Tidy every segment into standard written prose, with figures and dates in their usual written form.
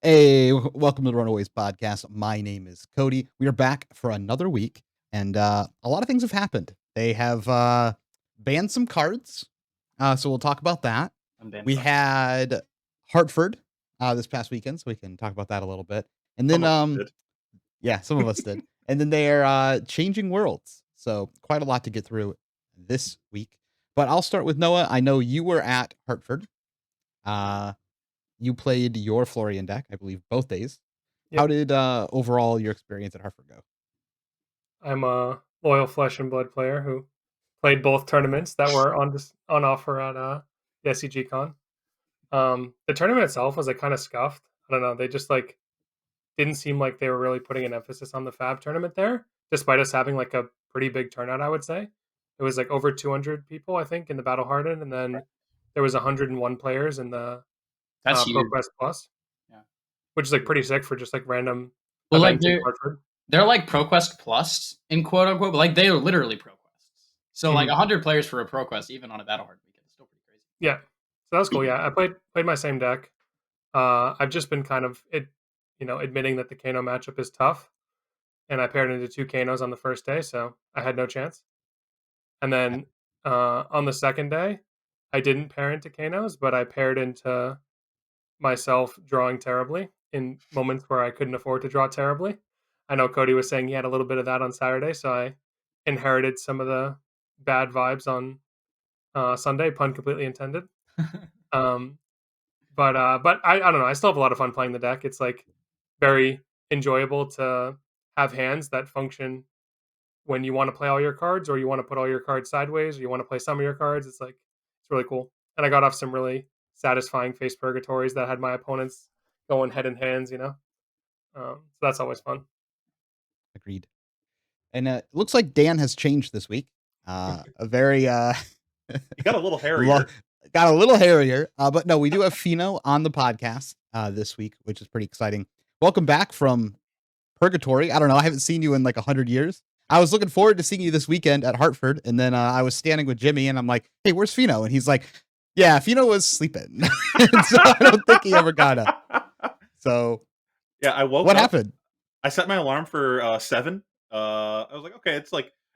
Hey, welcome to the Runaways podcast. My name is Cody. We are back for another week, and a lot of things have happened. They have banned some cards, so we'll talk about that. Unbanned We cards. had Hartford this past weekend, so we can talk about that a little bit. And then, Some of us did. yeah, some of us did. And then they're changing worlds, so quite a lot to get through this week. But I'll start with Noah. I know you were at Hartford. You played your Florian deck, I believe, both days. Yep. How did overall your experience at Hartford go? I'm a loyal Flesh and Blood player who played both tournaments that were on offer at the SCG Con. The tournament itself was kind of scuffed. I don't know. They just didn't seem like they were really putting an emphasis on the FAB tournament there, despite us having a pretty big turnout. I would say it was over 200 people, I think, in the Battle Hardened, and then there was 101 players in the That's huge. ProQuest Plus. Yeah. Which is pretty sick for just random. Well, events in Hartford. they're like ProQuest Plus in quote unquote, but they are literally ProQuests. So 100 players for a ProQuest, even on a Battle Hard weekend, is still pretty crazy. Yeah, so that was cool. Yeah, I played my same deck. I've just been admitting that the Kano matchup is tough, and I paired into 2 Kanos on the first day, so I had no chance. And then on the second day, I didn't pair into Kanos, but I paired into myself drawing terribly in moments where I couldn't afford to draw terribly. I know Cody was saying he had a little bit of that on Saturday, so I inherited some of the bad vibes on Sunday, pun completely intended. But I don't know. I still have a lot of fun playing the deck. It's very enjoyable to have hands that function when you want to play all your cards, or you want to put all your cards sideways, or you want to play some of your cards. It's really cool. And I got off some really satisfying face purgatories that had my opponents going head in hands. So that's always fun. Agreed. And it looks like Dan has changed this week. A very He got a little hairier. Got a little hairier. But no, we do have Fino on the podcast this week, which is pretty exciting. Welcome back from Purgatory. I don't know. I haven't seen you in 100 years. I was looking forward to seeing you this weekend at Hartford, and then I was standing with Jimmy, and I'm like, "Hey, where's Fino?" And he's like, "Yeah, Fino was sleeping, so I don't think he ever got up." So, yeah, I woke. What happened? I set my alarm for 7. I was like, okay, it's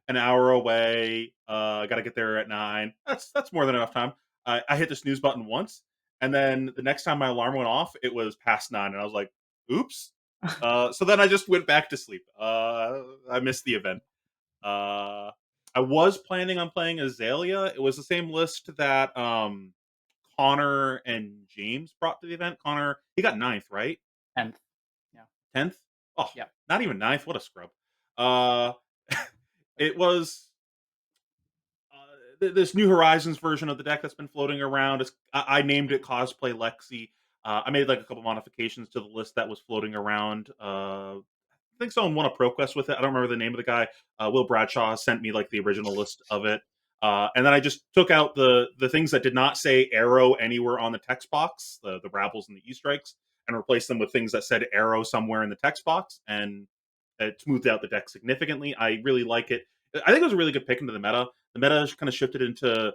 an hour away. I got to get there at 9. That's more than enough time. I hit the snooze button once, and then the next time my alarm went off, it was past 9, and I was like, "Oops." So then I just went back to sleep. I missed the event. I was planning on playing Azalea. It was the same list that Connor and James brought to the event. Connor, he got 9th, right? 10th. Yeah. 10th? Oh, yeah. Not even 9th. What a scrub. It was this New Horizons version of the deck that's been floating around. I named it Cosplay Lexi. I made a couple modifications to the list that was floating around. I think someone won a ProQuest with it. I don't remember the name of the guy. Will Bradshaw sent me the original list of it. And then I just took out the things that did not say arrow anywhere on the text box, the rabbles and the E-strikes, and replaced them with things that said arrow somewhere in the text box. And it smoothed out the deck significantly. I really like it. I think it was a really good pick into the meta. The meta kind of shifted into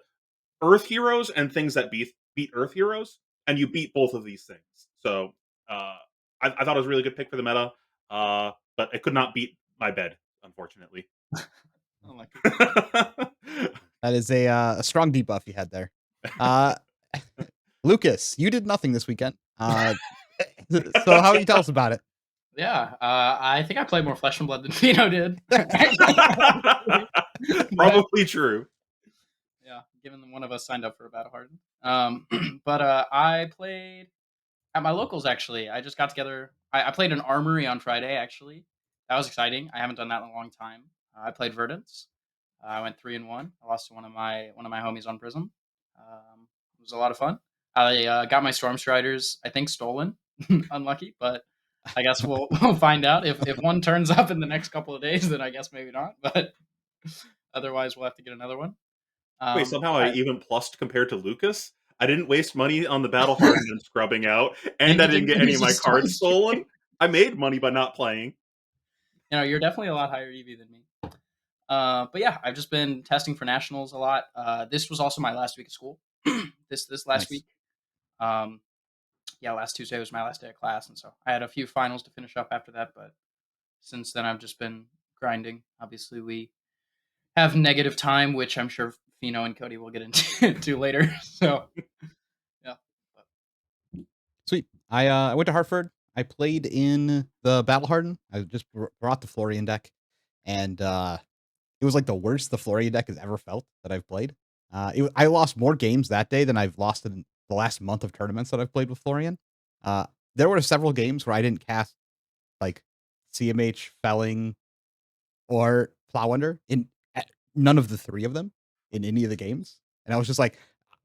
Earth heroes and things that beat Earth heroes, and you beat both of these things. So I thought it was a really good pick for the meta, but it could not beat my bed, unfortunately. That is a strong debuff you had there. Lucas, you did nothing this weekend. So how do you tell us about it? Yeah, I think I played more Flesh and Blood than Fino did. Probably true. Yeah, given one of us signed up for a Battle Hardened. But I played at my locals, actually. I just got together. I played an Armory on Friday, actually. That was exciting. I haven't done that in a long time. I played Verdance. I went 3-1. I lost to one of my homies on Prism. It was a lot of fun. I got my Storm Striders, I think, stolen. Unlucky, but I guess we'll find out. If one turns up in the next couple of days, then I guess maybe not. But otherwise, we'll have to get another one. Wait, somehow I even plussed compared to Lucas? I didn't waste money on the Battle Hardened and scrubbing out, and I didn't get any of my cards stolen. I made money by not playing. You're definitely a lot higher EV than me. But yeah, I've just been testing for nationals a lot. This was also my last week of school. this last week. last Tuesday was my last day of class, and so I had a few finals to finish up after that. But since then, I've just been grinding. Obviously, we have negative time, which I'm sure Fino and Cody will get into later. So yeah. Sweet. I went to Hartford. I played in the Battle Harden. I just brought the Florian deck, and it was like the worst the Florian deck has ever felt that I've played. I lost more games that day than I've lost in the last month of tournaments that I've played with Florian. There were several games where I didn't cast like CMH, Felling, or Plow Under in none of the three of them in any of the games. And I was just like,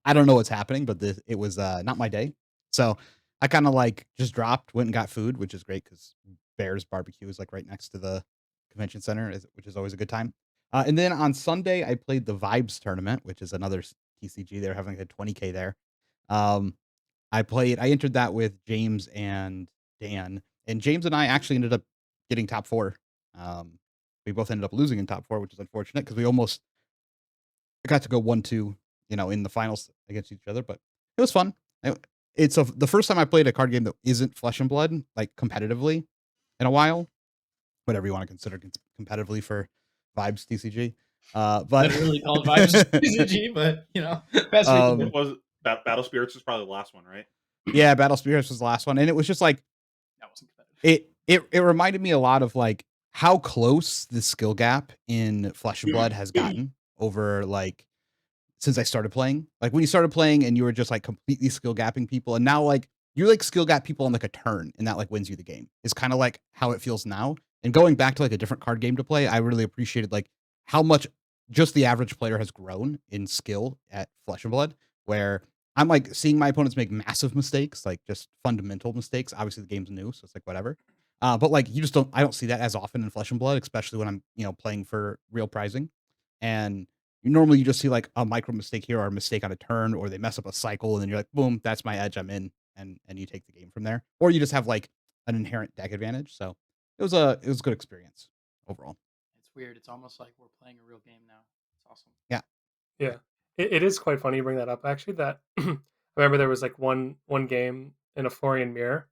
I don't know what's happening, but it was not my day. So I kind of like just dropped, went and got food, which is great because Bears Barbecue is like right next to the convention center, which is always a good time. And then on Sunday, I played the Vibes tournament, which is another TCG. They're having a 20K there. I entered that with James and Dan, and James and I actually ended up getting top 4. We both ended up losing in top 4, which is unfortunate because we almost got to go 1-2, in the finals against each other, but it was fun. It's the first time I played a card game that isn't Flesh and Blood, like competitively in a while, whatever you want to consider competitively for Vibes TCG. But literally called Vibes TCG, but best we can do. It was Battle Spirits was probably the last one, right? Yeah, Battle Spirits was the last one, and it was just like That wasn't competitive. it reminded me a lot of like how close the skill gap in Flesh and Blood has gotten over like since I started playing. Like when you started playing and you were just like completely skill gapping people, and now like you like skill gap people on like a turn, and that like wins you the game. Is kind of like how it feels now. And going back to like a different card game to play, I really appreciated like how much just the average player has grown in skill at Flesh and Blood, where I'm like seeing my opponents make massive mistakes, like just fundamental mistakes. Obviously the game's new, so it's like whatever. But like I don't see that as often in Flesh and Blood, especially when I'm, playing for real prizing. And normally you just see like a micro mistake here or a mistake on a turn, or they mess up a cycle, and then you're like, boom, that's my edge, I'm in, and you take the game from there. Or you just have like an inherent deck advantage. So it was a good experience overall. It's weird. It's almost like we're playing a real game now. It's awesome. Yeah. Yeah, it is quite funny you bring that up. Actually, that I remember there was like one game in a Florian mirror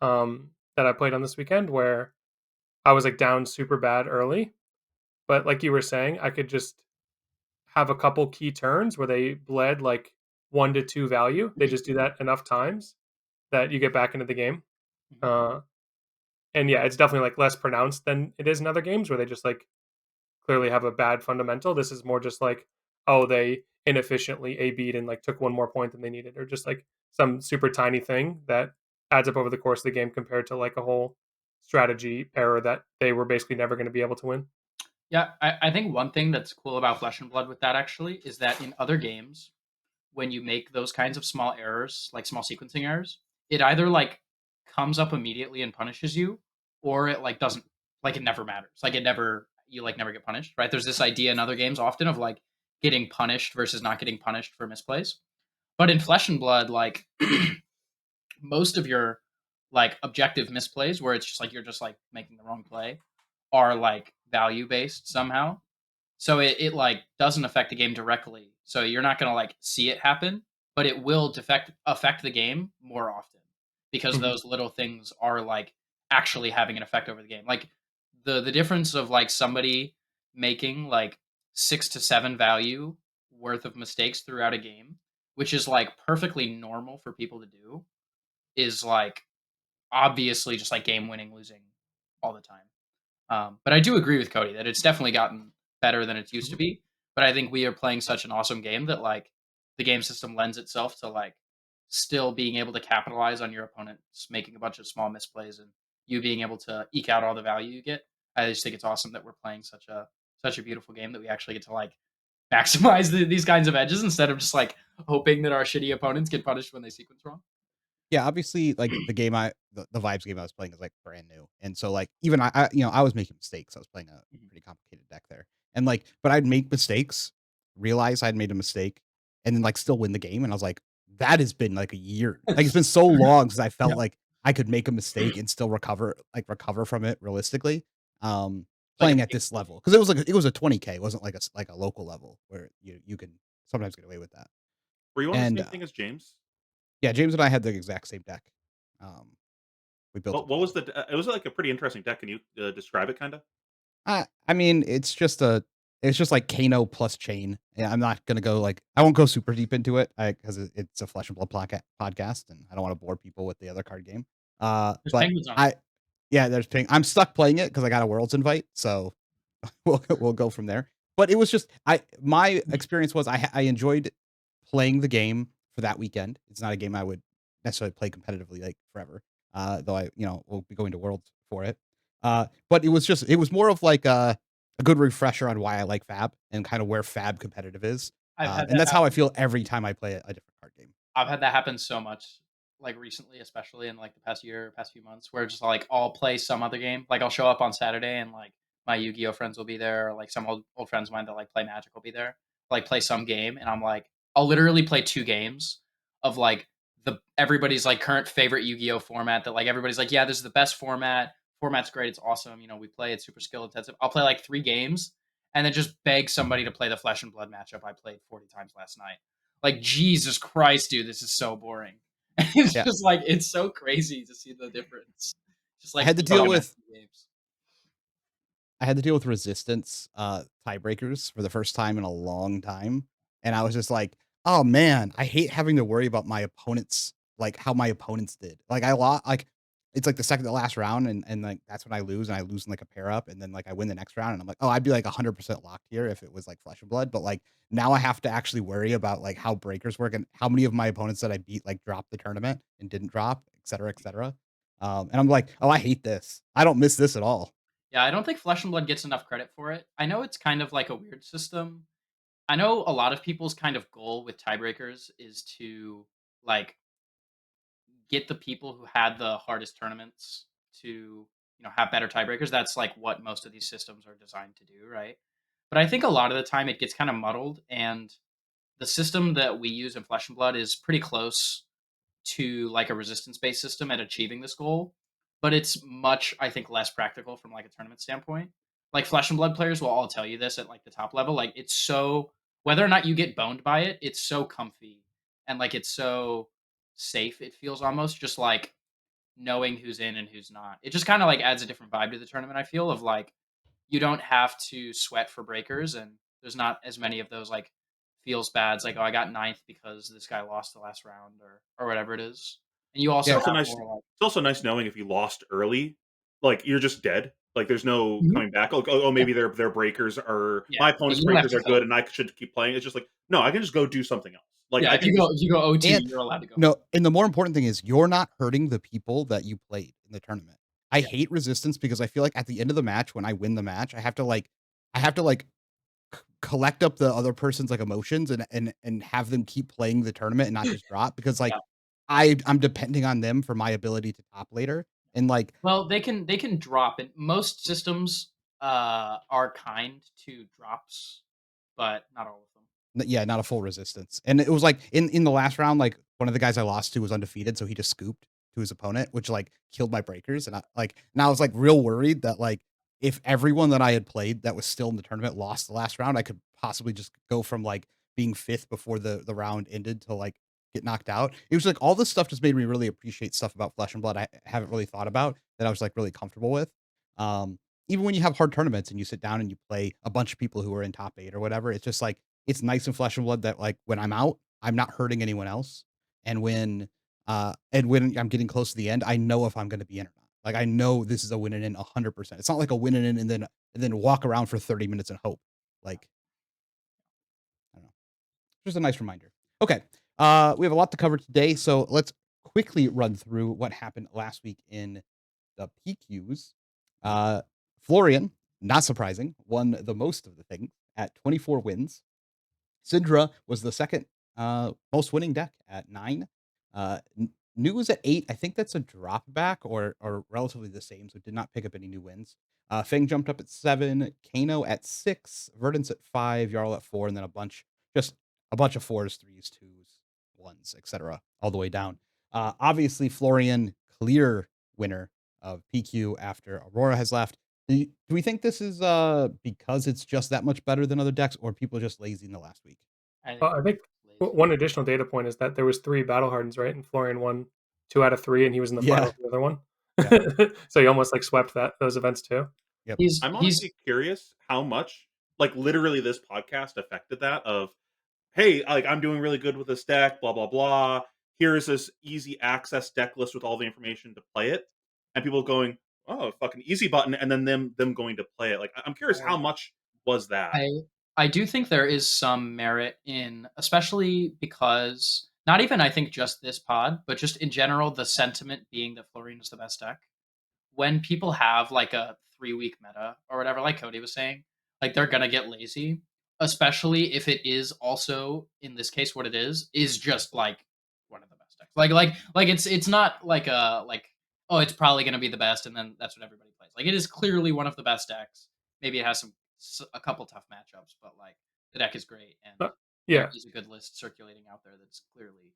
that I played on this weekend where I was like down super bad early, but like you were saying, I could just have a couple key turns where they bled like 1 to 2 value. They just do that enough times that you get back into the game. Uh, and yeah, it's definitely like less pronounced than it is in other games where they just like clearly have a bad fundamental. This is more just like, oh, they inefficiently A-B'd and like took one more point than they needed, or just like some super tiny thing that adds up over the course of the game compared to like a whole strategy error that they were basically never going to be able to win. Yeah, I think one thing that's cool about Flesh and Blood with that actually is that in other games, when you make those kinds of small errors, like small sequencing errors, it either like comes up immediately and punishes you, or it like doesn't, like it never matters. Like it never, you like never get punished, right? There's this idea in other games often of like getting punished versus not getting punished for misplays. But in Flesh and Blood, like most of your like objective misplays where it's just like you're just like making the wrong play are like value based somehow. So it like doesn't affect the game directly. So you're not gonna like see it happen, but it will affect the game more often because Mhm. those little things are like actually having an effect over the game. Like the difference of like somebody making like 6 to 7 value worth of mistakes throughout a game, which is like perfectly normal for people to do, is like obviously just like game winning losing all the time. But I do agree with Cody that it's definitely gotten better than it used to be. But I think we are playing such an awesome game that like the game system lends itself to like still being able to capitalize on your opponents making a bunch of small misplays and you being able to eke out all the value you get. I just think it's awesome that we're playing such a beautiful game that we actually get to like maximize these kinds of edges instead of just like hoping that our shitty opponents get punished when they sequence wrong. Yeah, obviously, like the Vibes game I was playing is like brand new, and so like even I was making mistakes. I was playing a Mhm. pretty complicated deck there, and like, but I'd make mistakes, realize I'd made a mistake, and then like still win the game, and I was like, that has been like a year. Like it's been so long since I Yeah. felt like I could make a mistake and still recover from it realistically. Like a Playing at big this level because it was a 20K, it wasn't like like a local level where you can sometimes get away with that. Were you on the And same thing as James? yeah, James and I had the exact same deck. We built it What was together. it was like a pretty interesting deck. Can you describe it, kind of? I mean, it's just like Kano plus chain. Yeah, I'm not gonna go like I won't go super deep into it because it's a Flesh and Blood podcast, and I don't want to bore people with the other card game. There's But penguins on it. I yeah, there's ping. I'm stuck playing it because I got a Worlds invite, so we'll go from there. But it was just my experience was I enjoyed playing the game for that weekend. It's not a game I would necessarily play competitively like forever. Though I will be going to Worlds for it. But it was more of like a good refresher on why I like FAB and kind of where FAB competitive is. I've had And that that's how I happen. feel every time I play a different card game. I've had that happen so much, like recently, especially in like the past year, past few months, where just like I'll play some other game. Like I'll show up on Saturday and like my Yu-Gi-Oh friends will be there, or like some old friends of mine that like play Magic will be there. Like play some game, and I'm like, I'll literally play 2 games of like the everybody's like current favorite Yu-Gi-Oh format that like everybody's like, yeah, this is the best format. Format's great, it's awesome. We play it's super skill intensive. I'll play like 3 games and then just beg somebody to play the Flesh and Blood matchup I played 40 times last night. Like, Jesus Christ, dude, this is so boring. It's Yeah, just like it's so crazy to see the difference. Just I like had to throwing deal them at with 2 games. resistance tiebreakers for the first time in a long time, and I was just like, "Oh man, I hate having to worry about my opponents, like how my opponents did." Like I lost, like it's like the second to last round, and like that's when I lose, and I lose in like a pair up, and then like I win the next round, and I'm like, "Oh, I'd be like 100% locked here if it was like Flesh and Blood," but like now I have to actually worry about like how breakers work and how many of my opponents that I beat like dropped the tournament and didn't drop, et cetera, et cetera. And I'm like, "Oh, I hate this. I don't miss this at all." Yeah, I don't think Flesh and Blood gets enough credit for it. I know it's kind of like a weird system. I know a lot of people's kind of goal with tiebreakers is to like get the people who had the hardest tournaments to have better tiebreakers. That's like what most of these systems are designed to do, right? But I think a lot of the time it gets kind of muddled, and the system that we use in Flesh and Blood is pretty close to like a resistance based system at achieving this goal, but it's much, I think, less practical from like a tournament standpoint. Like Flesh and Blood players will all tell you this at like the top level. Like it's so whether or not you get boned by it, it's so comfy and like it's so safe. It feels almost just like knowing who's in and who's not. It just kind of like adds a different vibe to the tournament. I feel of like you don't have to sweat for breakers, and there's not as many of those like feels bads like, oh, I got ninth because this guy lost the last round or whatever it is. And you It's also Yeah, also have nice. more like It's also nice knowing if you lost early, like you're just dead. Like there's no Mhm. coming back. Like, Yeah, maybe their breakers are yeah, my yeah, opponent's you don't have breakers to are kill. good, and I should keep playing. It's just like no, I can just go do something else. Like Yeah, I can just if you go OT, and you're allowed to go home. no, and the more important thing is you're not hurting the people that you played in the tournament. I Yeah. hate resistance because I feel like at the end of the match, when I win the match, I have to like collect up the other person's like emotions and have them keep playing the tournament and not just drop because like Yeah. I'm depending on them for my ability to top later. And like Well, they can drop, and most systems are kind to drops, but not all of them. Yeah, not a full resistance. And it was like in the last round, like one of the guys I lost to was undefeated, so he just scooped to his opponent, which like killed my breakers. And I like now I was like real worried that like if everyone that I had played that was still in the tournament lost the last round, I could possibly just go from like being fifth before the round ended to like get knocked out. It was like all this stuff just made me really appreciate stuff about Flesh and Blood I haven't really thought about that I was like really comfortable with. Um, Even when you have hard tournaments and you sit down and you play a bunch of people who are in top eight or whatever, it's just like it's nice in Flesh and Blood that like when I'm out, I'm not hurting anyone else, and when I'm getting close to the end, I know if I'm going to be in or not. Like I know this is a win and in 100%. It's not like a win and in and then walk around for 30 minutes and hope. Like I don't know, just a nice reminder. Okay, we have a lot to cover today, so let's quickly run through what happened last week in the PQs. Uh, Florian, not surprising, won the most of the things at 24 wins. Syndra was the second most winning deck at 9. New was at 8. I think that's a drop back or relatively the same, so did not pick up any new wins. Fang jumped up at 7, Kano at 6, Verdance at 5, Jarl at 4, and then just a bunch of 4s, 3s, 2s, 1s, etc., all the way down. Obviously, Florian, clear winner of PQ after Aurora has left. Do we think this is because it's just that much better than other decks, or people are just lazy in the last week? I think Well, I think lazy. one additional data point is that there was 3 battle hardens, right? And Florian won 2 out of 3, and he was in the Yeah. final for the other one. Yeah. So he almost like swept those events too. Yep. He's I'm he's honestly curious how much, like, literally this podcast affected that of, "Hey, like, I'm doing really good with this deck, blah, blah, blah. Here's this easy access deck list with all the information to play it." And people going, "Oh, fucking easy button," and then them going to play it. Like, I'm curious how much was that? I I do think there is some merit in, especially because not even I think just this pod, but just in general, the sentiment being that Florian is the best deck. When people have like a 3 week meta or whatever, like Cody was saying, like they're gonna get lazy, especially if it is also in this case what it is just like one of the best decks. Like it's not like a like oh it's probably gonna be the best and then that's what everybody plays. Like it is clearly one of the best decks. Maybe it has a couple tough matchups, but like the deck is great and Uh, there yeah, is a good list circulating out there that's clearly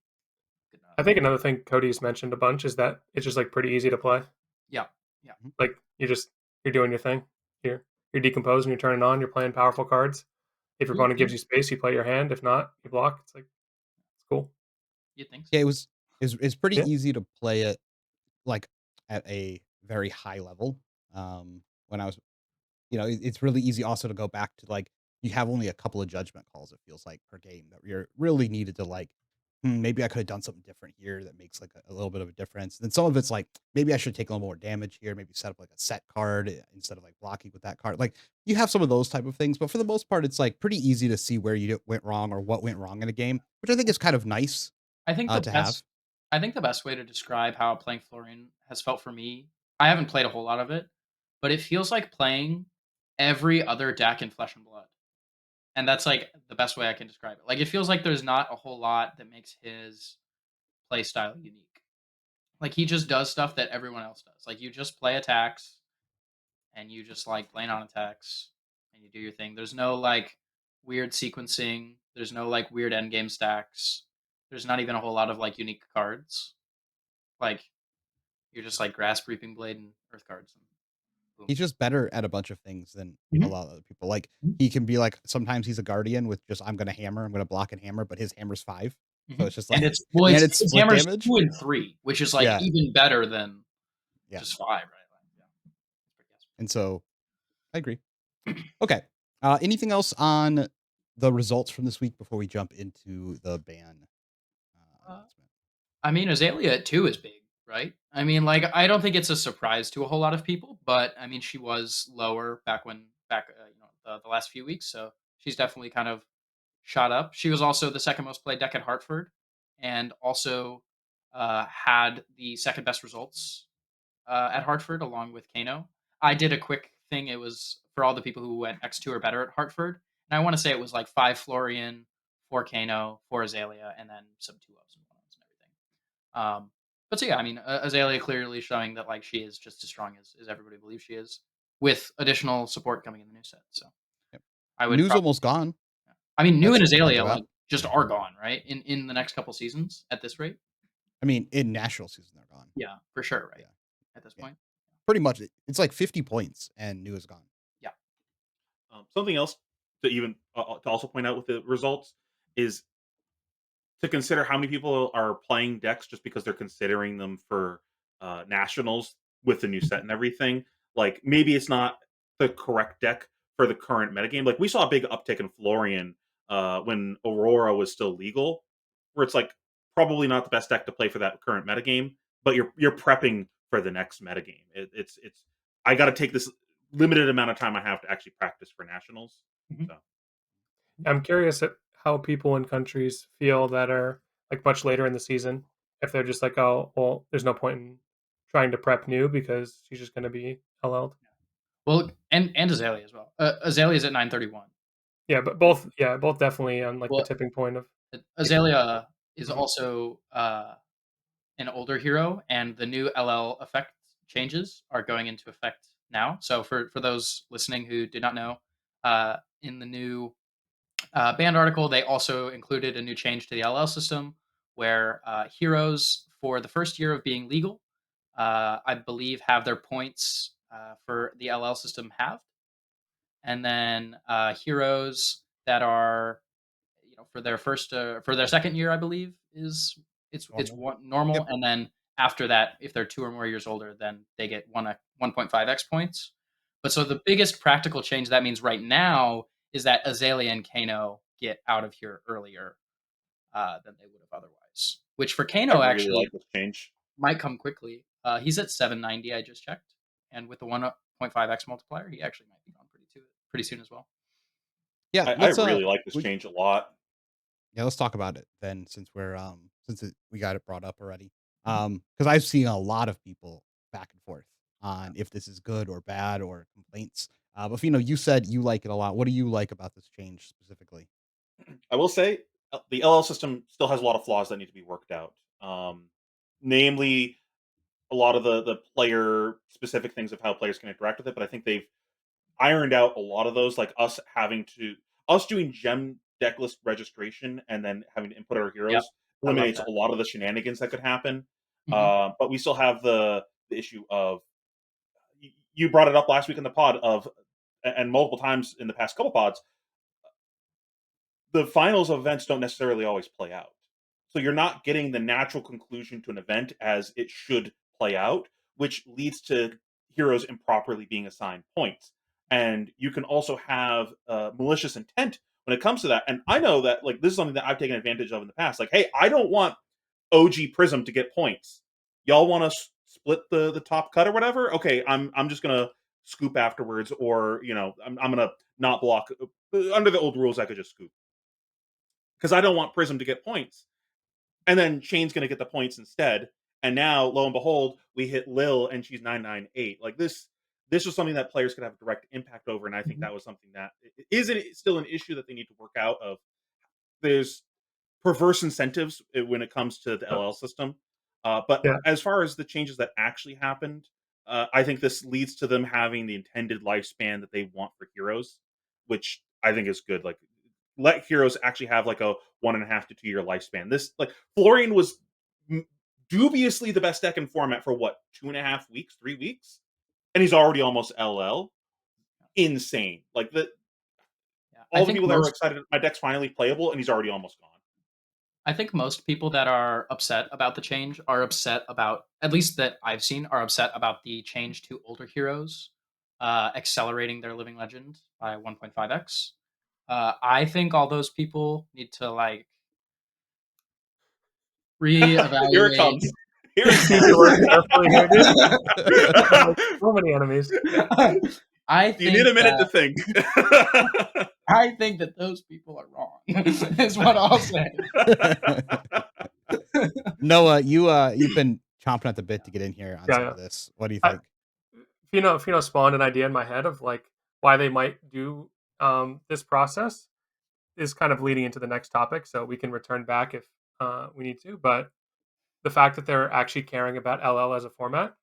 good enough. I think another thing Cody's mentioned a bunch is that it's just like pretty easy to play. Yeah, yeah. Mhm. Like you're doing your thing. You're decomposing, you're turning on, you're playing powerful cards. If your You opponent gives you space, you play your hand. If not, you block. It's like it's cool. you think so? Yeah, it's pretty Yeah. easy to play it like at a very high level. When I was it's really easy also to go back to like you have only a couple of judgment calls, it feels like, per game that you're really needed to like, maybe I could have done something different here that makes like a little bit of a difference. Then some of it's like maybe I should take a little more damage here, maybe set up like a set card instead of like blocking with that card. Like you have some of those type of things, but for the most part, it's like pretty easy to see where went wrong or what went wrong in a game, which I think is kind of nice I think the to have. best I think the best way to describe how playing Florian has felt for me, I haven't played a whole lot of it, but it feels like playing every other deck in Flesh and Blood. And that's like the best way I can describe it. Like it feels like there's not a whole lot that makes his play style unique. Like he just does stuff that everyone else does. Like you just play attacks and you just like lane on attacks and you do your thing. There's no like weird sequencing. There's no like weird end game stacks. There's not even a whole lot of like unique cards. Like you're just like grasp, reaping blade, and earth cards, and boom. He's just better at a bunch of things than a Mhm, lot of other people. Like mhm, he can be like sometimes he's a guardian with just I'm gonna hammer, I'm gonna block and hammer, but his hammer's 5. So mhm. it's just And like it's well, and it's it's his split hammer's damage. 2 and 3, which is like Yeah, even better than yeah. just 5, right? Like, yeah, it's pretty And so I agree. Okay. Anything else on the results from this week before we jump into the ban awesome. announcement? I mean, Azalea at 2 is big, right? I mean, like, I don't think it's a surprise to a whole lot of people, but I mean, she was lower the last few weeks, so she's definitely kind of shot up. She was also the second most played deck at Hartford, and also had the second best results at Hartford, along with Kano. I did a quick thing. It was for all the people who went X2 or better at Hartford, and I want to say it was like 5 Florian, 4 Kano, 4 Azalea, and then some 2 ups and 1 ups and everything. But so yeah, I mean, Azalea clearly showing that like she is just as strong as everybody believes she is, with additional support coming in the new set. So Yep. I would News probably, almost gone. I mean, New That's and something to think Azalea about. like just are gone, right? In the next couple seasons at this rate. I mean, in national season they're gone. Yeah, for sure, right? Yeah. At this Yeah. point. Pretty much it's like 50 points and new is gone. Yeah. Something else to even to also point out with the results is to consider how many people are playing decks just because they're considering them for nationals with the new set and everything. Like maybe it's not the correct deck for the current metagame. Like we saw a big uptick in Florian when Aurora was still legal, where it's like probably not the best deck to play for that current metagame, but you're prepping for the next metagame. It's I got to take this limited amount of time I have to actually practice for nationals. Mhm. So I'm curious at how people in countries feel that are like much later in the season. If they're just like, oh, well, there's no point in trying to prep new because she's just going to be LL'd. Well, and Azalea as well. Azalea's at 931. Yeah, but both definitely on like the Well, tipping point of people. Azalea is Mhm. also an older hero, and the new LL effect changes are going into effect now. So for those listening who did not know, in the new band article, they also included a new change to the LL system where heroes for the first year of being legal, I believe, have their points for the LL system halved, and then heroes that are for their second year, I believe, is it's Normal. one normal, Yep. and then After that, if they're 2 or more years older, then they get 1.5x points. But so the biggest practical change that means right now is that Azalea and Kano get out of here earlier than they would have otherwise. Which for I Kano really like actually this change. might come quickly. He's at 790. I just checked, and with the 1.5x multiplier, he actually might be gone pretty soon as well. Yeah, I let's really like this change a lot. yeah, let's talk about it then, since we got it brought up already. Because I've seen a lot of people back and forth on if this is good or bad or complaints. But you said you like it a lot. What do you like about this change specifically? I will say the LL system still has a lot of flaws that need to be worked out. Namely, a lot of the player specific things of how players can interact with it. But I think they've ironed out a lot of those, like us doing gem deck list registration and then having to input our Yep, heroes I love eliminates that. a lot of the shenanigans that could happen. Mhm. But we still have the issue of you brought it up last week in the pod of and multiple times in the past couple pods. The finals of events don't necessarily always play out. So you're not getting the natural conclusion to an event as it should play out, which leads to heroes improperly being assigned points. And you can also have malicious intent when it comes to that. And I know that like this is something that I've taken advantage of in the past. Like, hey, I don't want OG Prism to get points. Y'all want to split the top cut or whatever? Okay, I'm just gonna scoop afterwards, or I'm gonna not block. Under the old rules, I could just scoop because I don't want Prism to get points. And then Shane's going to get the points instead. And now, lo and behold, we hit Lil and she's 998. Like this was something that players could have direct impact over. And I think Mhm. that was something that still an issue that they need to work out of. There's perverse incentives when it comes to the LL system. But Yeah. as far as the changes that actually happened, I think this leads to them having the intended lifespan that they want for heroes, which I think is good. Like let heroes actually have like a 1.5 to 2 year lifespan. This like Florian was dubiously the best deck in format for what 2.5 weeks, 3 weeks, and he's already almost LL. Insane! Like Yeah, all the people that were excited, my deck's finally playable, and he's already almost gone. I think most people that are upset about the change are upset about, at least that I've seen, are upset about the change to older heroes, accelerating their living legend by 1.5x. I think all those people need to like Here it reevaluate. comes. Here it Choose your words carefully here, dude. comes. So many enemies. I You need think a minute to that think. I think that those people are wrong. Is what I'll say. Noah, you've been chomping at the bit to get in here on Yeah, some yeah. of this. What do you I, think? Fino spawned an idea in my head of like why they might do this process is kind of leading into the next topic, so we can return back if we need to. But the fact that they're actually caring about LL as a format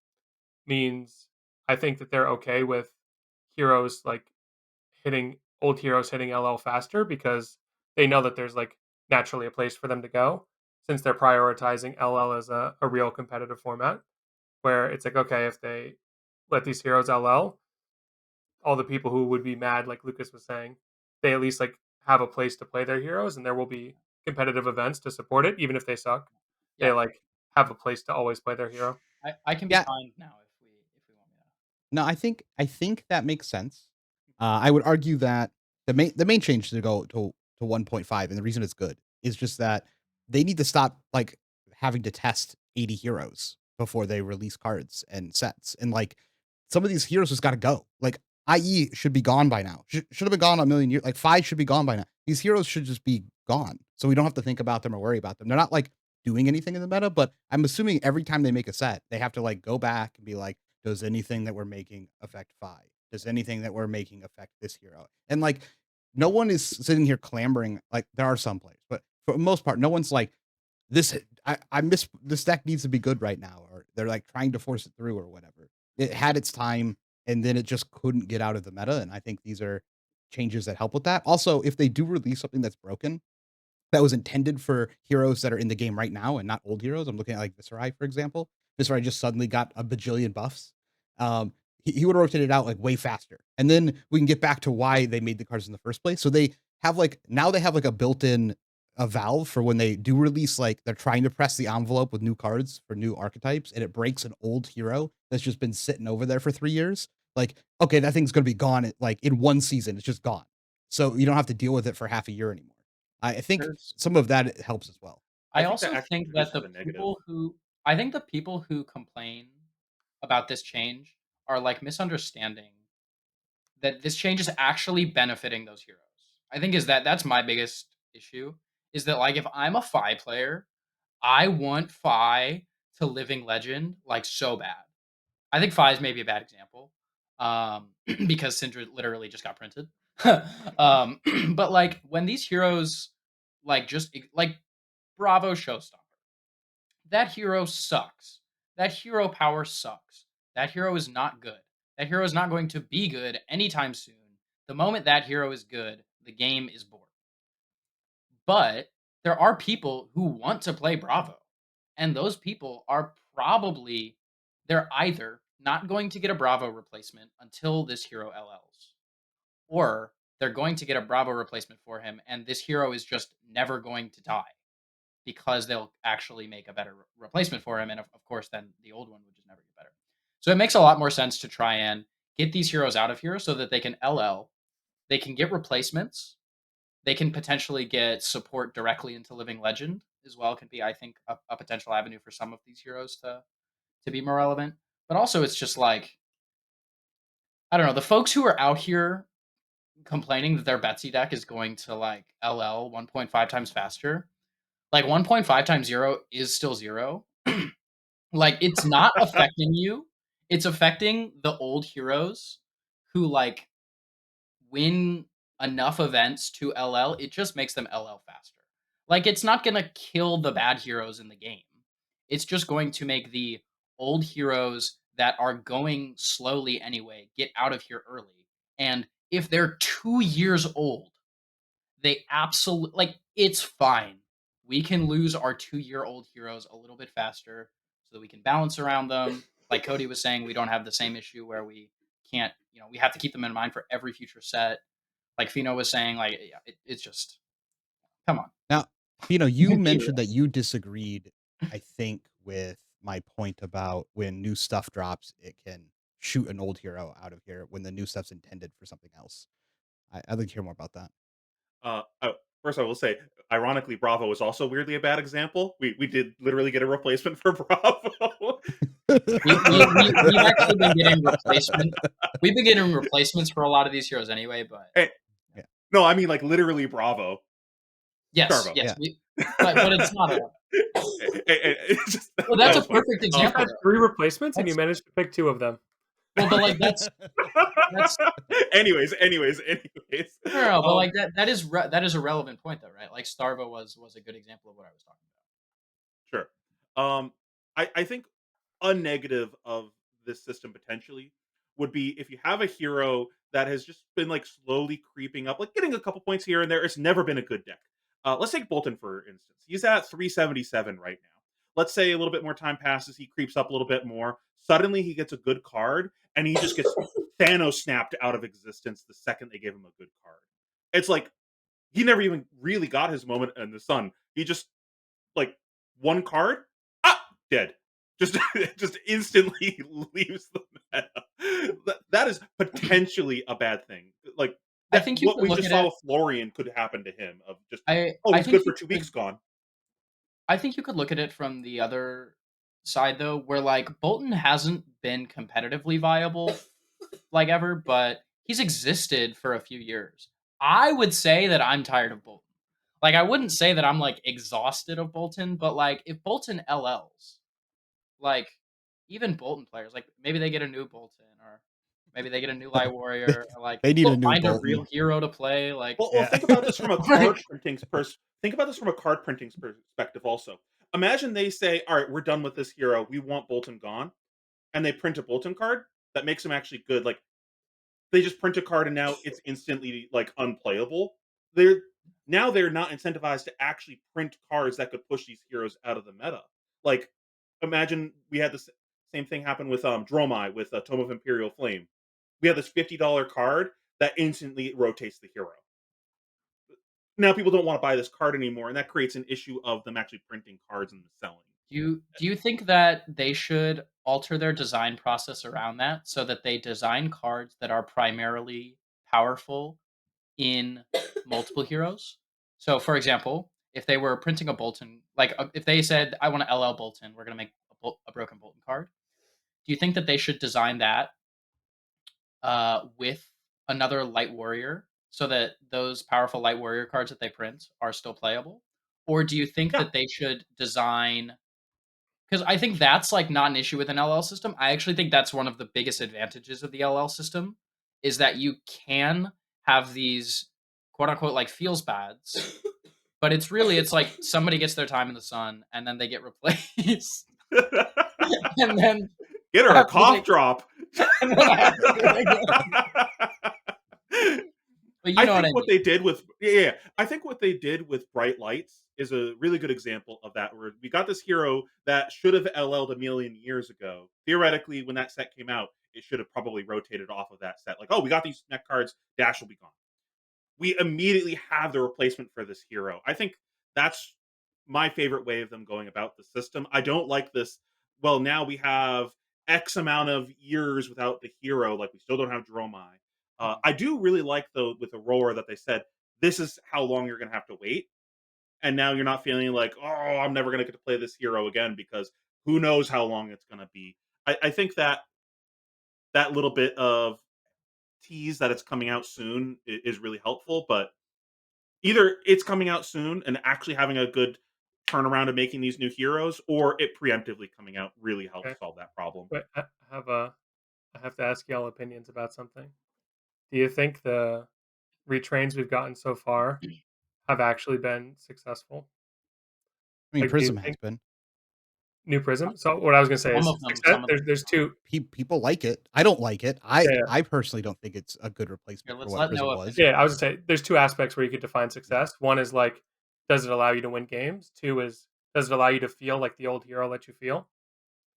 means I think that they're okay with heroes like old heroes hitting LL faster because they know that there's like naturally a place for them to go since they're prioritizing LL as a real competitive format where it's like okay if they let these heroes LL, all the people who would be mad, like Lucas was saying, they at least like have a place to play their heroes, and there will be competitive events to support it, even if they suck. They Yeah, like have a place to always play their hero. I can be Yeah, kind now if we want me to. no, I think that makes sense. I would argue that the main change to go to 1.5, and the reason it's good is just that they need to stop like having to test 80 heroes before they release cards and sets. And like some of these heroes just got to go. Like IE should be gone by now. Should have been gone a million years. Like 5 should be gone by now. These heroes should just be gone. So we don't have to think about them or worry about them. They're not like doing anything in the meta, but I'm assuming every time they make a set, they have to like go back and be like, does anything that we're making affect Phi? Does anything that we're making affect this hero? And like, no one is sitting here clamoring. Like, there are some players, but for the most part, no one's like, this. I miss this deck needs to be good right now, or they're like trying to force it through or whatever. It had its time, and then it just couldn't get out of the meta. And I think these are changes that help with that. Also, if they do release something that's broken, that was intended for heroes that are in the game right now and not old heroes. I'm looking at like Viserai, for example. Viserai just suddenly got a bajillion buffs. He would have rotated out like way faster. And then we can get back to why they made the cards in the first place. So they have like now they have like a built-in Valve for when they do release, like they're trying to press the envelope with new cards for new archetypes, and it breaks an old hero that's just been sitting over there for 3 years. Like, okay, that thing's gonna be gone like in one season. It's just gone, so you don't have to deal with it for half a year anymore. I think There's some of that helps as well. I I think that also actually think that reduces the negative. the people who complain about this change are like misunderstanding that this change is actually benefiting those heroes. I think is that's my biggest issue is that like if I'm a Fi player, I want Fi to living legend like so bad. I think Fi is maybe a bad example because Syndra literally just got printed. um, but like when these heroes like like Bravo Showstopper, that hero sucks. That hero power sucks. That hero is not good. That hero is not going to be good anytime soon. The moment that hero is good, the game is boring. But there are people who want to play Bravo. And those people are probably they're either not going to get a Bravo replacement until this hero LLs, or they're going to get a Bravo replacement for him and this hero is just never going to die because they'll actually make a better replacement for him. And of course, then the old one would just never get better. So it makes a lot more sense to try and get these heroes out of here so that they can LL, they can get replacements, they can potentially get support directly into Living Legend as well. Can be, I think, a potential avenue for some of these heroes to be more relevant. But also, it's just like I don't know the folks who are out here complaining that their Betsy deck is going to like LL 1.5 times faster. Like 1.5 times 0 is still 0. Like it's not affecting you. It's affecting the old heroes who like win enough events to LL. It just makes them LL faster. Like it's not going to kill the bad heroes in the game. It's just going to make the old heroes that are going slowly anyway get out of here early. And if they're 2 years old, they absolutely like it's fine. We can lose our 2-year-old heroes a little bit faster so that we can balance around them. Like Cody was saying, we don't have the same issue where we can't, we have to keep them in mind for every future set. Like Fino was saying, like yeah, it's just come on. Now, you Be mentioned real. that you disagreed, I think, with my point about when new stuff drops, it can shoot an old hero out of here when the new stuff's intended for something else. I'd like to hear more about that. First, I will say, ironically, Bravo was also weirdly a bad example. We did literally get a replacement for Bravo. We've actually been getting replacement. We've been getting replacements for a lot of these heroes anyway, but Eh, Yeah. no, I mean like literally Bravo, yes, Starvo. yes, Yeah. but it's not a. It's just, Well, that that's a was funny. perfect You've example. had Though. 3 replacements and you That's managed to pick 2 of them. well, but like that's anyways. no, but Um, like that is a relevant point though, right? Like Starvo was a good example of what I was talking Sure. Um, I think a negative of this system potentially would be if you have a hero that has just been like slowly creeping up, like getting a couple points here and there. It's never been a good deck. Let's take Bolton for instance. He's at 377 right now. Let's say a little bit more time passes, he creeps up a little bit more. Suddenly he gets a good card and he just gets Thanos snapped out of existence the second they give him a good card. It's like he never even really got his moment in the sun. He just like one card, ah, dead. Just just instantly leaves the meta. That is potentially a bad thing. Like about. I that, think you what could we look just at saw it. with Florian could happen to him. Of just, I oh, I he's think good for you 2 weeks, gone. I think you could look at it from the other side though, where like Bolton hasn't been competitively viable like ever, but he's existed for a few years. I would say that I'm tired of Bolton. Like I wouldn't say that I'm like exhausted of Bolton, but like if Bolton LLs, like even Bolton players, like maybe they get a new Bolton or maybe they get a new Light Warrior or like They need a they'll new find a Bolton. real hero to play. Like Well, Yeah. think about this from a like card printing think about this from a card printing perspective. Also, imagine they say, "All right, we're done with this hero. We want Bolton gone," and they print a Bolton card that makes him actually good. Like they just print a card and now it's instantly like unplayable. They're they're not incentivized to actually print cards that could push these heroes out of the meta. Like imagine we had the same thing happen with Dromai with Tome of Imperial Flame. We have this $50 card that instantly rotates the hero. now people don't want to buy this card anymore, and that creates an issue of them actually printing cards and selling. Do you think that they should alter their design process around that so that they design cards that are primarily powerful in multiple heroes? So, for example, if they were printing a Bolton, like if they said, "I want to LL Bolton, we're going to make a broken Bolton card." Do you think that they should design that with another Light Warrior so that those powerful Light Warrior cards that they print are still playable? Or do you think Yeah. that they should design, because I think that's like not an issue with an LL system. I actually think that's one of the biggest advantages of the LL system is that you can have these quote unquote like feels bads, but it's like somebody gets their time in the sun and then they get replaced. And then Get her a after cough they drop. and then after they go, but you I know what think I what mean. they did with I think what they did with Bright Lights is a really good example of that. Where we got this hero that should have LL'd a million years ago. Theoretically, when that set came out, it should have probably rotated off of that set. Like, oh, we got these neck cards, Dash will be gone. We immediately have the replacement for this hero. I think that's my favorite way of them going about the system. I don't like this. Well, now we have X amount of years without the hero. Like we still don't have Dromai. Mhm. I do really like though with Aurora that they said this is how long you're going to have to wait, and now you're not feeling like oh I'm never going to get to play this hero again because who knows how long it's going to be. I think that that little bit of tease that it's coming out soon is really helpful, but either it's coming out soon and actually having a good turnaround of making these new heroes, or it preemptively coming out really helps Okay, solve that problem. but I have to ask y'all opinions about something. Do you think the retrains we've gotten so far have actually been successful? I mean, Like, do you Prism has think been. New Prism? So what I was gonna say Some is of them, success. some of them. There's two. People like it. I don't like it. Yeah, yeah, I personally don't think it's a good Here, replacement for let's what let Prism Noah was. finish. yeah. I was gonna say there's two aspects where you could define Yeah. success. One is like, does it allow you to win games? Two is, does it allow you to feel like the old hero let you feel?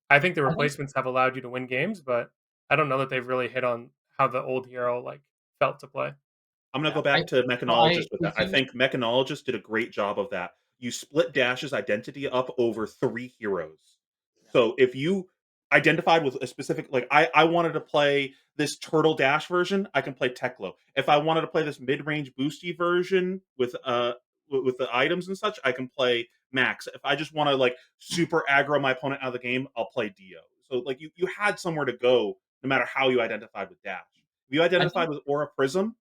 I think the I think replacements have allowed you to win games, but I don't know that they've really hit on how the old hero like felt to play. I'm gonna yeah. go back to So I Mechanologist with if that. I you think Mechanologist did a great job of that. You split Dash's identity up over 3 heroes. yeah. So if you identified with a specific like I wanted to play this Turtle Dash version, I can play Teklo. If I wanted to play this mid-range boosty version with the items and such, I can play Max. If I just want to like super aggro my opponent out of the game, I'll play Dio. So like you had somewhere to go no matter how you identified with Dash. If you I identified think with Aura Prism,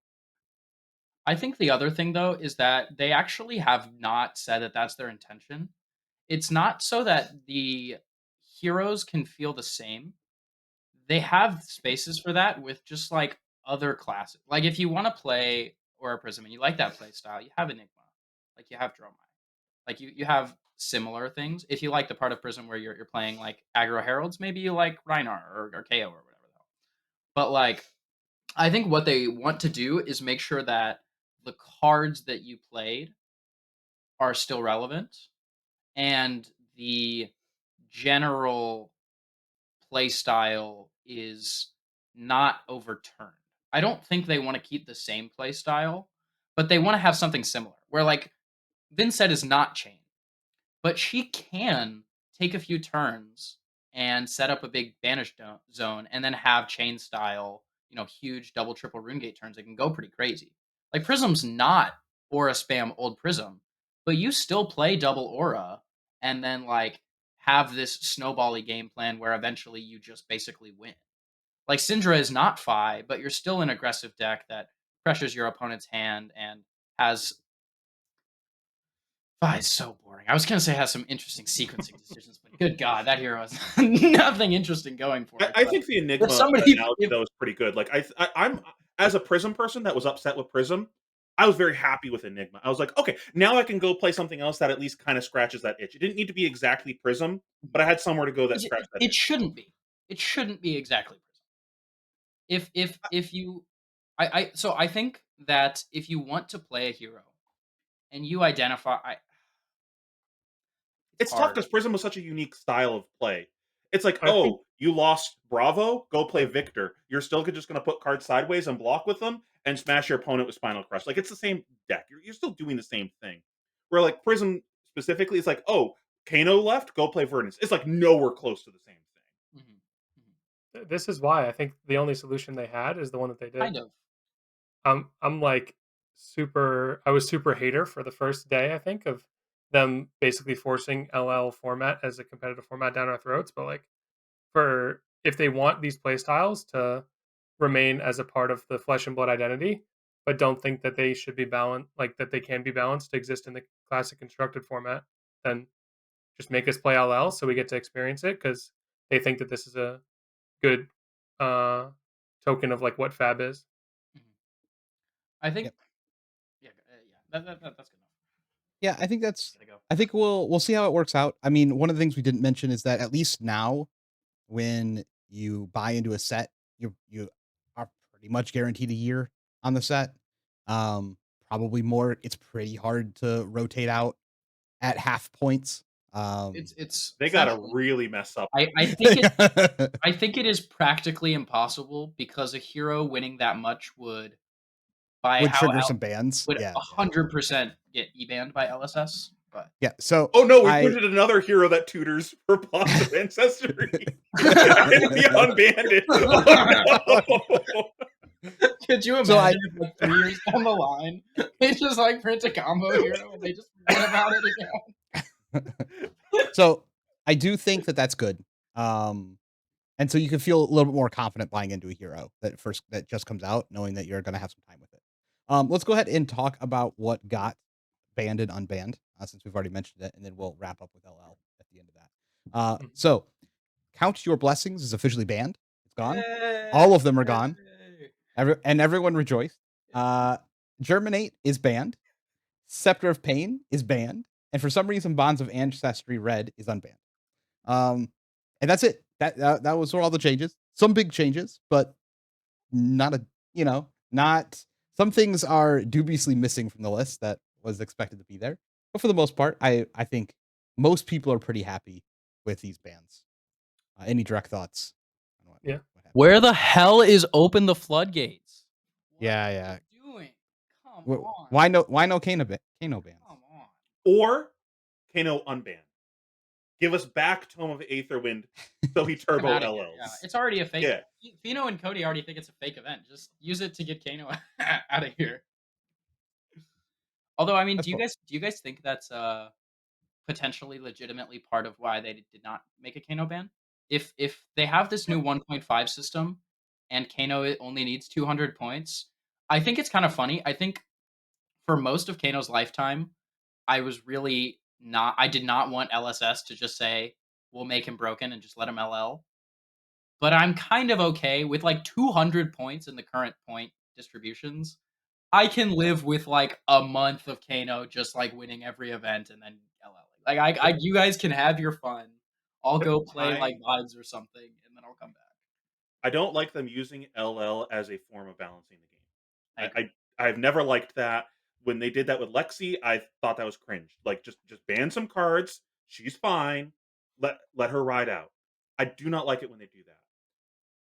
I think the other thing though is that they actually have not said that that's their intention. It's not so that the heroes can feel the same. They have spaces for that with just like other classes. Like if you want to play Aura Prism and you like that play style, you have Enigma. Like you have Dromai. Like you have similar things. If you like the part of Prism where you're playing like aggro heralds, maybe you like Rhinar or KO or whatever the hell. But like I think what they want to do is make sure that the cards that you played are still relevant and the general play style is not overturned. I don't think they want to keep the same play style, but they want to have something similar. Where like Vincent is not chained, but she can take a few turns and set up a big banish zone and then have chain style, huge double triple rune gate turns that can go pretty crazy. Like Prism's not aura spam old Prism, but you still play double aura and then like have this snowbally game plan where eventually you just basically win. Like Syndra is not Fi, but you're still an aggressive deck that pressures your opponent's hand and has is so boring. I was gonna say it has some interesting sequencing decisions, but good god, that hero has nothing interesting going for it. I But think the if Enigma somebody, analogy if though is pretty good. Like I'm as a Prism person that was upset with Prism, I was very happy with Enigma. I was like, okay, now I can go play something else that at least kind of scratches that itch. It didn't need to be exactly Prism, but I had somewhere to go that it, scratched that it itch. shouldn't be, it shouldn't be exactly Prism. If you, so I think that if you want to play a hero and you identify, it's It's tough hard. because Prism was such a unique style of play. It's like, I think oh, You lost Bravo, go play Victor. You're still just going to put cards sideways and block with them and smash your opponent with Spinal Crush. Like, it's the same deck. You're still doing the same thing. Where, like, Prism specifically, it's like, oh, Kano left, go play Verdance. It's like nowhere close to the same thing. This is why I think the only solution they had is the one that they did. Kind of. I'm like I was super hater for the first day, I think, of them basically forcing LL format as a competitive format down our throats. But like, for if they want these play styles to remain as a part of the flesh and blood identity, but don't think that they should be balanced, like that they can be balanced to exist in the classic constructed format, then just make us play LL so we get to experience it, because they think that this is a good uh token of like what FAB is. I think. Yep. Yeah. That's good enough. Yeah, I think Gotta go. I think we'll see how it works out. I mean, one of the things we didn't mention is that at least now, when you buy into a set, you are pretty much guaranteed a year on the set. Probably more. It's pretty hard to rotate out at half points. It's They got to essentially- really mess up. I think it is practically impossible, because a hero winning that much would, by would how trigger some bans. would Yeah, 100% get e-banned by LSS. But yeah. So Oh no, we printed another hero that tutors for positive ancestry. And we unbanned it. Oh, no. could you imagine if like 3 years down the line, they just like print a combo hero and they just forget about it again? So I do think that that's good. And so you can feel a little bit more confident buying into a hero that just comes out, knowing that you're going to have some time with it. Let's go ahead and talk about what got banned and unbanned, since we've already mentioned it, and then we'll wrap up with LL at the end of that. So Count Your Blessings is officially banned. It's gone. All of them are gone. Everyone rejoiced. Germinate is banned. Scepter of Pain is banned. And for some reason, Bonds of Ancestry Red is unbanned. And that's it. That was all the changes. Some big changes, but not not some things are dubiously missing from the list that was expected to be there. But for the most part, I think most people are pretty happy with these bans. Any direct thoughts? Yeah. Where the hell is Open the Floodgates? Yeah. What are you doing? Come on. Why no Kano bans? Come on. Or Kano unbanned. Give us back Tome of Aetherwind so he turbo Get 'em outta LLs. here. Yeah, it's already a fake. Yeah. Fino and Cody already think it's a fake event. Just use it to get Kano out of here. Although, I mean, That's do you guys think that's potentially legitimately part of why they did not make a Kano ban? If they have this new 1.5 system and Kano only needs 200 points, I think it's kind of funny. I think for most of Kano's lifetime, I did not want LSS to just say, we'll make him broken and just let him LL. But I'm kind of okay with like 200 points in the current point distributions. I can live with like a month of Kano just like winning every event and then LL. Like you guys can have your fun. I'll go play like VODs or something and then I'll come back. I don't like them using LL as a form of balancing the game. I've never liked that. When they did that with Lexi, I thought that was cringe. Like just ban some cards. She's fine. Let her ride out. I do not like it when they do that.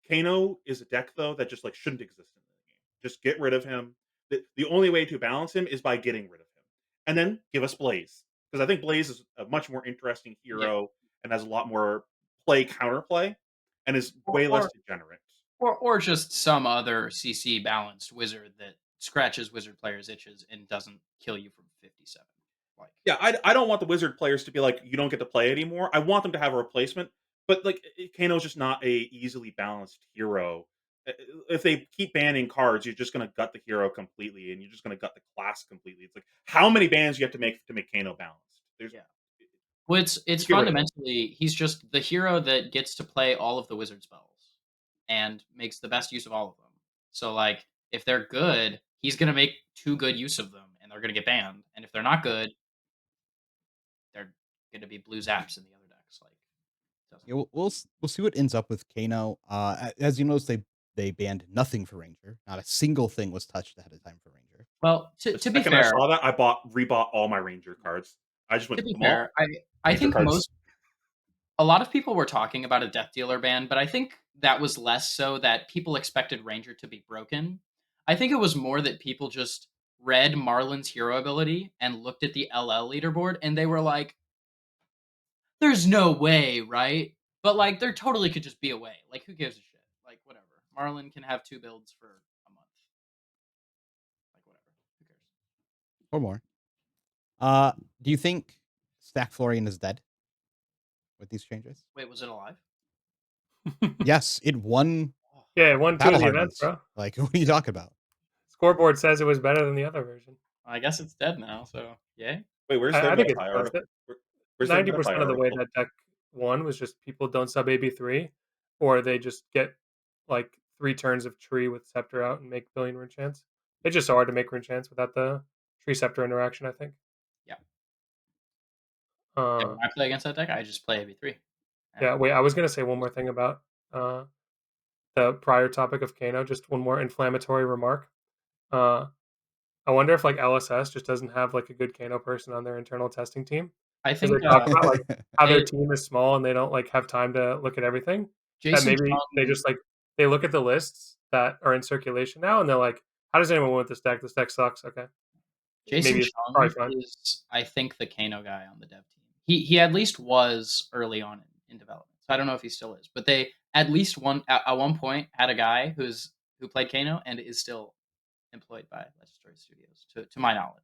Kano is a deck though that just like shouldn't exist in the game. Just get rid of him. The only way to balance him is by getting rid of him, and then give us Blaze, because I think Blaze is a much more interesting hero and has a lot more counterplay, and is way less degenerate. Or just some other CC balanced wizard that scratches wizard players' itches and doesn't kill you from 57. Like, yeah, I don't want the wizard players to be like, you don't get to play anymore. I want them to have a replacement, but like Kano's just not a easily balanced hero. If they keep banning cards, you're just going to gut the hero completely, and you're just going to gut the class completely. It's like, how many bans you have to make Kano balanced? Well, it's fundamentally he's just the hero that gets to play all of the wizard spells and makes the best use of all of them. So like if they're good, he's gonna make too good use of them and they're gonna get banned. And if they're not good, they're gonna be blue zaps in the other decks. Like Yeah, we'll see what ends up with Kano. As you notice, they banned nothing for Ranger. Not a single thing was touched ahead of time for Ranger. Well, to be Second fair, I saw that, I rebought all my Ranger cards. I just went to be fair, I think a lot of people were talking about a Death Dealer ban, but I think that was less so that people expected Ranger to be broken. I think it was more that people just read Marlon's hero ability and looked at the LL leaderboard and they were like, "There's no way, right?" But like, there totally could just be a way. Like, who gives a shit? Like, whatever. Marlon can have 2 builds for a month. Like, whatever. Who cares? Or more. Do you think Stack Florian is dead with these changes? Wait, was it alive? Yes, it won Oh, Yeah, it won 2 of Battle the events, Hardens. bro. Like, what are you talking about? Scoreboard says it was better than the other version. I guess it's dead now. So yay. Wait, where's the I think it's MetaPie worth article? it. Where's the MetaPie 90% of the way article? that deck won was just people don't sub AB3, or they just get like 3 turns of tree with Scepter out and make billion rune chance. It's just so hard to make rune chance without the tree Scepter interaction, I think. Yeah. Yeah, Uh, when I play against that deck, I just play AB3. yeah, wait, I was gonna say one more thing about uh, the prior topic of Kano, just one more inflammatory remark. Uh, I wonder if like LSS just doesn't have like a good Kano person on their internal testing team, I because they think talk about like how their they, team is small and they don't like have time to look at everything. That Jason maybe they Chung, just like they look at the lists that are in circulation now and they're like, how does anyone win with this deck? This deck sucks. Okay, Jason maybe it's probably Chung fine. is, I think, the Kano guy on the dev team. He at least was early on in development. So I don't know if he still is, but they at least at one point had a guy who played Kano and is still employed by Legendary Studios, to my knowledge.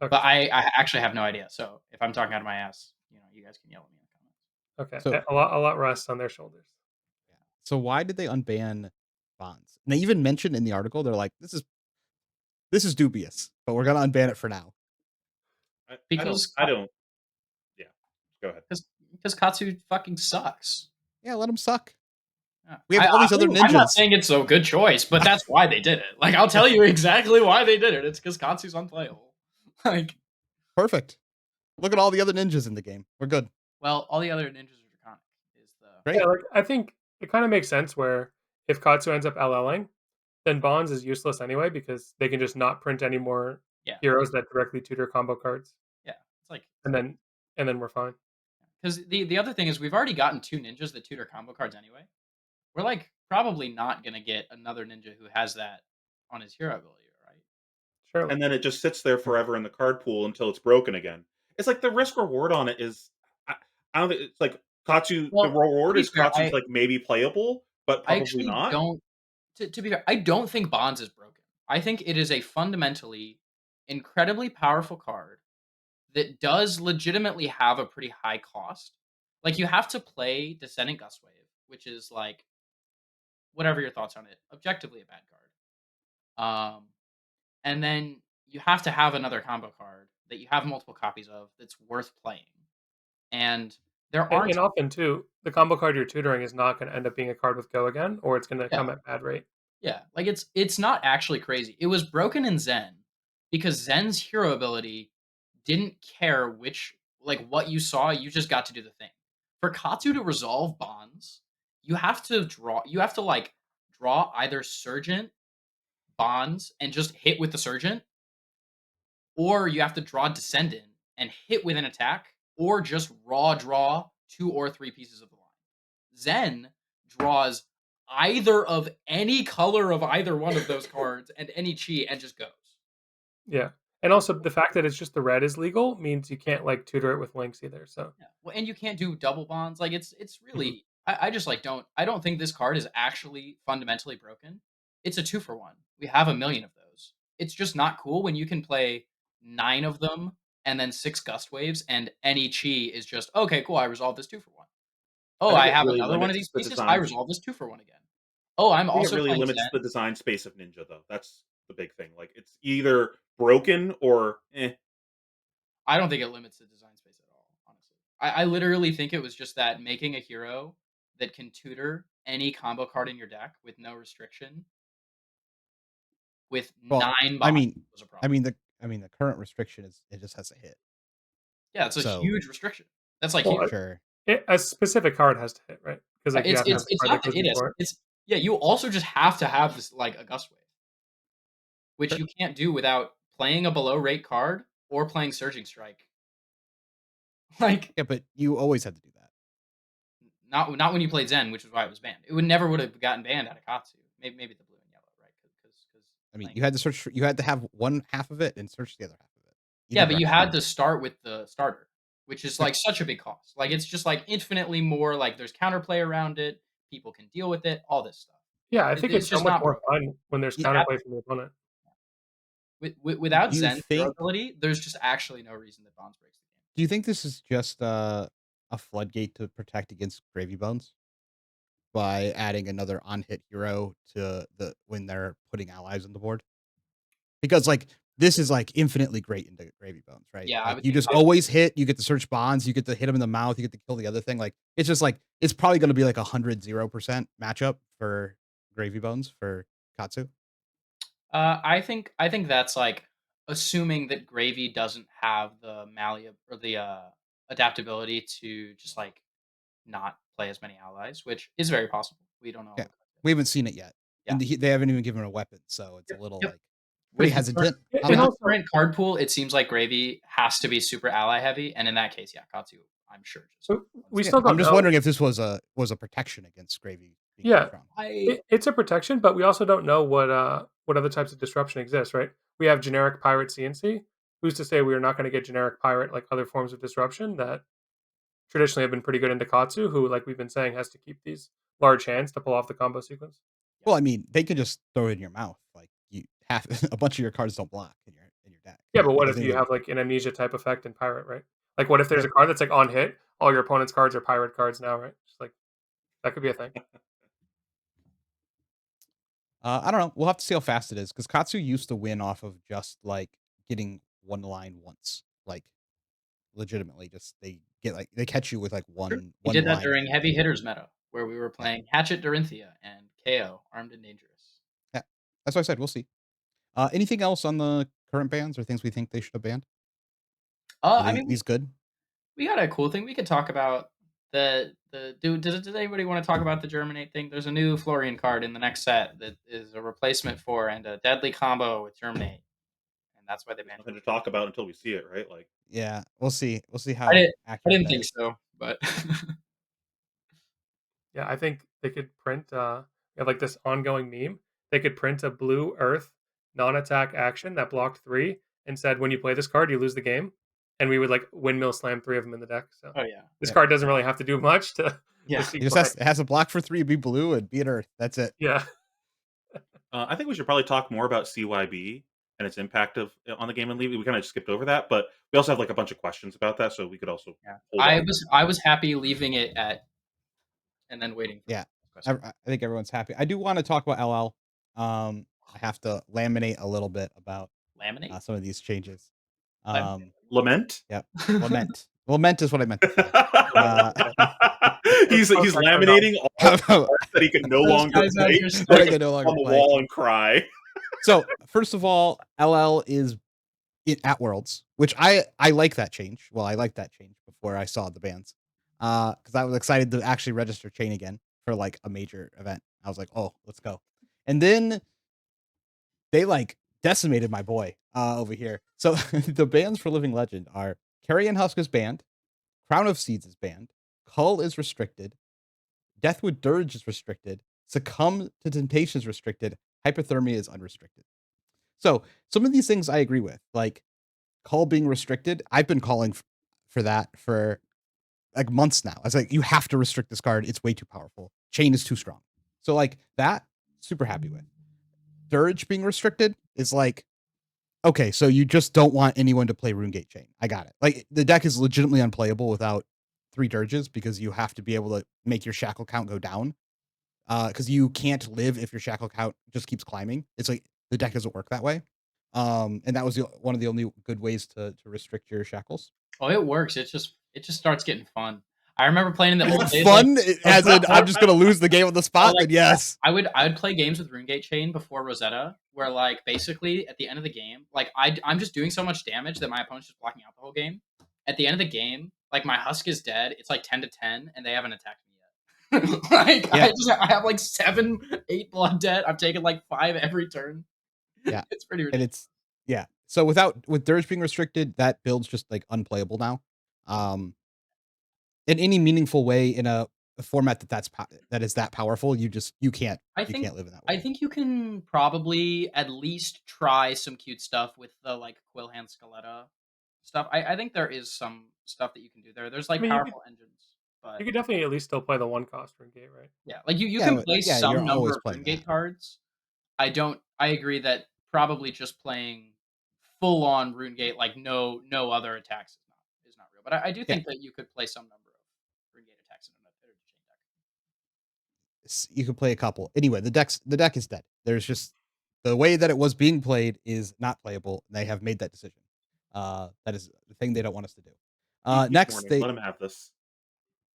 Okay, But I actually have no idea. So if I'm talking out of my ass, you guys can yell at me in the comments. okay, So a lot rests on their shoulders. yeah. So why did they unban bonds? And they even mentioned in the article, they're like, this is dubious, but we're gonna unban it for now. Because I don't. Yeah, go ahead. because Katsu fucking sucks. Yeah, let them suck. Yeah. We have all these other I'm not ninjas. saying it's a good choice, but that's why they did it. Like, I'll tell you exactly why they did it. It's because Katsu's unplayable. Like, Perfect. Look at all the other ninjas in the game. We're good. well, all the other ninjas are draconic. Is the Great. Yeah, like I think it kind of makes sense where if Katsu ends up LLing, then Bonds is useless anyway because they can just not print any more yeah heroes that directly tutor combo cards, yeah. It's like and then we're fine. because the other thing is we've already gotten 2 ninjas that tutor combo cards anyway. We're like probably not gonna get another ninja who has that on his hero ability, right? Surely. And then it just sits there Right. forever in the card pool until it's broken again. It's like the risk reward on it is. I, I don't think it's like Katsu. The Well, to reward be is fair, Katsu's like maybe playable, but I probably actually not. don't. To be fair, I don't think Bonds is broken. I think it is a fundamentally incredibly powerful card that does legitimately have a pretty high cost. Like you have to play Descendant Gustwave, which is like whatever your thoughts on it, objectively a bad card. And then you have to have another combo card that you have multiple copies of that's worth playing. And there aren't And often too, the combo card you're tutoring is not going to end up being a card with go again, or it's going to yeah, come at bad rate. yeah, like it's not actually crazy. It was broken in Zen because Zen's hero ability didn't care which like what you saw, you just got to do the thing. For Katsu to resolve bonds, you have to like draw either Surgent, Bonds, and just hit with the Surgent, or you have to draw Descendant and hit with an attack, or just raw draw 2 or 3 pieces of the line. Zen draws either of any color of either one of those cards and any chi and just goes. Yeah, and also the fact that it's just the red is legal means you can't like tutor it with links either. So Yeah. Well, and you can't do double bonds. Like it's Mhm. really I just like don't think this card is actually fundamentally broken. It's a 2-for-1. We have a million of those. It's just not cool when you can play 9 of them and then 6 gust waves and any chi is just okay, cool, I resolved this 2-for-1. Oh, I think I it have really another one of limits these the pieces. I design. resolve this 2-for-1 again. Oh, I'm I think it also really playing limits the Zen. design space of Ninja, though. That's the big thing. Like it's either broken or eh. I don't think it limits the design space at all, honestly. I literally think it was just that making a hero that can tutor any combo card in your deck with no restriction with Well, 9 I bonds mean, was a I problem. mean the I mean the current restriction is it just has a hit. Yeah, it's a So huge restriction. That's like well, huge. sure. a specific card has to hit, right? Because like you It's have to Yeah. have a it's card that not that goes it is. before it. It's yeah, you also just have to have this like a gust wave, which Sure. you can't do without playing a below rate card or playing surging strike. Like Yeah, but you always had to do that. Not when you played Zen, which is why it was banned. It would have gotten banned out of Katsu. Maybe the blue and yellow, right? Because I mean, you had to search. You had to have one half of it and search the other half of it. yeah, Either but you direction. had to start with the starter, which is Yeah. like such a big cost. Like it's just like infinitely more. Like there's counterplay around it. People can deal with it. All this stuff. Yeah, I think It's it's so just much not more broken. fun when there's Yeah. counterplay from the opponent. Without Do you Zen's think? durability, there's just actually no reason that Bonds breaks the game. Do you think this is just a floodgate to protect against Gravy Bones by adding another on-hit hero to the when they're putting allies on the board? Because like this is like infinitely great into Gravy Bones, right? Yeah, I Like would you think just always hit. You get to search Bonds. You get to hit him in the mouth. You get to kill the other thing. Like it's just like it's probably going to be like 100% matchup for Gravy Bones for Katsu. I think that's like assuming that Gravy doesn't have the or the adaptability to just like not play as many allies, which is very possible. We don't know all Yeah, the cards we yet. haven't seen it yet, Yeah. and they haven't even given a weapon, so it's a Yep. little Yep. like pretty With the current, hesitant on And with the that. also, current card pool, it seems like Gravy has to be super ally heavy, and in that case, yeah, Katsu, I'm sure just we wins. Yeah, still I'm don't just know. wondering if this was a protection against Gravy being too Yeah, strong. it's a protection, but we also don't know what other types of disruption exist, right? We have generic pirate CNC. Who's to say we are not going to get generic pirate like other forms of disruption that traditionally have been pretty good into Katsu, who, like we've been saying, has to keep these large hands to pull off the combo sequence. Well, I mean, they could just throw it in your mouth. Like you have a bunch of your cards don't block in your deck. Yeah, but It what if doesn't you even. have like an amnesia type effect in pirate, right? Like, what if there's Yeah. a card that's like on hit, all your opponent's cards are pirate cards now, right? Just like that could be a thing. I don't know. We'll have to see how fast it is because Katsu used to win off of just like getting one line once, like legitimately. Just they catch you with like We one did that line. during And heavy hitters meta, where we were yeah, playing Hatchet Dorinthia and KO, Armed and Dangerous. yeah. That's what I said. We'll see. Anything else on the current bans or things we think they should have banned? Are I mean, these good? we got a cool thing. We could talk about does anybody want to talk about the Germinate thing? There's a new Florian card in the next set that is a replacement for and a deadly combo with Germinate, and that's why they There's banned nothing to Germinate. talk about until we see it, right? Like, Yeah, we'll see. We'll see I how didn't I accurate didn't that think is. so, but Yeah, I think they could print like this ongoing meme. They could print a blue earth non-attack action that blocked 3 and said when you play this card you lose the game, and we would like windmill slam 3 of them in the deck. So oh yeah, this Yeah, card doesn't really have to do much to yeah. see it just play. has a block for 3, be blue, and be an earth. That's it. Yeah, I think we should probably talk more about CYB and its impact on the game and league. We kind of skipped over that, but we also have like a bunch of questions about that, so we could also Yeah. hold off. I was happy leaving it at and then waiting for Yeah, the question. I think everyone's happy. I do want to talk about LL. I have to laminate a little bit about Laminate? some of these changes. Laminate. Lament. Yep, lament. Lament is what I meant to say. Uh, he's laminating all the cards that he can no Those longer guys out play here so that he I stuck. can can no put longer on the play. wall and cry. So first of all, LL is at Worlds, which I like that change. Well, I liked that change before I saw the bans, because I was excited to actually register Chain again for like a major event. I was like, oh, let's go. And then they like decimated my boy over here. So the bans for Living Legend are Carrion Husk is banned, Crown of Seeds is banned, Cull is restricted, Deathwood Dirge is restricted, Succumb to Temptation is restricted, Hypothermia is unrestricted. So some of these things I agree with, like Cull being restricted. I've been calling for that for like months now. I was like, you have to restrict this card. It's way too powerful. Chain is too strong. So like that, super happy with. Dirge being restricted is like, okay, so you just don't want anyone to play RuneGate Chain. I got it. Like the deck is legitimately unplayable without 3 Dirges because you have to be able to make your shackle count go down. Because you can't live if your shackle count just keeps climbing. It's like the deck doesn't work that way. And that was one of the only good ways to restrict your shackles. Oh, it works. It just starts getting fun. I remember playing in the old days. Fun, as in I'm just gonna lose the game on the spot. Then yes, I would play games with RuneGate Chain before Rosetta, where like basically at the end of the game, like I'm just doing so much damage that my opponent's just blocking out the whole game. At the end of the game, like my Husk is dead. It's like 10-10, and they haven't attacked me yet. Like yeah, I have like 7, 8 blood debt. I've taken like 5 every turn. yeah, It's pretty and ridiculous. it's yeah. So with Dirge being restricted, that build's just like unplayable now. In any meaningful way in a a format that is that powerful, you can't I think live in that I world. think you can probably at least try some cute stuff with the, like, Quillhand Scaletta stuff. I think there is some stuff that you can do there. There's, I like, mean, powerful engines, but you could definitely at least still play the one cost rune gate, right? yeah, like, you Yeah, can but play yeah, you're some number always of playing that. RuneGate cards. I agree that probably just playing full on RuneGate, like, no other attacks is not real, but I do Yeah, think that you could play some number of RuneGate attacks in a chain deck. you can play a couple. Anyway, the deck is dead. There's just the way that it was being played is not playable. And they have made that decision. That is the thing they don't want us to do. He's Next, warning. Let him have this.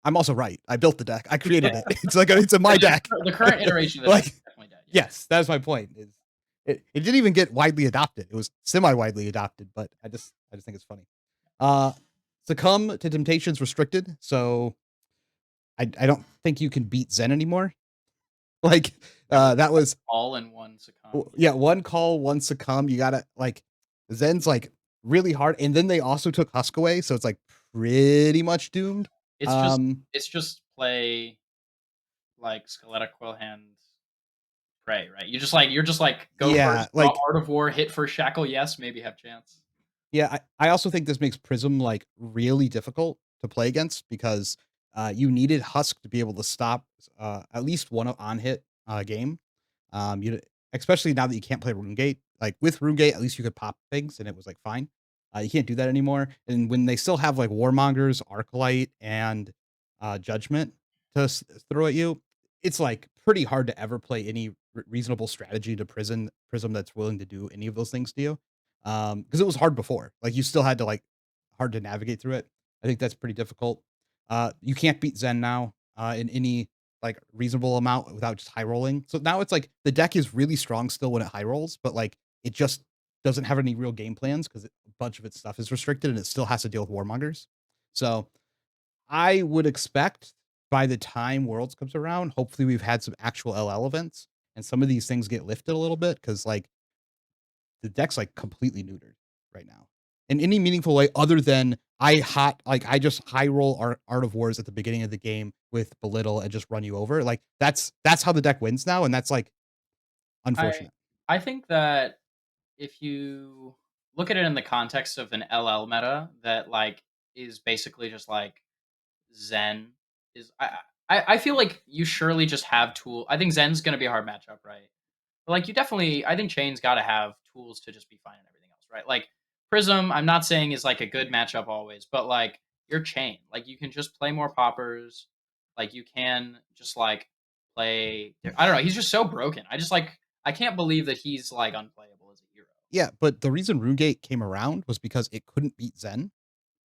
I'm also right. I built the deck. I created Yeah. it. It's in my deck. The current iteration of the deck Like, is definitely dead, yeah. yes, that's my point. Is it didn't even get widely adopted. It was semi widely adopted, but I just think it's funny. Uh, Succumb to Temptations restricted, so I don't think you can beat Zen anymore. Like Yeah, with that was all in one Succumb, yeah. yeah, one call, one succumb. You gotta like Zen's like really hard, and then they also took Husk away, so it's like pretty much doomed. It's just Um, it's just play, like, Scaletta, Quillhand, Prey, right? You're just like, go yeah, first, draw like Art of War, hit for Shackle, yes, maybe have chance. yeah, I also think this makes Prism like really difficult to play against because you needed Husk to be able to stop at least one on hit game. You especially now that you can't play RuneGate. Like with RuneGate, at least you could pop things and it was like fine. You can't do that anymore. And when they still have like Warmongers, Arclight, and Judgment to throw at you, it's like pretty hard to ever play any reasonable strategy to Prism that's willing to do any of those things to you. Because it was hard before. Like you still had to like hard to navigate through it. I think that's pretty difficult. You can't beat Zen now in any like reasonable amount without just high rolling. So now it's like the deck is really strong still when it high rolls, but like it just doesn't have any real game plans because a bunch of its stuff is restricted and it still has to deal with warmongers. So I would expect by the time Worlds comes around, hopefully we've had some actual LL events and some of these things get lifted a little bit because like the deck's like completely neutered right now in any meaningful way other than I just high roll Art of Wars at the beginning of the game with belittle and just run you over. Like that's how the deck wins now, and that's like I unfortunate. I think that if you look at it in the context of an LL meta that, like, is basically just like Zen is I feel like you surely just have I think Zen's gonna be a hard matchup, right? But, like, you definitely I think Chain's gotta have tools to just be fine and everything else, right? Like, Prism, I'm not saying is, like, a good matchup always, but, like, you're Chain. Like, you can just play more poppers. Like, you can just, like, play I don't know, he's just so broken. I can't believe that he's, like, unplayable as a hero. Yeah, but the reason RuneGate came around was because it couldn't beat Zen.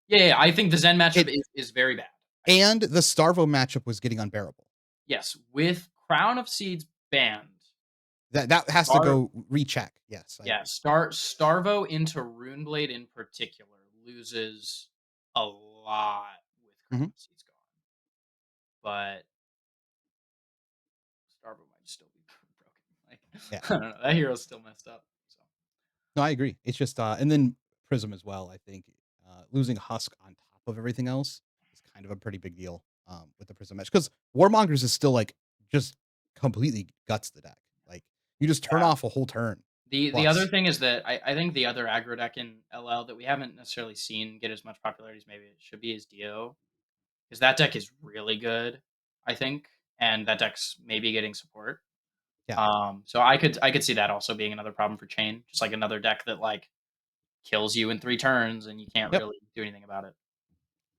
Yeah, I think the Zen matchup It is very bad. I think and the Starvo matchup was getting unbearable. yes, with Crown of Seeds banned, That has to Star go recheck. Yes, I yeah, agree. Starvo into Runeblade in particular loses a lot with Crown Mhm. of Seeds gone, but Starvo might still be broken. Like Yeah. I don't know, that hero's still messed up. So No, I agree. It's just and then Prism as well, I think. Losing Husk on top of everything else is kind of a pretty big deal with the Prism match because Warmongers is still like just completely guts the deck. Like you just turn yeah. off a whole turn The other plus. thing is that I think the other aggro deck in LL that we haven't necessarily seen get as much popularity as maybe it should be is Dio. Because that deck is really good, I think, and that deck's maybe getting support. Yeah. So I could see that also being another problem for Chain, just like another deck that like kills you in 3 turns and you can't Yep. really do anything about it.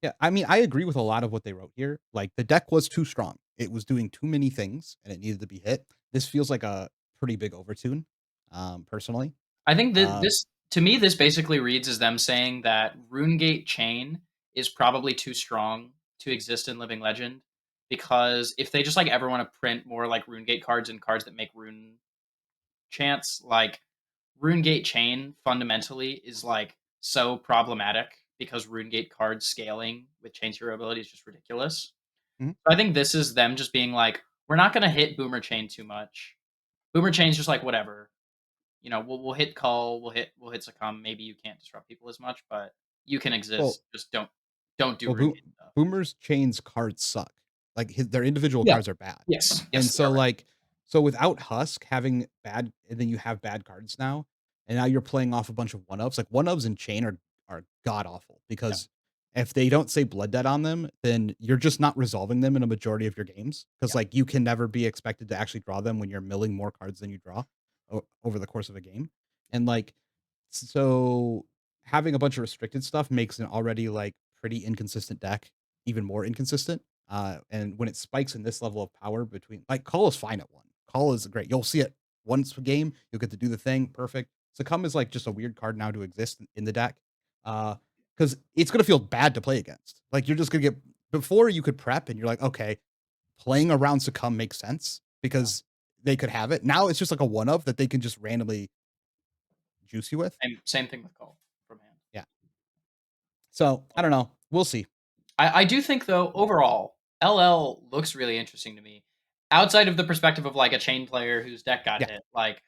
Yeah. I mean, I agree with a lot of what they wrote here. Like the deck was too strong. It was doing too many things and it needed to be hit. This feels like a pretty big overtune, personally. I think that Um, this to me this basically reads as them saying that RuneGate Chain is probably too strong to exist in Living Legend because if they just like ever want to print more like RuneGate cards and cards that make rune chance, like RuneGate Chain fundamentally is like so problematic because RuneGate cards scaling with Chain's hero ability is just ridiculous. mhm. So I think this is them just being like, we're not gonna hit Boomer Chain too much. Boomer Chain's just like whatever. You know, we'll hit Cull, we'll hit Succumb. Maybe you can't disrupt people as much, but you can Well, exist. Just don't do well, RuneGate stuff. Boomer's Chain's cards suck. Like their individual Yeah. cards are bad. Yes. And Yes. they are so right. so without Husk having bad, and then you have bad cards now, and now you're playing off a bunch of one-ups. Like one-ups and chain are god awful because if they don't say blood debt on them, then you're just not resolving them in a majority of your games. Because Yeah. like you can never be expected to actually draw them when you're milling more cards than you draw over the course of a game. And like so having a bunch of restricted stuff makes an already like pretty inconsistent deck even more inconsistent. And when it spikes in this level of power between like Call is fine at one. Call is great. You'll see it once a game. You'll get to do the thing. Perfect. Succumb is like just a weird card now to exist in the deck. Because it's gonna feel bad to play against. Like you're just gonna get before you could prep and you're like, okay, playing around Succumb makes sense because they could have it. Now it's just like a one of that they can just randomly juice you with. Same thing with Call from hand. Yeah. So I don't know. We'll see. I do think though overall LL looks really interesting to me. Outside of the perspective of like a chain player whose deck got Yeah. hit, like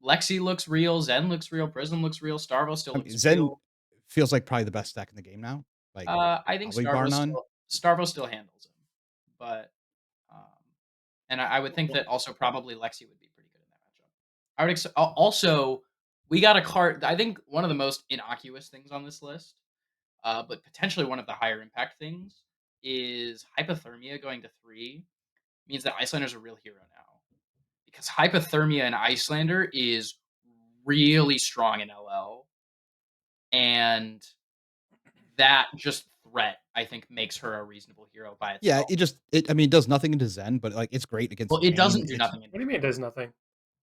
Lexi looks real, Zen looks real, Prism looks real, Starvo still I looks mean, Zen real. feels like probably the best deck in the game now. Like I think probably bar none. Starvo still handles him, but um, and I would think Well, that also probably Lexi would be pretty good in that matchup. I would also we got a card. I think one of the most innocuous things on this list, but potentially one of the higher impact things is hypothermia going to 3 means that Icelander's a real hero now because hypothermia in Icelander is really strong in LL, and that just threat I think makes her a reasonable hero by Yeah, itself. I mean, it does nothing into Zen, but like it's great against Well, it chain. doesn't do It's nothing. What do you mean it does nothing?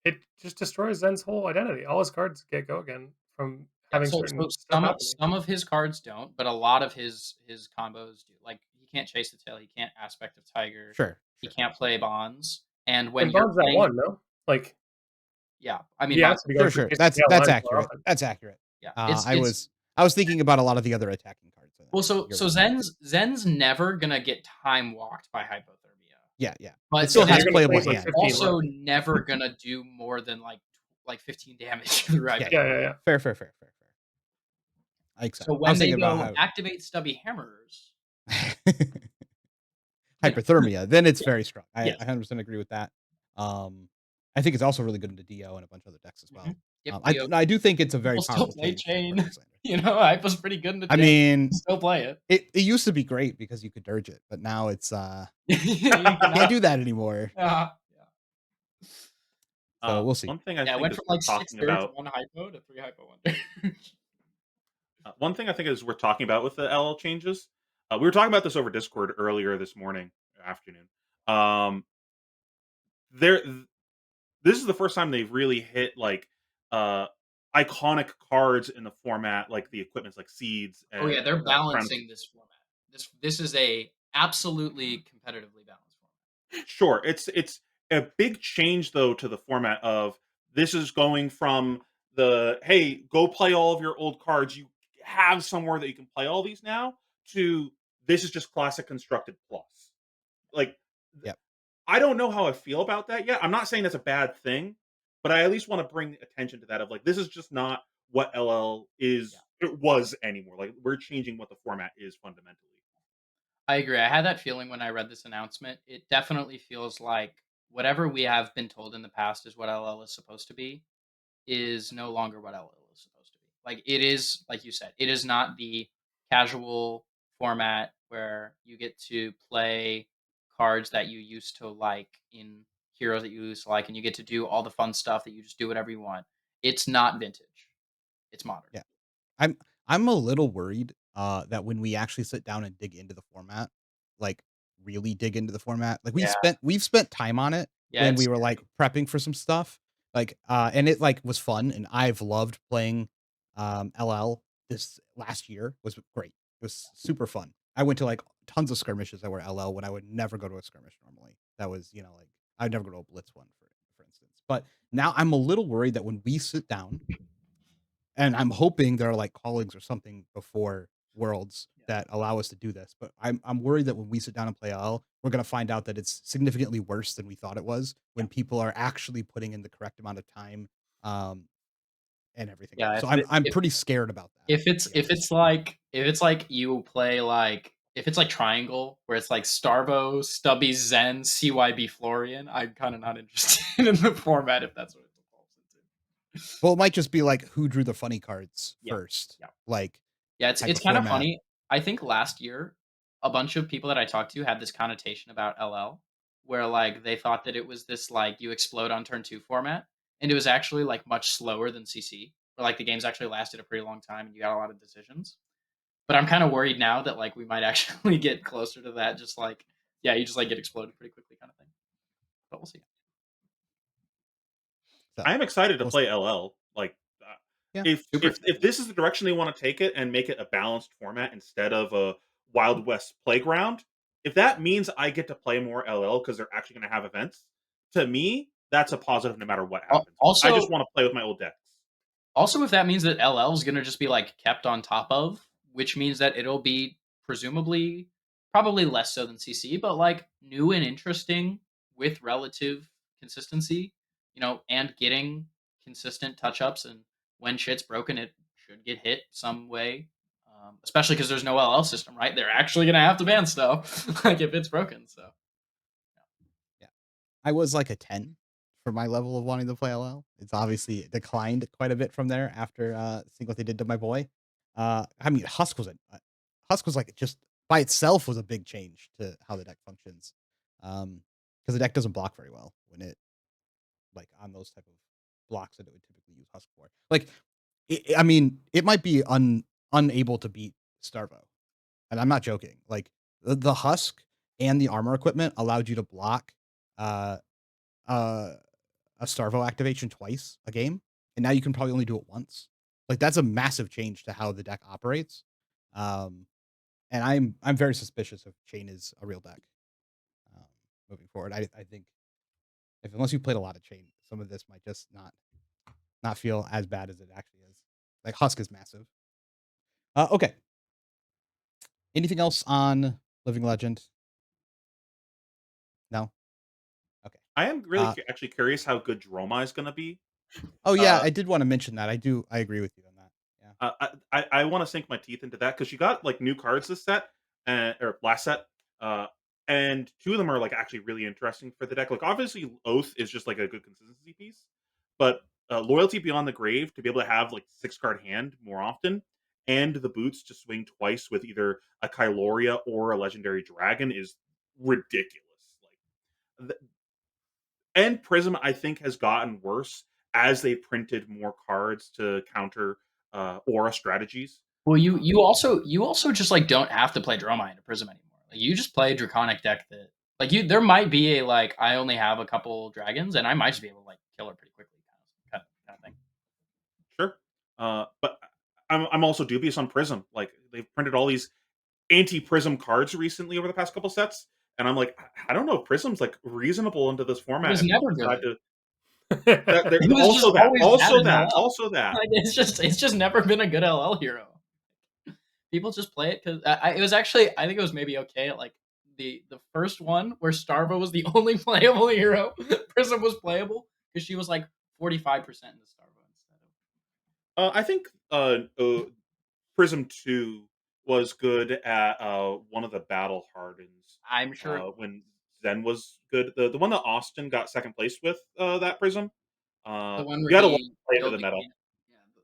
It just destroys Zen's whole identity. All his cards get go again from Yeah, having so certain stuff happening. some of his cards don't, but a lot of his combos do. Like he can't chase the tail, he can't aspect of tiger, sure. he can't play bonds, and when But you're Bond's that playing, one, no? Like yeah, I mean he has bonds, to be going for Sure. chase the tail That's lines more accurate. often. That's accurate. yeah, I was thinking about a lot of the other attacking cards. well, You're so right. Zen's never gonna get time walked by hypothermia, Yeah, yeah. but It still So has you're gonna playable play like Zen's hand. 15 also left. never gonna do more than like 15 damage through Yeah, hypothermia. Yeah. fair. I accept. So I was when they thinking about go how activate stubby hammers, you know, hyperthermia, then it's yeah, very strong. I yes, 100% agree with that. Um, I think it's also really good into DO and a bunch of other decks as well. yep, I do think it's a very people still powerful play change for chain. Icelander. Hypo's pretty good in the I chain. mean, Still play it. it used to be great because you could dirge it, but now it's You can't cannot. do that anymore. Yeah. So we'll see. One thing I Yeah, it think went is from worth like 6 talking dirt to about. 1 hypo to 3 hypo wonder. One thing I think is worth talking about with the LL changes. We were talking about this over Discord earlier this morning, afternoon. Um, there, this is the first time they've really hit like uh iconic cards in the format, like the equipments, like seeds Oh yeah, and they're crown. balancing this format. This is a absolutely competitively balanced format. Sure, it's a big change though to the format of this is going from the hey, go play all of your old cards. You have somewhere that you can play all these now to this is just classic constructed plus. Like Yep. I don't know how I feel about that yet. I'm not saying that's a bad thing, but I at least want to bring attention to that of like this is just not what LL is Yeah. it was anymore. Like we're changing what the format is fundamentally. I agree. I had that feeling when I read this announcement. It definitely feels like whatever we have been told in the past is what LL is supposed to be is no longer what LL is supposed to be. Like it is, like you said, it is not the casual format where you get to play cards that you used to like in heroes that you used to like, and you get to do all the fun stuff that you just do whatever you want. It's not vintage. It's modern. Yeah. I'm I'm a little worried that when we actually sit down and dig into the format, like really dig into the format, like Yeah. we've spent time on it Yeah, when it's we were like prepping for some stuff. Like and it like was fun and I've loved playing LL this last year was great. It was super fun. I went to like tons of skirmishes that were LL when I would never go to a skirmish normally. That was, like I'd never go to a blitz one for instance. But now I'm a little worried that when we sit down and I'm hoping there are like callings or something before Worlds yeah. that allow us to do this. But I'm worried that when we sit down and play LL, we're gonna find out that it's significantly worse than we thought it was when people are actually putting in the correct amount of time um and everything Yeah, else. So I'm pretty scared about that. if it's To be honest. if it's like you play like if it's like triangle, where it's like Starvo, Stubby, Zen, CYB, Florian, I'm kind of not interested in the format if that's what it defaults into. Well, it might just be like who drew the funny cards Yeah, first, yeah, like yeah. type It's of kind of format. funny. I think last year, a bunch of people that I talked to had this connotation about LL, where like they thought that it was this like you explode on turn 2 format, and it was actually like much slower than CC, where like the games actually lasted a pretty long time and you got a lot of decisions. But I'm kind of worried now that like we might actually get closer to that. Just like yeah, you just like get exploded pretty quickly, kind of thing. But we'll see. So I am excited to we'll play LL. Like, yeah. if Super if excited. if this is the direction they want to take it and make it a balanced format instead of a Wild West playground, if that means I get to play more LL because they're actually going to have events, to me that's a positive no matter what happens. I just Also, want to play with my old decks. Also, if that means that LL is gonna just be, like, kept on top of, which means that it'll be presumably probably less so than CC, but, like, new and interesting with relative consistency, and getting consistent touch-ups, and when shit's broken, it should get hit some way, especially because there's no LL system, right? They're actually gonna have to ban stuff, like, if it's broken, so Yeah. I was like a 10 for my level of wanting to play LL. It's obviously declined quite a bit from there after seeing what they did to my boy. I mean, Husk was like just by itself was a big change to how the deck functions. Because the deck doesn't block very well when it like on those type of blocks that it would typically use Husk for. Like, I mean, it might be unable to beat Starvo, and I'm not joking. Like the Husk and the armor equipment allowed you to block uh uh a Starvo activation twice a game, and now you can probably only do it once. Like that's a massive change to how the deck operates. Um, and I'm very suspicious if Chain is a real deck um, moving forward. I think if unless you played a lot of Chain, some of this might just not feel as bad as it actually is. Like Husk is massive. Okay. Anything else on Living Legend? No. Okay. I am really Uh, actually curious how good Dromai is going to be. oh yeah, Uh, I did want to mention that. I agree with you on that. Yeah. I want to sink my teeth into that because you got like new cards this set or last set, uh, and two of them are like actually really interesting for the deck. Like obviously, Oath is just like a good consistency piece, but Loyalty Beyond the Grave to be able to have like 6 card hand more often, and the boots to swing twice with either a Kyloria or a Legendary Dragon is ridiculous. Like, and Prism I think has gotten worse as they printed more cards to counter aura strategies. well, you also just, like, don't have to play Dromai into Prism anymore. Like, you just play a Draconic deck that like, you there might be a, like, I only have a couple dragons, and I might just be able to, like, kill her pretty quickly kind of thing. Sure. But I'm also dubious on Prism. Like they've printed all these anti-Prism cards recently over the past couple sets, and I'm like, I don't know if Prism's like reasonable into this It format was if you never decide good. to that there It was just also that, always bad also in that, LL. also that. Like, it's just never been a good LL hero. People just play it because it was actually I think it was maybe okay at, like, the first one where Starvo was the only playable hero. Prism was playable because she was, like, 45% in the Starvo instead of I think Prism 2 was good at one of the battle hardens I'm sure it was. when Zen was good. The one that Austin got second place with that Prism. The one where You had to he play into killed the the metal. king. Yeah, yeah.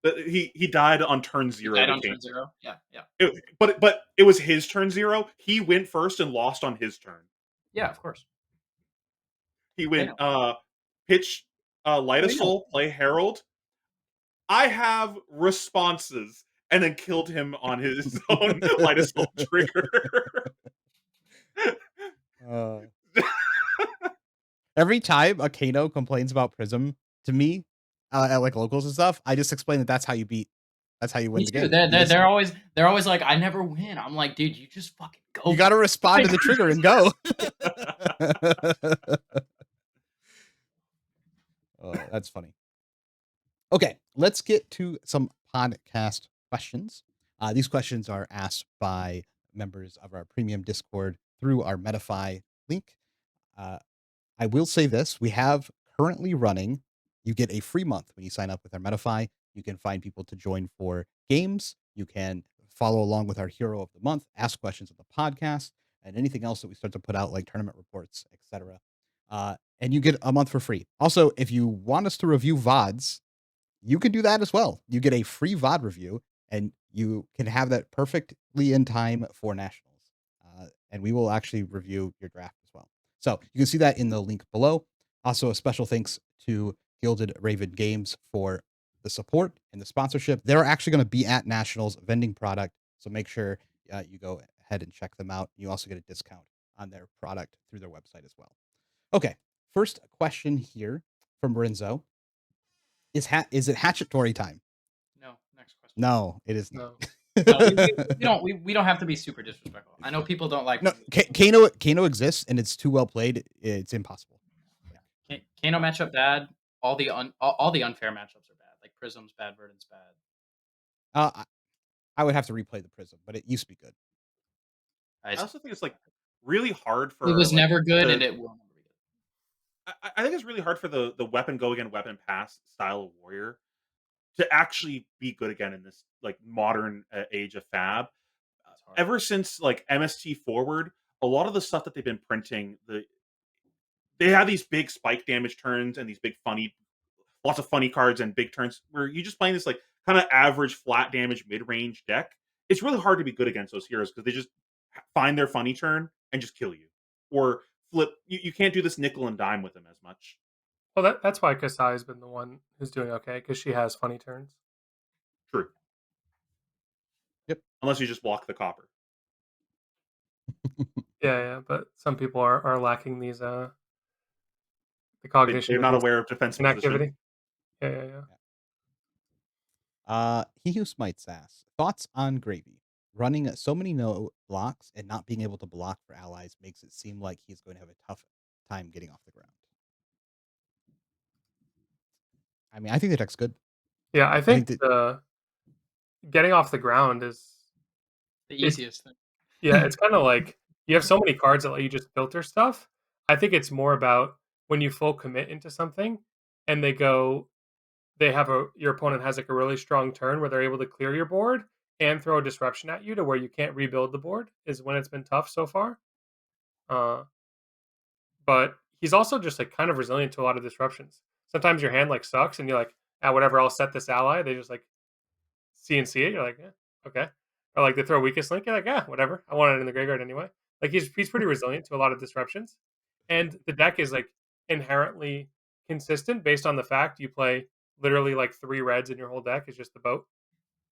But he died on turn He 0 died to on Kane. turn 0? Yeah, yeah. But it was his turn 0. He went first and lost on his turn. Yeah, of course. He They went know. pitch Light of They know. Soul, play Herald. I have responses, and then killed him on his own Light of Soul trigger. uh, every time a Kano complains about Prism to me at like locals and stuff, I just explain that that's how you Me win the too. game. They're You they're just they're always they're always like, "I never win." I'm like, "Dude, you just fucking go you for got to it." respond to Like the trigger and go. Oh, that's funny. Okay, let's get to some podcast questions. These questions are asked by members of our premium Discord through our Metafy link. Uh, I will say this: we have currently running. You get a free month when you sign up with our Metafy. You can find people to join for games. You can follow along with our hero of the month, ask questions of the podcast, and anything else that we start to put out, like tournament reports, etc. And you get a month for free. Also, if you want us to review VODs, you can do that as well. You get a free VOD review, and you can have that perfectly in time for nationals. And we will actually review your draft as well. So you can see that in the link below. Also, a special thanks to Gilded Raven Games for the support and the sponsorship. They're actually going to be at nationals vending product, so make sure you go ahead and check them out. You also get a discount on their product through their website as well. Okay, first question here from Renzo. Is it Hatchetory time? No, next question. No, it is not. No, we don't have to be super disrespectful. I know people don't like. No, Kano exists, and it's too well played. It's impossible. Kano matchup bad. All the unfair matchups are bad. Like Prism's bad, Verdant's bad. I would have to replay the Prism, but it used to be good. I also think it's like really hard for. It was never good, and it will never be good. I think it's really hard for the weapon go again, weapon pass style of warrior to actually be good again in this like modern age of FAB. Ever since like MST forward, a lot of the stuff that they've been printing, they have these big spike damage turns and these big lots of funny cards and big turns where you just playing this like kind of average flat damage mid range deck. It's really hard to be good against those heroes because they just find their funny turn and just kill you, or flip. You can't do this nickel and dime with them as much. Well, that's why Kasai has been the one who's doing okay, because she has funny turns. True. Yep. Unless you just block the copper. Yeah, but some people are lacking these the cognition. They're not aware of defensive activity. Yeah. He Who Smites asks, thoughts on Gravy? Running so many no blocks and not being able to block for allies makes it seem like he's going to have a tough time getting off the ground. I mean, I think the deck's good. Yeah, I think the getting off the ground is the easiest thing. Yeah, it's kind of like you have so many cards that let you just filter stuff. I think it's more about when you full commit into something and your opponent has like a really strong turn where they're able to clear your board and throw a disruption at you to where you can't rebuild the board is when it's been tough so far. But he's also just like kind of resilient to a lot of disruptions. Sometimes your hand like sucks and you're like, whatever, I'll set this ally. They just like CNC it. You're like, okay. Or like they throw weakest link. You're like, whatever. I want it in the graveyard anyway. Like he's pretty resilient to a lot of disruptions. And the deck is like inherently consistent based on the fact you play literally like 3 reds in your whole deck is just the boat.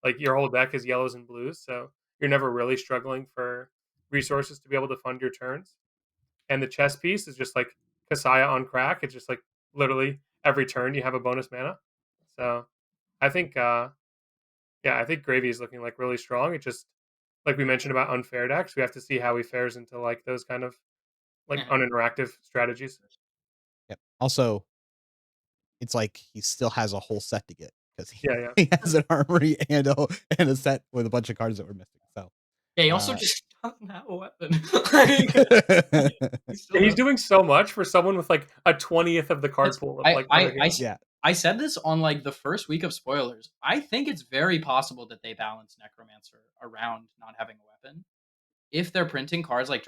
Like your whole deck is yellows and blues. So you're never really struggling for resources to be able to fund your turns. And the chess piece is just like Kasaya on crack. It's just like literally every turn you have a bonus mana. So I think I think Gravy is looking like really strong. It just like we mentioned about unfair decks, we have to see how he fares into like those kind of like uninteractive strategies. Yep. Also, it's like he still has a whole set to get because he has an armory and a set with a bunch of cards that were missing. So yeah, he also just doesn't have a weapon. He's doing so much for someone with like a 20th of the card pool. Of, like, I said this on like the first week of spoilers. I think it's very possible that they balance Necromancer around not having a weapon. If they're printing cards like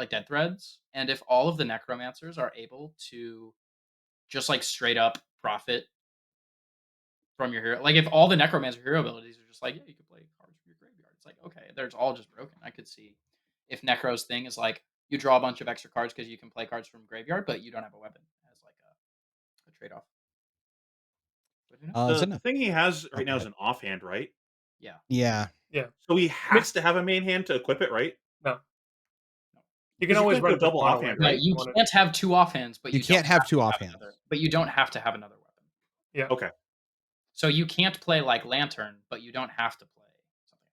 Dead Threads, and if all of the Necromancers are able to just like straight up profit from your hero, like if all the Necromancer hero abilities are just like, yeah, you can play cards from your graveyard. It's like, okay, they're all just broken. I could see if Necro's thing is like you draw a bunch of extra cards because you can play cards from graveyard, but you don't have a weapon as like a trade off. The thing he has right now is an offhand, right? Yeah. So he has to have a main hand to equip it, right? No. You can always run double offhand, right? You can't have 2 offhands, but you can't have 2 offhands. But you don't have to have another weapon. Yeah. Okay. So you can't play like Lantern, but you don't have to play something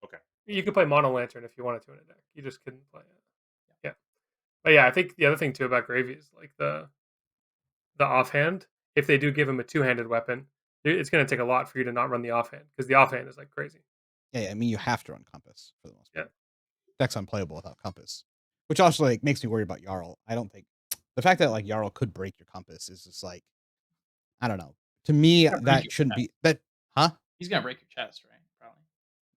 else. Okay. You could play Mono Lantern if you wanted to in a deck. You just couldn't play it. Yeah. But yeah, I think the other thing too about Gravy is like the offhand. If they do give him a 2-handed weapon, it's going to take a lot for you to not run the offhand because the offhand is like crazy. Yeah, I mean you have to run Compass for the most part. Yeah. Deck's unplayable without Compass, which also like makes me worry about Jarl. I don't think the fact that like Jarl could break your Compass is just like, I don't know. To me, that shouldn't be that. Huh? He's gonna break your chest, right? Probably.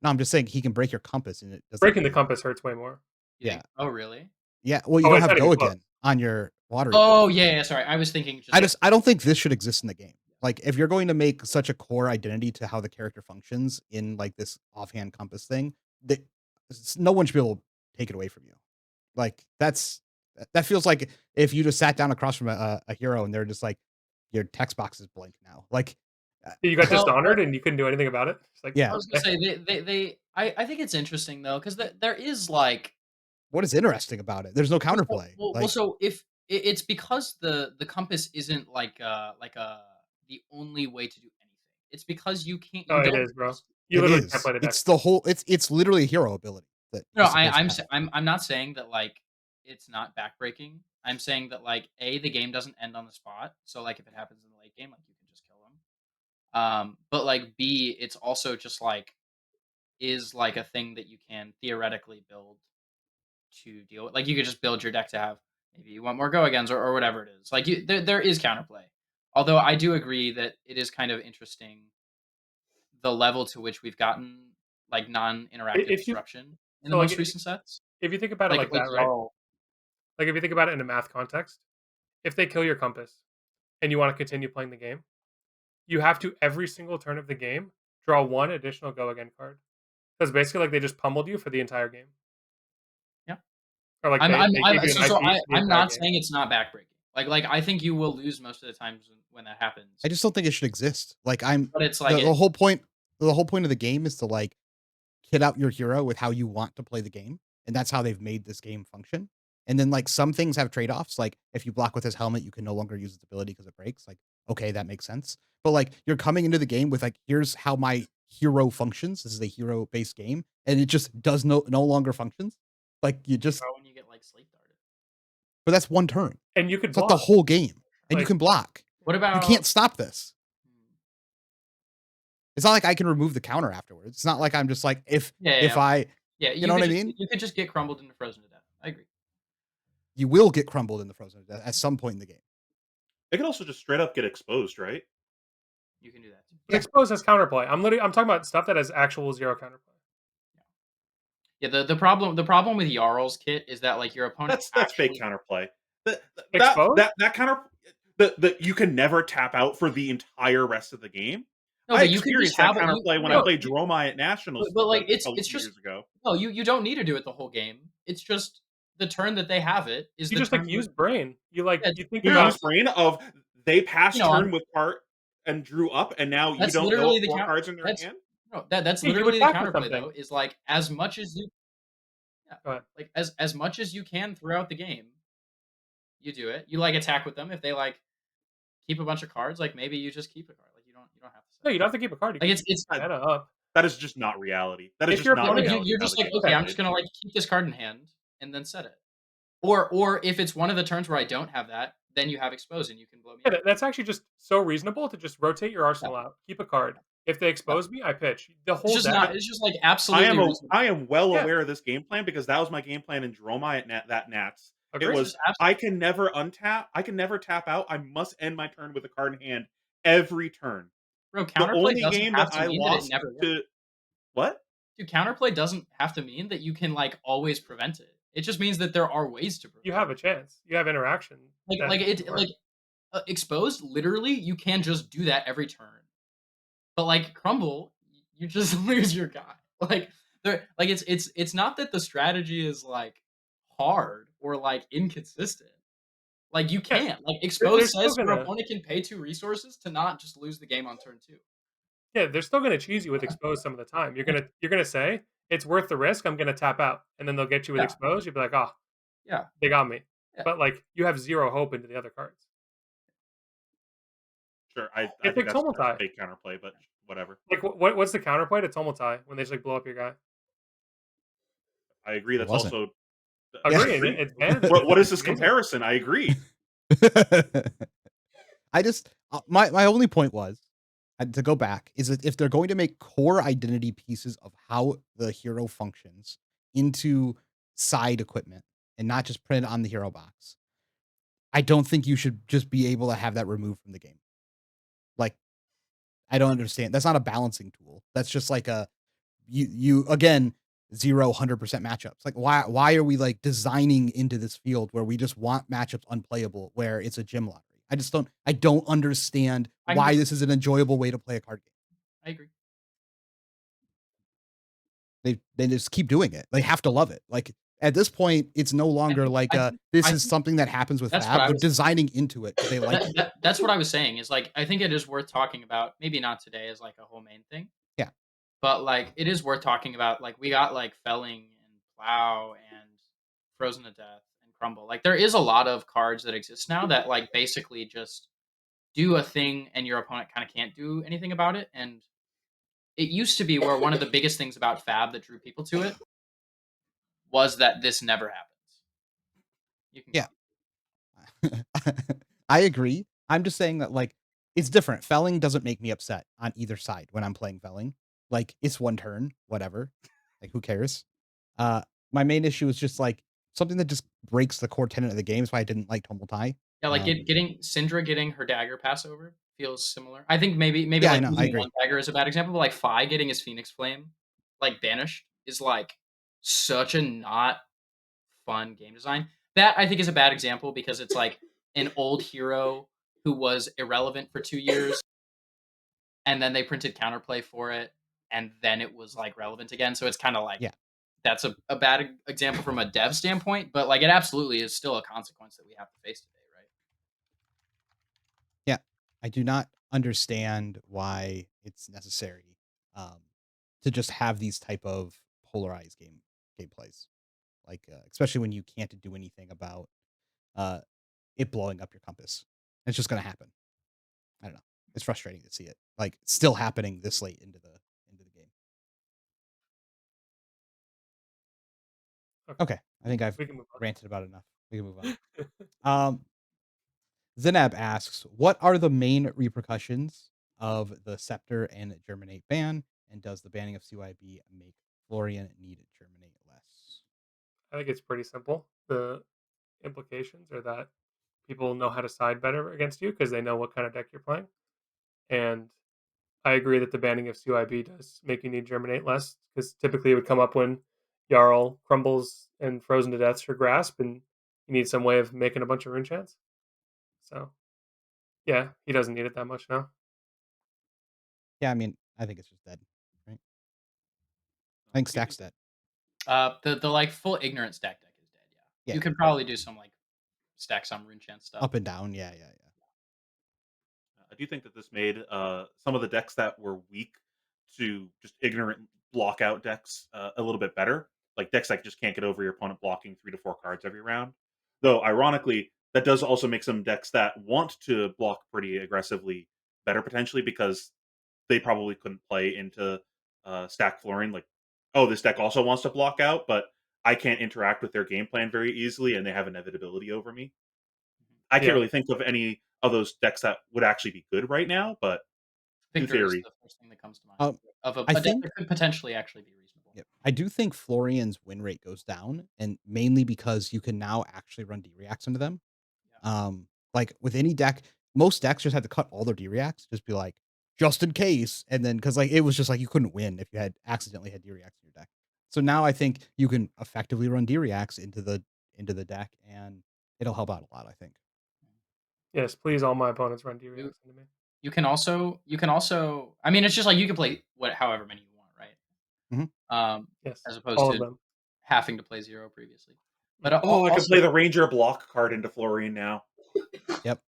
No, I'm just saying he can break your compass and it doesn't. Breaking the compass hurts way more. You Yeah. think- Oh, really? Yeah. Well, you Oh, don't it's have not go even close. again on your water. Oh, yeah. Sorry, I was thinking. I don't think this should exist in the game. Like, if you're going to make such a core identity to how the character functions in like this offhand compass thing, that no one should be able to take it away from you. Like, that feels like if you just sat down across from a hero and they're just like, your text box is blank now. Like, You got Well, dishonored and you couldn't do anything about it. It's like, Yeah. I was gonna say I think it's interesting though because there is like what is interesting about it? There's no counterplay. Like, so if it's because the compass isn't like the only way to do anything. It's because you can't oh, you it don't is, bro. just You it literally is. can't play the deck. It's the whole. It's literally a hero ability that. no he's supposed to have. I'm not saying that like it's not backbreaking. I'm saying that like the game doesn't end on the spot. So like if it happens in the late game, like you can just kill them. But like B, it's also just like is like a thing that you can theoretically build to deal with. Like you could just build your deck to have maybe you want more go agains or whatever it is. Like there is counterplay. Although I do agree that it is kind of interesting the level to which we've gotten like non-interactive If you disruption in the so like most recent sets. if you think about it like that, right? Jarl. Like if you think about it in a math context, if they kill your compass and you want to continue playing the game, you have to every single turn of the game draw one additional go again card. Because basically, like they just pummeled you for the entire game. Yeah. Or like I'm they gave you an IP for the I'm entire not game. saying it's not backbreaking. Like I think you will lose most of the times when that happens. I just don't think it should exist. Like, But it's like the whole point. The whole point of the game is to like kit out your hero with how you want to play the game, and that's how they've made this game function. And then like some things have trade offs. Like if you block with his helmet, you can no longer use its ability because it breaks. Like, okay, that makes sense. But like you're coming into the game with like, here's how my hero functions. This is a hero based game, and it just does no longer functions. Like you just, when you get like sleep darted. but that's one turn. And you could It's not block. the whole game, and you Like- can block. What about You can't stop this. It's not like I can remove the counter afterwards. It's not like I'm just like if I you know what I could mean? You could just get crumbled into frozen to death. I agree. you will get crumbled in the frozen to death at some point in the game. It could also just straight up get exposed, right? You can do that too. But Exposed has counterplay. I'm talking about stuff that has actual zero counterplay. Yeah, the problem with Jarl's kit is that like your opponent That's fake actually- counterplay. That Exposed? that counter that you can never tap out for the entire rest of the game. No, I but you can just experienced that have it. counterplay when I played Dromai at Nationals. But like it's a few just years ago. no, you don't need to do it the whole game. It's just the turn that they have it is You the just like turn use brain. You like Yeah, you think You about use brain of they passed You know, turn with cart and drew up, and now you That's don't know literally the four count- cards in your that's- hand. no, that's Yeah, you literally the attack with counterplay something. though. Is like as much as you Go ahead. like as much as you can throughout the game, you do it. You like attack with them if they like keep a bunch of cards. Like maybe you just keep a card. Like you don't have to. No, you don't have to keep a card. You Like can it's set up. That is just not reality. That is If just you're not opponent- reality. you're how just the like game's okay, I'm played. just gonna like keep this card in hand and then set it. Or if it's one of the turns where I don't have that, then you have expose and you can blow me. Yeah, up. that's actually just so reasonable to just rotate your arsenal out, keep a card. If they expose me, I pitch. The whole It's just deck. not. It's just like absolutely. reasonable. I am well Yeah. aware of this game plan because that was my game plan in Dromai at that Nats. Agreed. It It's was just absolutely- I can never untap. I can never tap out. I must end my turn with a card in hand every turn. Bro, The counterplay only doesn't game have that to I mean that it lost never works. to what? Dude, counterplay doesn't have to mean that you can like always prevent it. It just means that there are ways to prevent. You have a chance. You have interaction. Like that like it can work. like exposed. Literally, you can just do that every turn. But like crumble, you just lose your guy. Like there, like it's not that the strategy is like hard or like inconsistent. Like you Yeah, can't like they're expose still says your gonna- opponent can pay 2 resources to not just lose the game on turn 2. Yeah, they're still gonna cheese you with expose some of the time. You're gonna say it's worth the risk. I'm gonna tap out, and then they'll get you with Yeah. expose. You'll be like, oh, Yeah. they got me. Yeah. But like you have zero hope into the other cards. Sure, I It's think like that's Tumultai. fake counterplay, but whatever. Like what's the counterplay to Tumultai when they just like blow up your guy? I agree. It That's wasn't. also. Yeah. Agree. Agreed. It's banned. What is this Amazing. comparison? I agree. I just my only point was to go back is that if they're going to make core identity pieces of how the hero functions into side equipment and not just print it on the hero box, I don't think you should just be able to have that removed from the game. Like, I don't understand. That's not a balancing tool. That's just like you again 100% matchups. Like why are we like designing into this field where we just want matchups unplayable where it's a gym lottery? I don't understand I can why agree. this is an enjoyable way to play a card game. I agree. They just keep doing it. They have to love it. Like at this point, it's no longer like this I is think something that happens with that's what FAB. I They're was designing into it because they like it. that's what I was saying is like I think it is worth talking about. Maybe not today as like a whole main thing, Yeah. but like it is worth talking about. Like we got like felling and plow and frozen to death and crumble. Like there is a lot of cards that exist now that like basically just do a thing and your opponent kind of can't do anything about it. And it used to be where one of the biggest things about Fab that drew people to it was that this never happens. You can go. Yeah. I agree. I'm just saying that like it's different. Felling doesn't make me upset on either side when I'm playing felling. Like it's one turn, whatever. Like who cares? Uh my main issue is just like something that just breaks the core tenet of the game. Is why I didn't like Tumble Tie. Yeah, like getting Syndra getting her dagger pass over feels similar. I think maybe Yeah, I like know. I losing agree. one dagger is a bad example, but like Fi getting his Phoenix Flame like banished is like such a not fun game design. That I think is a bad example because it's like an old hero who was irrelevant for 2 years, and then they printed counterplay for it, and then it was like relevant again. So it's kind of like Yeah. that's a bad example from a dev standpoint, but like it absolutely is still a consequence that we have to face today, right? Yeah. I do not understand why it's necessary um to just have these type of polarized gameplays. Like especially when you can't do anything about uh it blowing up your compass. It's just going to happen. I don't know. It's frustrating to see it like still happening this late into the game. Okay, Okay, I think I've we can move ranted about enough. We can move on. on. Zenab asks, "What are the main repercussions of the Scepter and Germinate ban, and does the banning of CYB make Florian need Germinate less?" I think it's pretty simple. The implications are that people know how to side better against you because they know what kind of deck you're playing. And I agree that the banning of CYB does make you need Germinate less because typically it would come up when Jarl crumbles and frozen to death for grasp, and you need some way of making a bunch of rune chants. So yeah, he doesn't need it that much now. Yeah, I mean, I think it's just dead, right? I think Do you Stack's think dead. The like full ignorant deck is dead. Yeah, Yeah, you could probably do some like stack some rune chance stuff. up and down. Yeah, yeah, yeah. I do think that this made some of the decks that were weak to just ignorant block out decks a little bit better. Like decks that just can't get over your opponent blocking 3 to 4 cards every round. Though, ironically, that does also make some decks that want to block pretty aggressively better potentially because they probably couldn't play into Stack Flooring. Like, oh, this deck also wants to block out, but I can't interact with their game plan very easily, and they have inevitability over me. I can't Yeah, really think of any of those decks that would actually be good right now, but in Victor is theory, the first thing that comes to mind Um, of I a deck think that could potentially actually be reasonable. Yep. I do think Florian's win rate goes down, and mainly because you can now actually run D-Reacts into them. Yeah. Like with any deck, most decks just had to cut all their D-Reacts, just be like, just in case. And then because like it was just like you couldn't win if you had accidentally had D-Reacts in your deck. So now I think you can effectively run D-Reacts into the deck and it'll help out a lot, I think. yes, please, all my opponents run You D-Reacts into me. you can also I mean it's just like you can play however many you want, right? Mhm. Yes, As opposed all of to them. having to play 0 previously. But Mhm. oh, I can also play the Ranger block card into Florian now. Yep.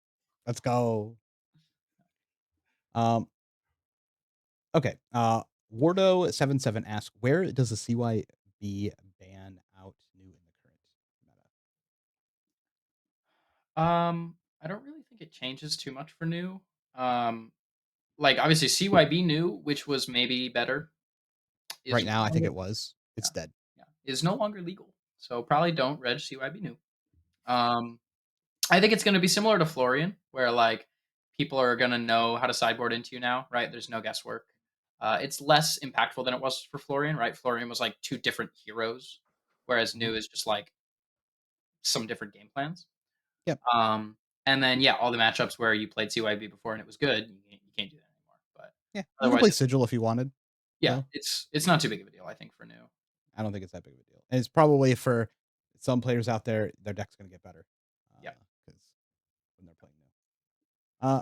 Let's go. Um, okay. Wardo77 asks, where does the CYB ban out new in the current meta? I don't really think it changes too much for new. Like obviously CYB new, which was maybe better, is Right no now, I think longer it was. It's yeah, dead. yeah, is no longer legal. So probably don't reg CYB new. Um, I think it's going to be similar to Florian, where like people are going to know how to sideboard into you now, right? There's no guesswork. It's less impactful than it was for Florian, right? Florian was like 2 different heroes, whereas Mhm. new is just like some different game plans. Yep. And then yeah, all the matchups where you played CYB before and it was good, you can't do that anymore. But Yeah, you can otherwise, play Sigil if you wanted. Yeah, No, it's not too big of a deal, I think, for new. I don't think it's that big of a deal. And it's probably for some players out there, their deck's going to get better. Yeah. Because when they're playing new.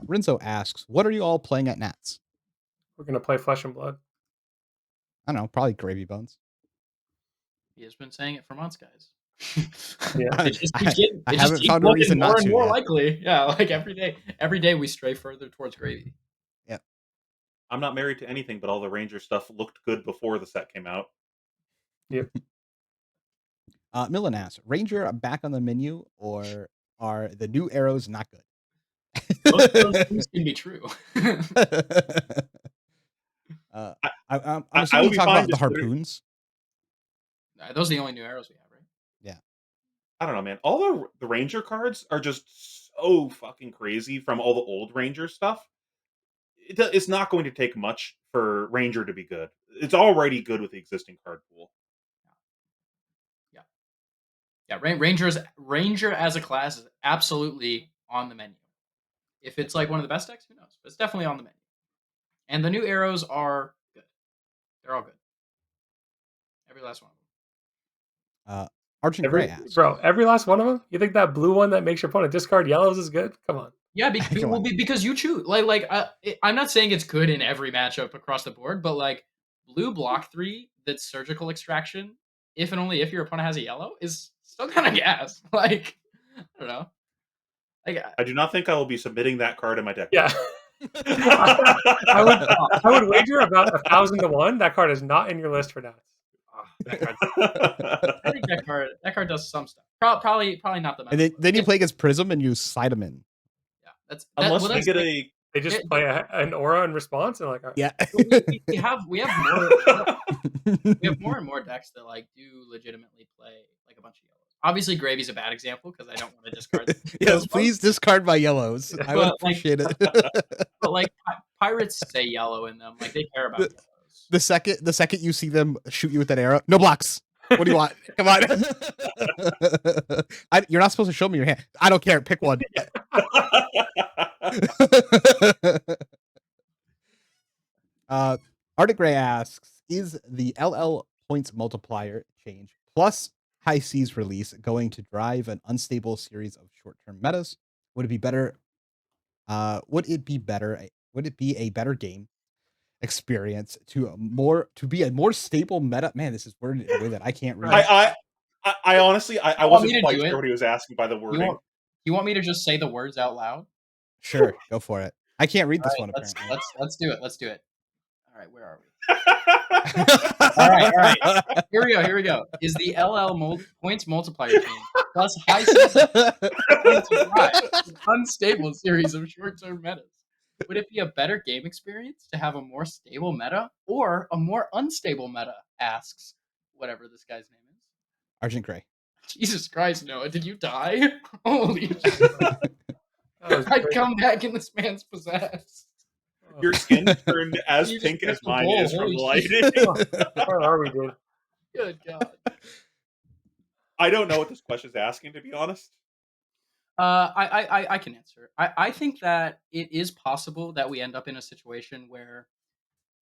Rinzo asks, what are you all playing at Nats? We're gonna play Flesh and Blood. I don't know, probably Gravy Bones. He has been saying it for months, guys. Yeah. It just keeps getting, I it just haven't keeps found a looking reason more not and to more yet. likely. Yeah, like every day we stray further towards Gravy. Yep. I'm not married to anything, but all the Ranger stuff looked good before the set came out. Yep. Millen asks, Ranger back on the menu, or are the new arrows not good? Those things can be true. I'm I assuming would you be talk fine about the just putting- harpoons. Those are the only new arrows we have, right? Yeah. I don't know, man. All the Ranger cards are just so fucking crazy from all the old Ranger stuff. It's not going to take much for Ranger to be good. It's already good with the existing card pool. Yeah, Ranger as a class is absolutely on the menu. If it's like one of the best decks, who knows? But it's definitely on the menu. And the new arrows are good. They're all good. Every last one of them. Argent Gray asks, Every last one of them. You think that blue one that makes your opponent discard yellows is good? Come on. Yeah, Come on. because you choose. I'm not saying it's good in every matchup across the board, but like blue block 3 that's surgical extraction, if and only if your opponent has a yellow, is still kind of gas. Like, I don't know. Like, I do not think I will be submitting that card in my deck. Yeah. I would wager about 1,000 to 1. That card is not in your list for Nats. that card. I think that card does some stuff. Probably not the. And then you play against Prism and you slide them in. Yeah, Unless we get a. They just play an aura in response and like, all right. Yeah. we have more and more decks that like do legitimately play like a bunch of yellows. Obviously, Gravy's a bad example because I don't want to discard. Yes, please discard my yellows. I would appreciate it. But like pirates say yellow in them, like they care about yellows. The second you see them shoot you with that arrow, no blocks. What do you want? Come on. You're not supposed to show me your hand. I don't care. Pick one. Arctic Gray asks, is the LL points multiplier change plus High Seas release going to drive an unstable series of short-term metas? Would it be better? Would it be a better game experience to be a more stable meta? Man, this is worded in a way that I can't read. I honestly I wasn't quite sure what he was asking by the wording. You want me to just say the words out loud? Sure, go for it. I can't read this one apparently. Let's do it. Let's do it. All right, where are we? all right. Here we go. Is the LL points multiplier change plus high points to drive an unstable series of short-term metas? Would it be a better game experience to have a more stable meta or a more unstable meta? Asks whatever this guy's name is. Argent Gray. Jesus Christ, Noah, did you die? Holy shit. I'd come back and this man's possessed. Your skin turned as pink as mine is from the lighting. Where are we, dude? Good God. I don't know what this question is asking, to be honest. I can answer. I think that it is possible that we end up in a situation where.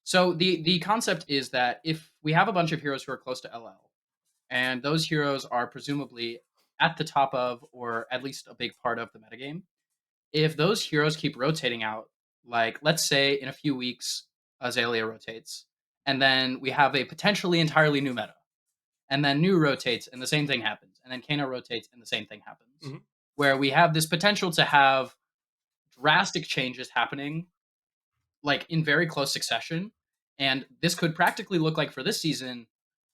So the concept is that if we have a bunch of heroes who are close to LL, and those heroes are presumably at the top of, or at least a big part of the metagame, if those heroes keep rotating out, like let's say in a few weeks Azalea rotates, and then we have a potentially entirely new meta, and then new rotates and the same thing happens, and then Kano rotates and the same thing happens, where we have this potential to have drastic changes happening like in very close succession. And this could practically look like for this season,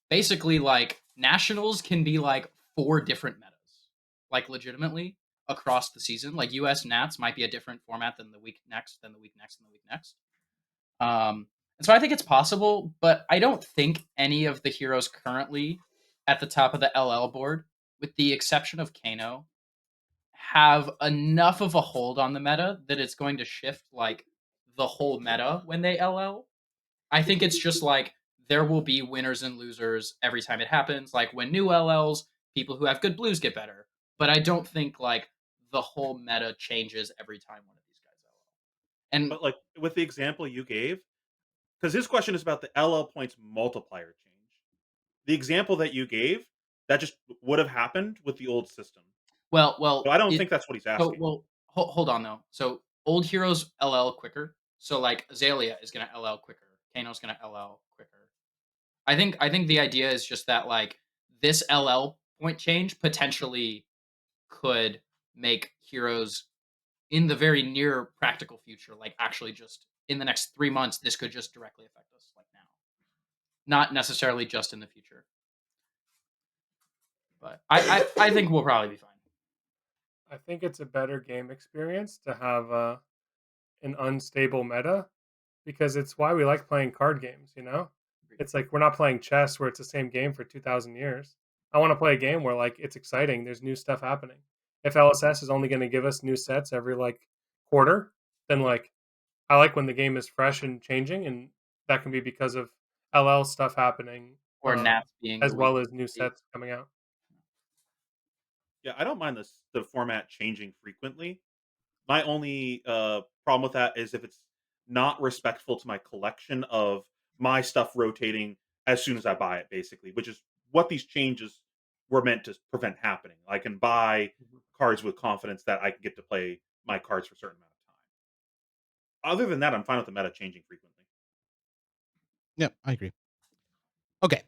basically like nationals can be like 4 different metas, like legitimately across the season. Like US Nats might be a different format than the week next, than the week next, and the week next. And so I think it's possible, but I don't think any of the heroes currently at the top of the LL board, with the exception of Kano, have enough of a hold on the meta that it's going to shift like the whole meta when they LL. I think it's just like there will be winners and losers every time it happens. Like when new LLs, people who have good blues get better. But I don't think like the whole meta changes every time one of these guys LL. And But like with the example you gave, because his question is about the LL points multiplier change. The example that you gave, that just would have happened with the old system. So I don't think that's what he's asking. Hold on though. So old heroes LL quicker. So like Azalea is gonna LL quicker. Kano's gonna LL quicker. I think the idea is just that like this LL point change potentially could make heroes in the very near practical future, like actually just in the next 3 months, this could just directly affect us like now. Not necessarily just in the future. But I think we'll probably be fine. I think it's a better game experience to have an unstable meta because it's why we like playing card games. It's like we're not playing chess where it's the same game for 2,000 years. I want to play a game where like it's exciting. There's new stuff happening. If LSS is only going to give us new sets every like quarter, then like I like when the game is fresh and changing, and that can be because of LL stuff happening, Or Nats being as the well weak as new sets coming out. Yeah, I don't mind the format changing frequently. My only problem with that is if it's not respectful to my collection of my stuff rotating as soon as I buy it, basically, which is what these changes were meant to prevent happening. I can buy Mhm. cards with confidence that I can get to play my cards for a certain amount of time. Other than that, I'm fine with the meta changing frequently. Yep, I agree. Okay.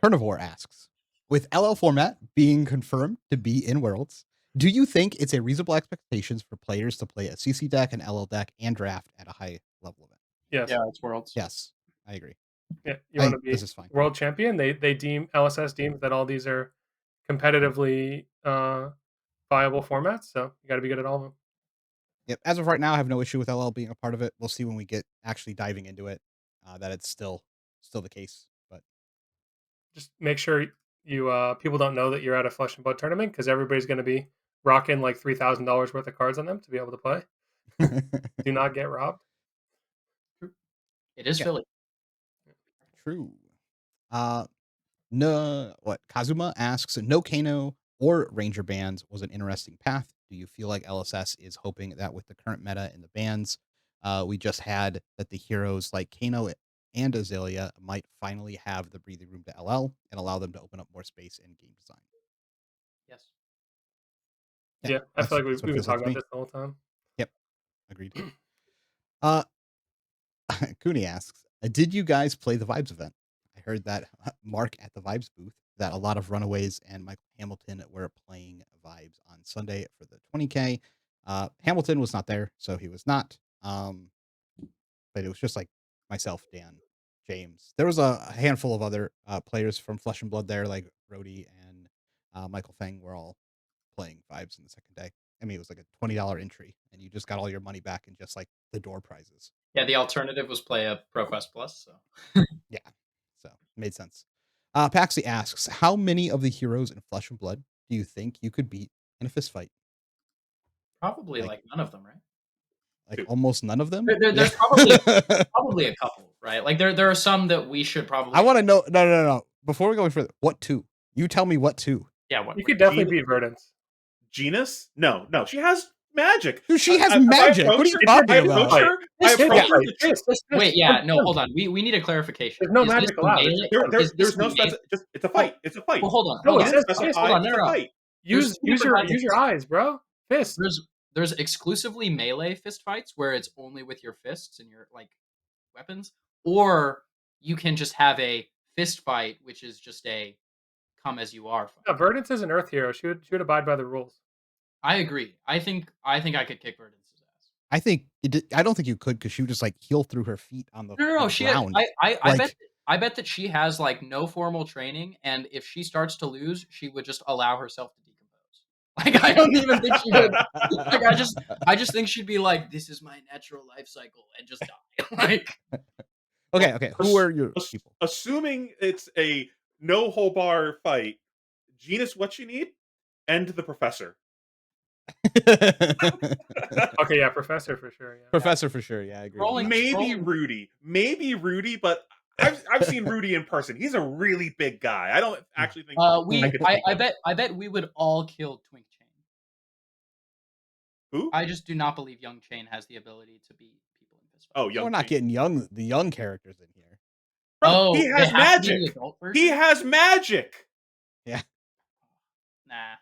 Carnivore asks, with LL format being confirmed to be in Worlds, do you think it's a reasonable expectations for players to play a CC deck, an LL deck, and draft at a high level of it? Yes. Yeah, it's Worlds. Yes, I agree. Yeah, you want to This be is fine. world champion. They deem LSS deems that all these are competitively viable formats, so you got to be good at all of them. Yep. As of right now, I have no issue with LL being a part of it. We'll see when we get actually diving into it that it's still the case. But Just make sure you people don't know that you're at a Flesh and Blood tournament because everybody's going to be rocking like $3,000 worth of cards on them to be able to play. Do not get robbed. It is Yeah. Philly. True. No, what Kazuma asks, no Kano or Ranger bans was an interesting path. Do you feel like LSS is hoping that with the current meta in the bans, we just had that the heroes like Kano and Azalea might finally have the breathing room to LL and allow them to open up more space in game design? Yes. Yeah, I feel like That's what we've it been feels like talking to about me. this the whole time. Yep, agreed. Uh, Cooney asks, did you guys play the Vibes event? I heard that Mark at the Vibes booth that a lot of Runaways and Michael Hamilton were playing Vibes on Sunday for the 20K. Hamilton was not there, so he was not. But it was just like myself, Dan, James. There was a handful of other players from Flesh and Blood there, like Brody and Michael Feng were all playing Vibes in the second day. I mean, it was like a $20 entry, and you just got all your money back in just like the door prizes. Yeah, the alternative was play a ProQuest Plus. So Yeah, so made sense. Paxi asks, how many of the heroes in Flesh and Blood do you think you could beat in a fist fight? probably Like, like none of them, right? Dude. almost none of them. There's probably a couple, right? Like there are some that we should probably. I want to know. No. Before we go any further, what two? You tell me what two. Yeah, what You could definitely beat Verdance. Genus? No. She has magic. Dude, she has If I magic. What are approach you her, talking I about? approach her. I Fist approach fight. her. with the Wait, yeah, no, hold on. We need a clarification. There's no Is this magic a allowed. melee- There, is this there's a no melee- just it's a fight. It's a fight. Well, hold on. No, Hold it on. says Specify, fist. Hold on. it's a No. fight. Use There's two different your eyes, bro. Fist. There's exclusively melee fist fights where it's only with your fists and your like weapons, or you can just have a fist fight, which is just a come as you are fight. No, Verdance is an Earth hero. She would abide by the rules. I agree. I think I could kick Verdance's ass. I think I don't think you could because she would just like heal through her feet on the, No. on the She. ground. I bet that she has like no formal training, and if she starts to lose, she would just allow herself to decompose. Like I don't even think she would. Like I just think she'd be like, "This is my natural life cycle," and just die. Like Okay. Who are your people? Assuming it's a no whole bar fight, Genus, what you need? End the professor. Okay, yeah, Professor for sure. Yeah. Professor for sure. Yeah, I agree. Maybe Rudy, but I've seen Rudy in person. He's a really big guy. I don't actually think I bet we would all kill Twink Chain. Who? I just do not believe Young Chain has the ability to beat people in is fine. Oh, Yeah, young we're not King. getting the young characters in here. Bro, he Oh, they has have to be the magic. adult He version? has magic. Yeah. Nah.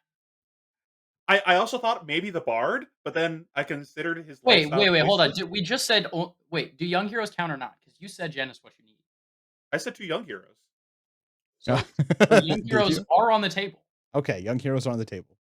I also thought maybe the Bard, but then I considered his Wait, lifestyle hold on. choices. We just said, wait, do young heroes count or not? Because you said Jen is what you need. I said 2 young heroes. So young Did heroes you? are on the table. Okay, young heroes are on the table.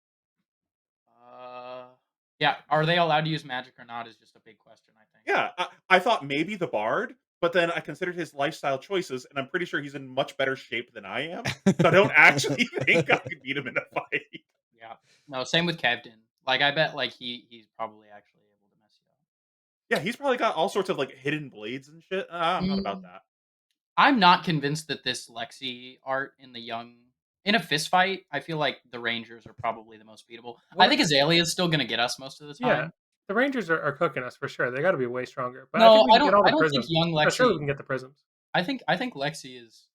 Yeah, are they allowed to use magic or not is just a big question, I think. Yeah, I thought maybe the Bard, but then I considered his lifestyle choices, and I'm pretty sure he's in much better shape than I am. So I don't actually think I could beat him in a fight. Yeah. No, same with Kevdin. Like, I bet, like, he's probably actually able to mess you up. Yeah, he's probably got all sorts of like hidden blades and shit. I'm not about Mm, that. I'm not convinced that this Lexi art in a fist fight, I feel like the Rangers are probably the most beatable. I What? think Azalea is still going to get us most of the Yeah, time. the Rangers are cooking us for sure. They got to be way stronger. But I think No, we can get all I the don't think prisms. young Yeah, sure, we Lexi. can get the prisms. I think Lexi is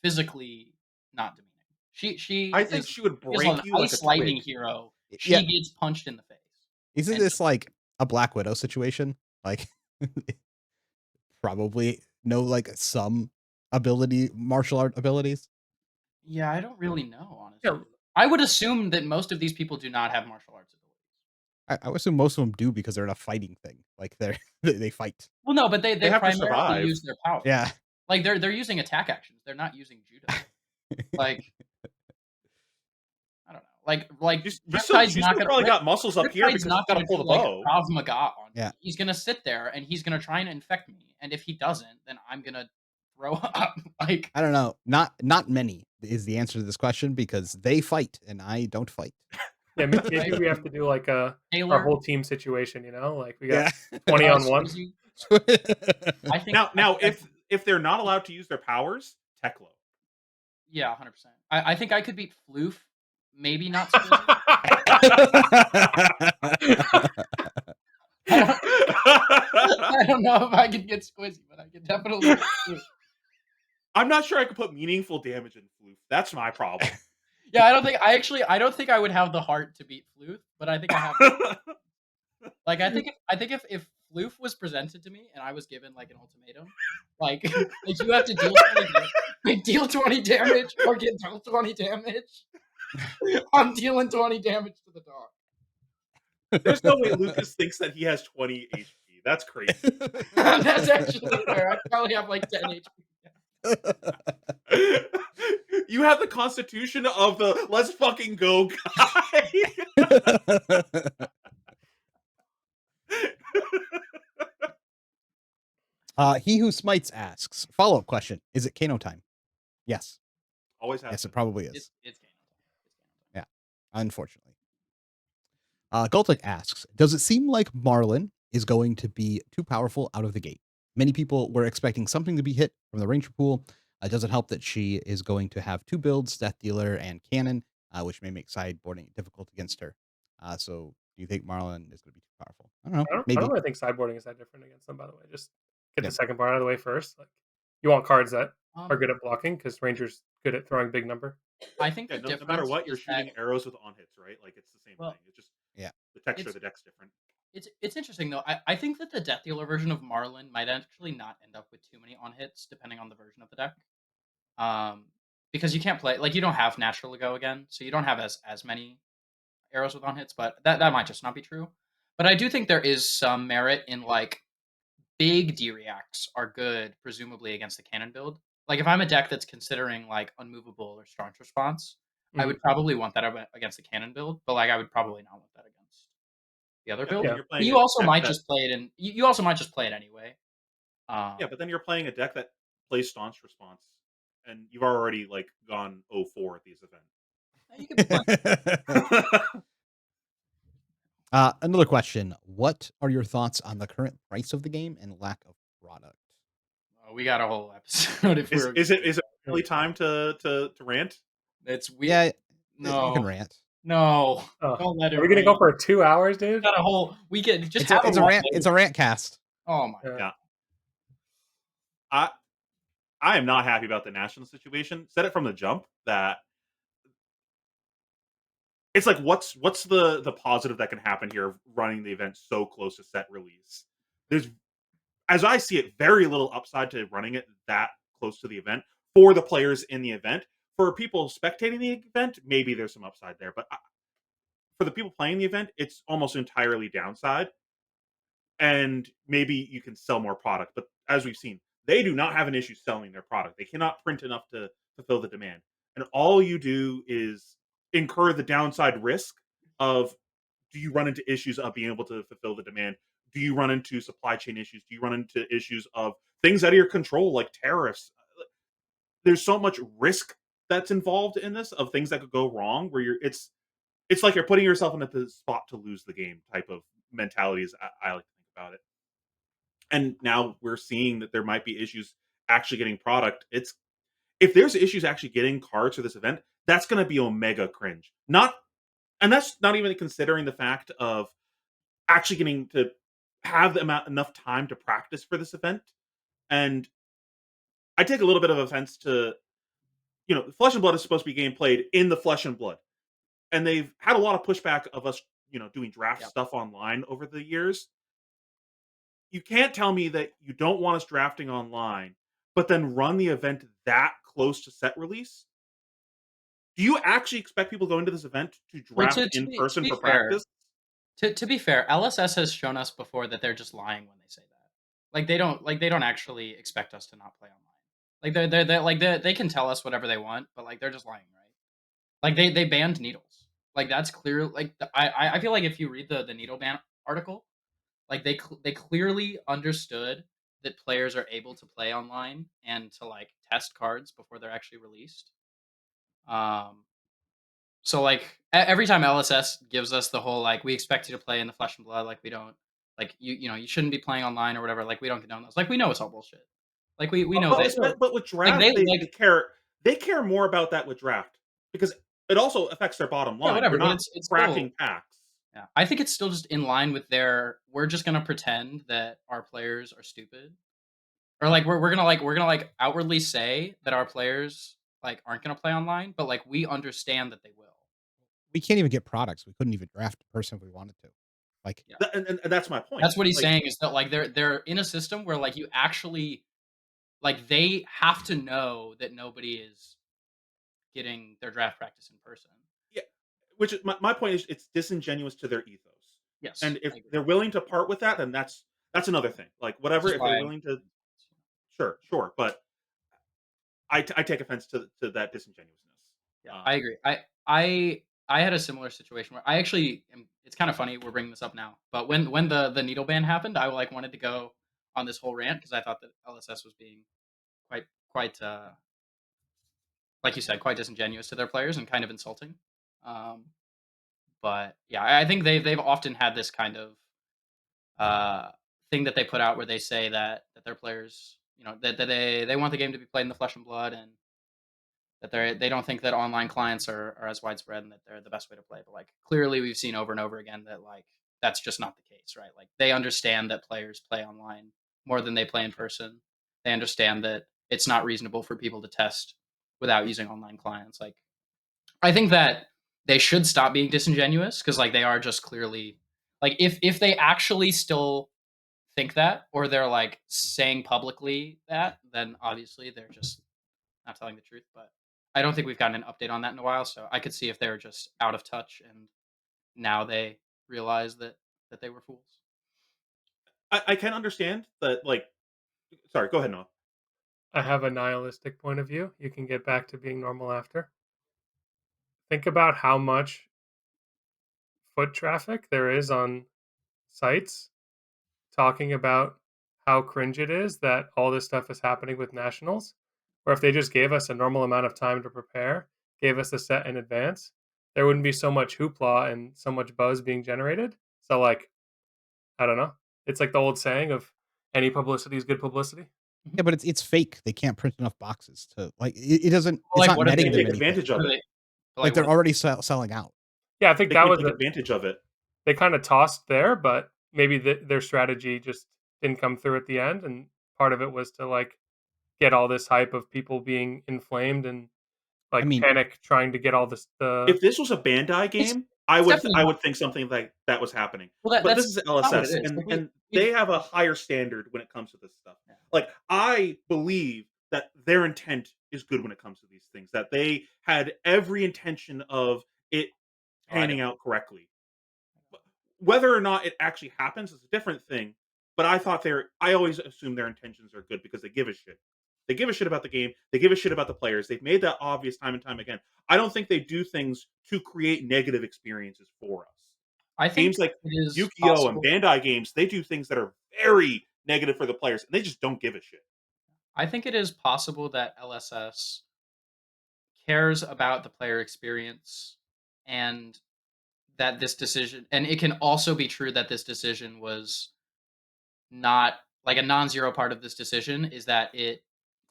physically not demeaning. I She think is she would she is an break you like a ice lightning twig. hero. Yeah, She gets punched in the face. isn't And this like a Black Widow situation? Like, probably know like some martial art abilities. yeah, I don't really know, Yeah, honestly. I would assume that most of these people do not have martial arts abilities. I would assume most of them do because they're in a fighting thing. Like they fight. Well, no, but They they have to primarily survive. use their powers. Yeah. Like they're using attack actions. They're not using judo. Like I don't know. Like She's still probably got muscles up here Riptide's because she's not got to gonna pull do the like a bow. Krav Maga on Yeah. me. He's gonna sit there and he's gonna try and infect me. And if he doesn't, then I'm gonna throw up. Like I don't know. Not many is the answer to this question because they fight and I don't fight. yeah. Maybe Right. we have to do like our Taylor, whole team situation. You know, like we Yeah. got 20 on one. Swayze, I think Now if they're not allowed to use their powers, Teklo. yeah, 100%. I think I could beat Floof. Maybe not Swayze. I don't know if I could get Squizzy, but I could definitely get Floof. I'm not sure I could put meaningful damage in Floof. That's my problem. Yeah, I don't think I would have the heart to beat Floof, but I think I have. Like I think if Floof was presented to me and I was given like an ultimatum, like like you have to deal 20 like, deal 20 damage or get dealt 20 damage. I'm dealing 20 damage to the dog. There's no way Lucas thinks that he has 20 HP. That's crazy. That's actually fair. I probably have like 10 HP. You have the constitution of the let's fucking go guy. He who smites asks, follow-up question. Is it Kano time? Yes. Always has Yes, been. it probably is. It's Kano time. Yeah. Unfortunately. Gultic asks, does it seem like Marlin is going to be too powerful out of the gate? Many people were expecting something to be hit from the Ranger pool. Does it help that she is going to have 2 builds, Death Dealer and Cannon, which may make sideboarding difficult against her? So do you think Marlin is going to be too powerful? I don't know. I Maybe. don't really think sideboarding is that different against them. By the way, just get Yeah. the second part out of the way first. Like you want cards that are good Um, at blocking because Rangers good at throwing big number. I think Yeah, the no difference matter what, you're is that shooting arrows with on hits, right? Like it's the same well, thing. It's just Yeah. the texture it's of the deck's different. it's interesting though. I think that the Death Dealer version of Marlin might actually not end up with too many on hits, depending on the version of the deck. Because you can't play like you don't have natural to go again, so you don't have as many arrows with on hits. But that might just not be true. But I do think there is some merit in like big D reacts are good, presumably against the cannon build. Like if I'm a deck that's considering like unmovable or staunch response, I would probably want that against the cannon build, but like I would probably not want that against the other Yeah, but build. then Yeah. you're But playing you a also deck might that just play it in. You also might just play it anyway. yeah, but then you're playing a deck that plays staunch response, and you've already like gone 0-4 at these events. You could be playing. Another question. What are your thoughts on the current price of the game and lack of product? Oh, we got a whole episode if we're. Is it really time to rant? It's weird. Yeah, No, you can rant. no, Oh, don't let it. are we gonna go for 2 hours, dude? Got a whole. We could just It's have a, it's a a one rant. later. It's a rant cast. Oh my. Yeah. I am not happy about the national situation. Said it from the jump that it's like what's the positive that can happen here of running the event so close to set release? as I see it, very little upside to running it that close to the event for the players in the event. For people spectating the event, maybe there's some upside there, but for the people playing the event, it's almost entirely downside. And maybe you can sell more product, but as we've seen, they do not have an issue selling their product. They cannot print enough to fulfill the demand, and all you do is incur the downside risk of, do you run into issues of being able to fulfill the demand? Do you run into supply chain issues? Do you run into issues of things out of your control, like tariffs? There's so much risk that's involved in this, of things that could go wrong, where it's like you're putting yourself in a spot to lose the game type of mentalities. I like to think about it. And now we're seeing that there might be issues actually getting product. It's If there's issues actually getting cards for this event, that's going to be omega cringe. Not And that's not even considering the fact of actually getting to have enough time to practice for this event. And I take a little bit of offense to, Flesh and Blood is supposed to be a game played in the Flesh and Blood, and they've had a lot of pushback of us, doing draft Yep. stuff online over the years. You can't tell me that you don't want us drafting online, but then run the event that close to set release. Do you actually expect people going to this event to Well, draft in to person be for fair, practice? to be fair, LSS has shown us before that they're just lying when they say that. They don't actually expect us to not play online. Like they can tell us whatever they want, but like they're just lying, right? Like they banned needles. Like that's clear. Like I feel like if you read the needle ban article, like they clearly understood that players are able to play online and to like test cards before they're actually released. Um, so like every time LSS gives us the whole like we expect you to play in the Flesh and Blood, like we don't like you shouldn't be playing online or whatever. Like we don't condone those. Like we know it's all bullshit. Like we know Well, that. but with Like draft, they like they care more about that with draft, because it also affects their bottom yeah line. You're whatever, but not it's still cracking packs. yeah. I think it's still just in line with their. We're just gonna pretend that our players are stupid, or like we're gonna outwardly say that our players like aren't gonna play online, but like we understand that they will. We can't even get products. We couldn't even draft a person if we wanted to. Like, Yeah. And that's my point. That's what he's Like, saying is that like they're in a system where like you actually like they have to know that nobody is getting their draft practice in person. yeah, which is my point is, it's disingenuous to their ethos. Yes, And if I agree. they're willing to part with that, then that's another thing. Like, Which whatever, is if they're why willing to, sure. But I take offense to that disingenuousness. yeah, Um, I agree. I had a similar situation where I actually it's kind of funny we're bringing this up now, but when the needle ban happened, I like wanted to go on this whole rant because I thought that LSS was being quite like you said, quite disingenuous to their players and kind of insulting. Um, but yeah, I think they've often had this kind of uh, thing that they put out where they say that their players, that they want the game to be played in the Flesh and Blood, and that they don't think that online clients are as widespread and that they're the best way to play. But like clearly, we've seen over and over again that like that's just not the case, right? Like they understand that players play online more than they play in person. They understand that it's not reasonable for people to test without using online clients. Like I think that they should stop being disingenuous because like they are just clearly like if they actually still think that or they're like saying publicly that, then obviously they're just not telling the truth. But I don't think we've gotten an update on that in a while, so I could see if they're just out of touch and now they realize that they were fools. I can understand that. Like, sorry, go ahead, Noah. I have a nihilistic point of view. You can get back to being normal after. Think about how much foot traffic there is on sites talking about how cringe it is that all this stuff is happening with nationals. Or if they just gave us a normal amount of time to prepare, gave us a set in advance, there wouldn't be so much hoopla and so much buzz being generated. So, like, I don't know. It's like the old saying of any publicity is good publicity. yeah, but it's fake. They can't print enough boxes to like it doesn't. Well, It's like not what if netting They they them take anything. advantage what of if it. they Like they're already selling out. Yeah, I think They that can was take advantage of it. they kind of tossed there, but maybe their strategy just didn't come through at the end. And part of it was to like get all this hype of people being inflamed and I like mean, panic trying to get all this. If this was a Bandai it's game, I It's would definitely I not. would think something like that was happening. Well, But this that's is not what it LSS, is. Like, and we they have a higher standard when it comes to this stuff. yeah. Like, I believe that their intent is good when it comes to these things, that they had every intention of it Oh, I panning don't. out correctly. Whether or not it actually happens is a different thing, but I always assume their intentions are good because they give a shit. They give a shit about the game, they give a shit about the players. They've made that obvious time and time again. I don't think they do things to create negative experiences for us. I think Games like it is Yu-Gi-Oh! And possible. Bandai games, they do things that are very negative for the players, and they just don't give a shit. I think it is possible that LSS cares about the player experience and that this decision, and it can also be true that this decision was not like a non-zero part of this decision is that it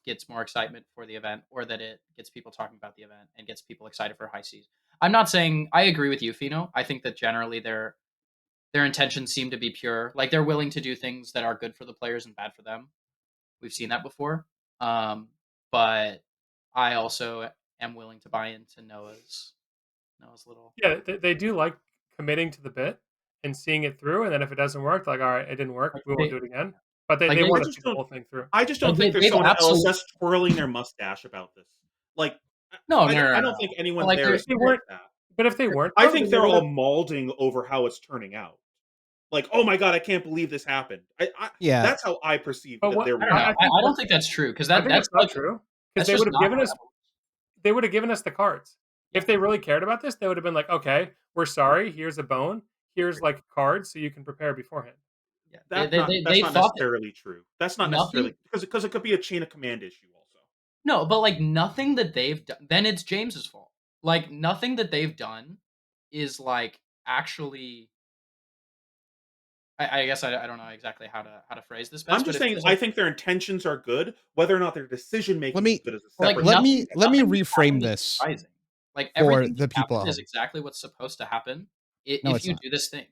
gets more excitement for the event or that it gets people talking about the event and gets people excited for high seas. I'm not saying I agree with you, Fino. I think that generally their intentions seem to be pure. Like they're willing to do things that are good for the players and bad for them. We've seen that before. But I also am willing to buy into Noah's little. Yeah, they do like committing to the bit and seeing it through, and then if it doesn't work, like, all right, it didn't work, Like we won't they, do it again. But they, like they they, I want to see just the don't whole thing through. I just don't like think there's they've someone at absolutely LSS twirling their mustache about this. Like, no, no, no, I no, don't no. think But anyone like there they're is If they like weren't, that. but if they weren't I though, think then they they're would all have. maulding over how it's turning out. Like, "Oh my god, I can't believe this happened." I Yeah. That's how I perceive But that what their I don't know. I reaction. think I don't think that's true because I think that's that's not like true because that's they would just have not given how us that works. they would have given us the cards. Yeah, If they really cared about this, they would have been like, okay, we're sorry. Here's a bone. Here's like cards so you can prepare beforehand. yeah. They That's not thought that necessarily true. That's not nothing. necessarily because it could be a chain of command issue also. No, but like nothing that they've done. Then it's James's fault. Like nothing that they've done is like actually. I guess I don't know exactly how to phrase this I'm best, but just it saying feels I like think their intentions are good. Whether or not their decision Let making is me good is a like separate let thing. me let me nothing that's reframe happened is this surprising. Like for everything the that's people at happened is home. exactly what's supposed to happen No, if it's you not. do this thing.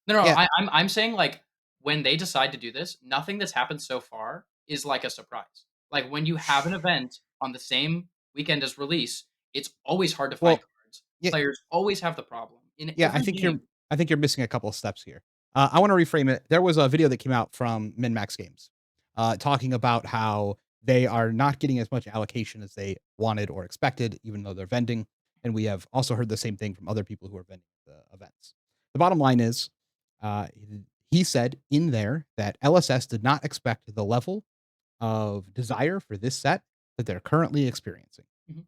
No, no, Yeah. I'm saying like when they decide to do this, nothing that's happened so far is like a surprise. Like when you have an event on the same weekend as release, it's always hard to find Well, cards. yeah, Players always have the problem in yeah. every game. I think you're missing a couple of steps here. I want to reframe it. There was a video that came out from MinMax Games, talking about how they are not getting as much allocation as they wanted or expected, even though they're vending. And we have also heard the same thing from other people who are vending the events. The bottom line is, uh, he said in there that LSS did not expect the level of desire for this set that they're currently experiencing. Mhm.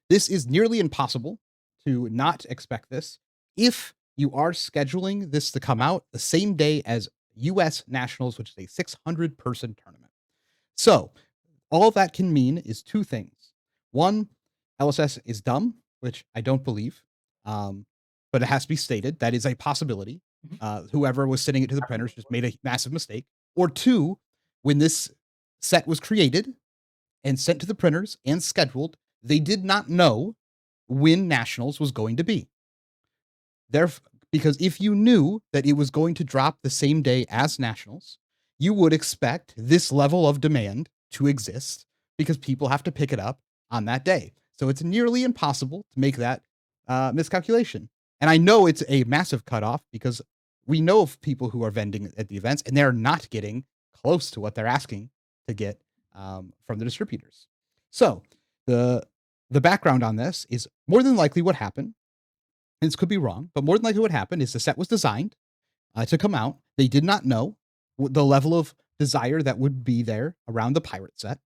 This is nearly impossible to not expect this if you are scheduling this to come out the same day as US Nationals, which is a 600 person tournament. So, all that can mean is two things. One, LSS is dumb, which I don't believe, but it has to be stated that is a possibility. Mhm. Whoever was sending it to the printers just made a massive mistake. Or two, when this set was created and sent to the printers and scheduled, they did not know when Nationals was going to be. Because if you knew that it was going to drop the same day as Nationals, you would expect this level of demand to exist because people have to pick it up on that day. So it's nearly impossible to make that miscalculation. And I know it's a massive cutoff because we know of people who are vending at the events and they're not getting close to what they're asking to get from the distributors. So the background on this is more than likely what happened. And this could be wrong, but more than likely what happened is the set was designed to come out. They did not know the level of desire that would be there around the pirate set.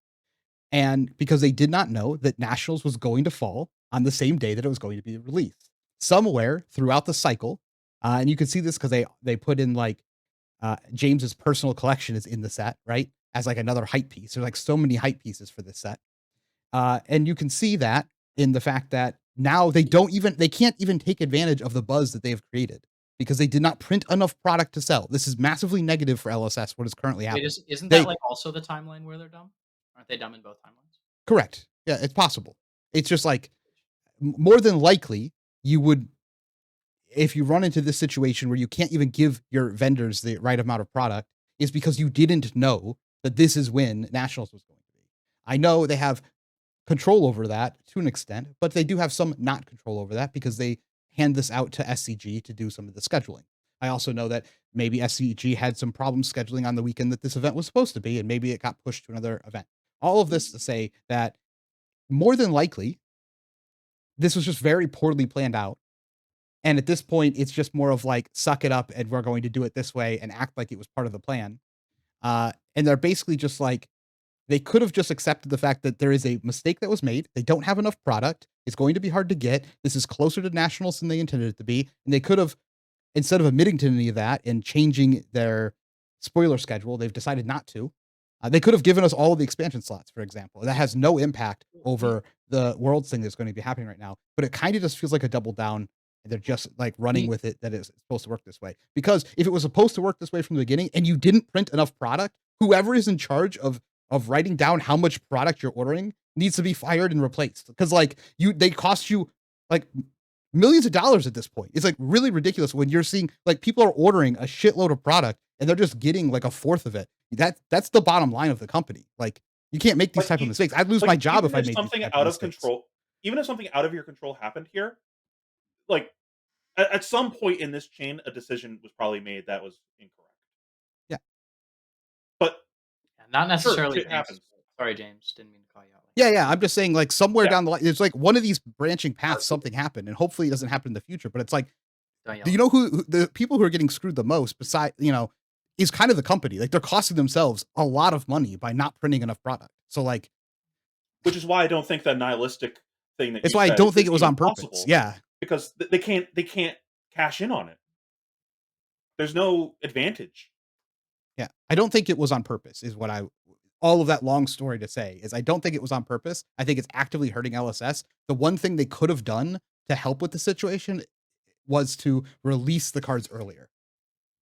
And because they did not know that Nationals was going to fall on the same day that it was going to be released. Somewhere throughout the cycle, and you can see this because they put in like James's personal collection is in the set, right? As like another hype piece. There's like so many hype pieces for this set. And you can see that in the fact that now they can't even take advantage of the buzz that they have created because they did not print enough product to sell. This is massively negative for LSS, what is currently Wait, happening. isn't that They like also the timeline where they're dumb? Aren't they dumb in both timelines? Correct. Yeah, it's possible. It's just like more than likely you would, if you run into this situation where you can't even give your vendors the right amount of product, is because you didn't know that this is when Nationals was going to be. I know they have control over that to an extent, but they do have some not control over that because they hand this out to SCG to do some of the scheduling. I also know that maybe SCG had some problems scheduling on the weekend that this event was supposed to be, and maybe it got pushed to another event. All of this to say that more than likely, this was just very poorly planned out. And at this point, it's just more of like, suck it up and we're going to do it this way and act like it was part of the plan. And they're basically just like, they could have just accepted the fact that there is a mistake that was made. They don't have enough product. It's going to be hard to get. This is closer to nationals than they intended it to be. And they could have, instead of admitting to any of that and changing their spoiler schedule, they've decided not to. They could have given us all of the expansion slots, for example. That has no impact over the Worlds thing that's going to be happening right now. But it kind of just feels like a double down. And they're just like running with it that it's supposed to work this way. Because if it was supposed to work this way from the beginning and you didn't print enough product, whoever is in charge of writing down how much product you're ordering needs to be fired and replaced. Because like they cost you like millions of dollars at this point. It's like really ridiculous when you're seeing like people are ordering a shitload of product and they're just getting like a fourth of it. That's the bottom line of the company. Like you can't make these Like, type of mistakes. I'd lose my job if I made something these type out of of mistakes. control. Even if something out of your control happened here, like at some point in this chain, a decision was probably made that was incorrect. Yeah. But not necessarily. Shit happens. Sorry, James. Didn't mean to call you out. Yeah. I'm just saying, like somewhere down the line, it's like one of these branching paths, something happened, and hopefully it doesn't happen in the future. But it's like, do you know who the people who are getting screwed the most? Besides, is kind of the company. Like they're costing themselves a lot of money by not printing enough product. So like, which is why I don't think that nihilistic thing that it's you why I said don't think is it was even on purpose. possible, Yeah, because they can't cash in on it. There's no advantage. yeah. I don't think it was on purpose. Is what I. All of that long story to say is I don't think it was on purpose. I think it's actively hurting LSS. The one thing they could have done to help with the situation was to release the cards earlier.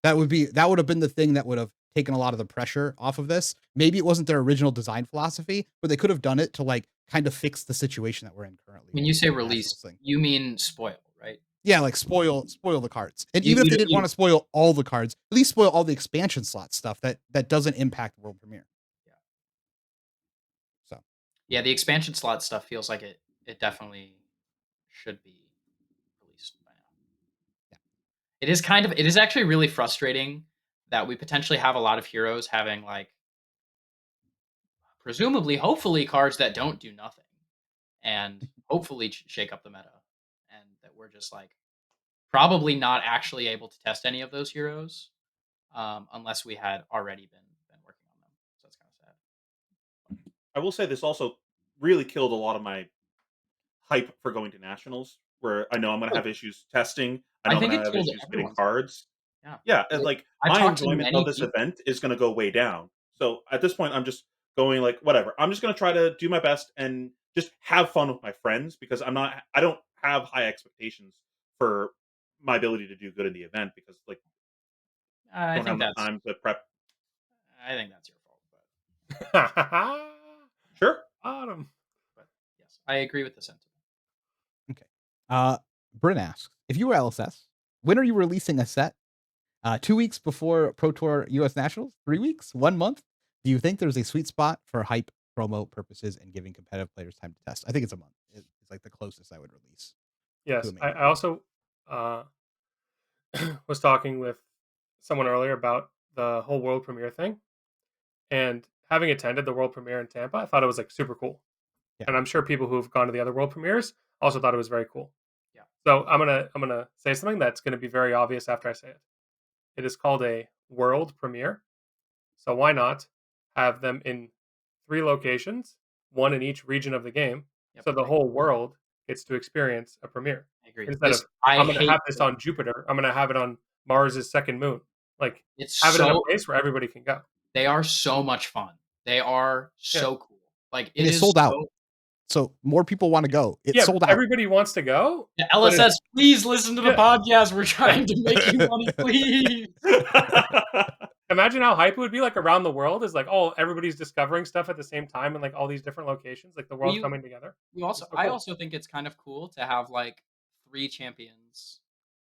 That would have been the thing that would have taken a lot of the pressure off of this. Maybe it wasn't their original design philosophy, but they could have done it to like kind of fix the situation that we're in currently. When you say release, you mean spoil, right? Yeah, like spoil the cards. And even if they didn't want to spoil all the cards, at least spoil all the expansion slot stuff that doesn't impact World Premiere. So yeah, the expansion slot stuff feels like it definitely should be released by now. Yeah. It is actually really frustrating that we potentially have a lot of heroes having like presumably, hopefully, cards that don't do nothing and hopefully shake up the meta, and that we're just like probably not actually able to test any of those heroes unless we had already been working on them. So that's kind of sad. I will say this also really killed a lot of my hype for going to nationals, where I know I'm going to have issues testing. I know I'm going to have issues getting cards. Yeah, and like my enjoyment of this event is going to go way down. So at this point, I'm just going like whatever. I'm just going to try to do my best and just have fun with my friends, because I don't have high expectations for my ability to do good in the event, because like I don't have enough time to prep. I think that's your fault, but sure. Autumn. But yes, I agree with the sentiment. Okay. Bryn asks, if you were LSS, when are you releasing a set? 2 weeks before Pro Tour US Nationals? 3 weeks? 1 month? Do you think there's a sweet spot for hype promo purposes and giving competitive players time to test? I think it's a month. It's like the closest I would release. Yes, I also was talking with someone earlier about the whole world premiere thing, and having attended the world premiere in Tampa, I thought it was like super cool. Yeah. And I'm sure people who've gone to the other world premieres also thought it was very cool. Yeah. So I'm gonna say something that's gonna be very obvious after I say it. It is called a world premiere. So why not have them in 3 locations, 1 in each region of the game, so the whole world gets to experience a premiere. I agree. Instead of I'm going to have this on Jupiter, I'm going to have it on Mars's second moon. Like have it in a place where everybody can go. They are so much fun. They are so cool. Like it is sold out. So more people want to go. It's sold out. Everybody wants to go. Yeah, LSS, please listen to the podcast. We're trying to make you money, please. Imagine how hype it would be like around the world. Is like, oh, everybody's discovering stuff at the same time in like all these different locations, like the world coming together. I also think it's kind of cool to have like 3 champions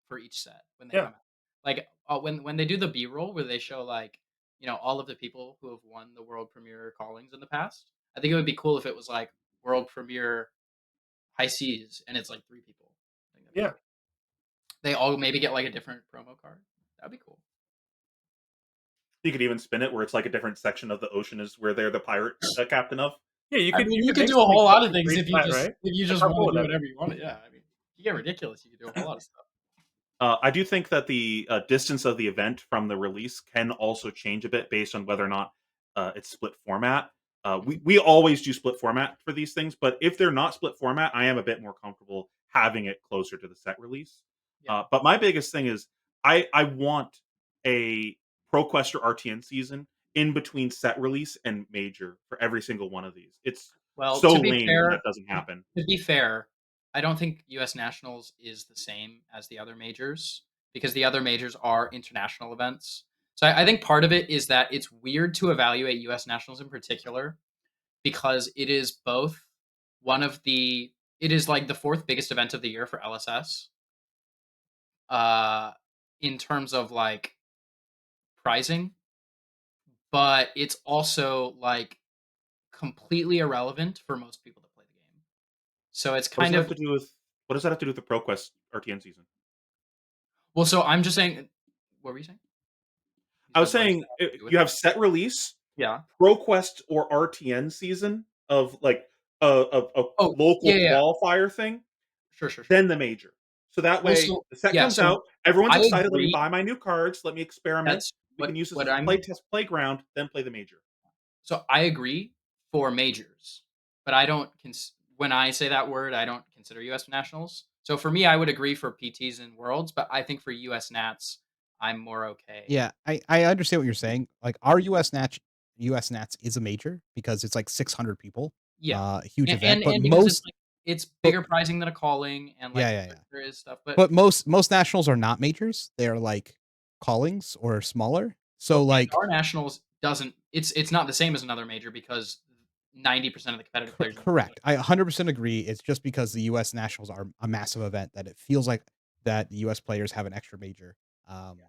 for each set when they come out. Like when they do the B-roll where they show like, all of the people who have won the world premiere callings in the past. I think it would be cool if it was like world premiere high seas and it's like 3 people. Yeah. They all maybe get like a different promo card. That'd be cool. You could even spin it where it's like a different section of the ocean is where they're the pirate captain of. Yeah, you I could mean, you you could could make do a something whole lot custom of for things each set, right? if you Like, just how want cool to would do that be? whatever you want. Yeah, I mean, you get ridiculous. You could do a whole lot of stuff. I do think that the distance of the event from the release can also change a bit based on whether or not it's split format. Mhm. We always do split format for these things, but if they're not split format, I am a bit more comfortable having it closer to the set release. Yeah. But my biggest thing is I want a ProQuest or RTN season in between set release and major for every single one of these. It's Well, so lame when that doesn't to happen. to be fair, I don't think U.S. Nationals is the same as the other majors because the other majors are international events. So I think part of it is that it's weird to evaluate U.S. Nationals in particular because it is both one of the it is like the fourth biggest event of the year for LSS. Uh, in terms of like prizing, but it's also like completely irrelevant for most people that play the game. So it's What does kind that have of to do with what does that have to do with the ProQuest RTN season? well. So I'm just saying. What were you saying? You I was said what does saying that have to do with you it? have set release, Yeah. ProQuest or RTN season of like a Oh local yeah, yeah. Yeah. qualifier thing, Sure, sure, sure. then the major. So that Well, way so the set yeah. comes So out, everyone's I excited. Let me agree. buy my new cards. Let me experiment. That's We can use this what as a I'm. play test playground. Then play the major. So I agree for majors, but I don't. When I say that word, I don't consider U.S. nationals. So for me, I would agree for PTs and worlds, but I think for U.S. Nats, I'm more okay. Yeah, I understand what you're saying. Like our US Nats is a major because it's like 600 people. Yeah, Huge event, but and because it's most like it's but bigger pricing than a calling, and yeah, like yeah, yeah. there is stuff, but But most nationals are not majors. They are like callings or smaller. So and like our nationals doesn't. It's not the same as another major because 90% of the competitive players in the world. correct. I 100% agree. It's just because the US nationals are a massive event that it feels like that the US players have an extra major. Um,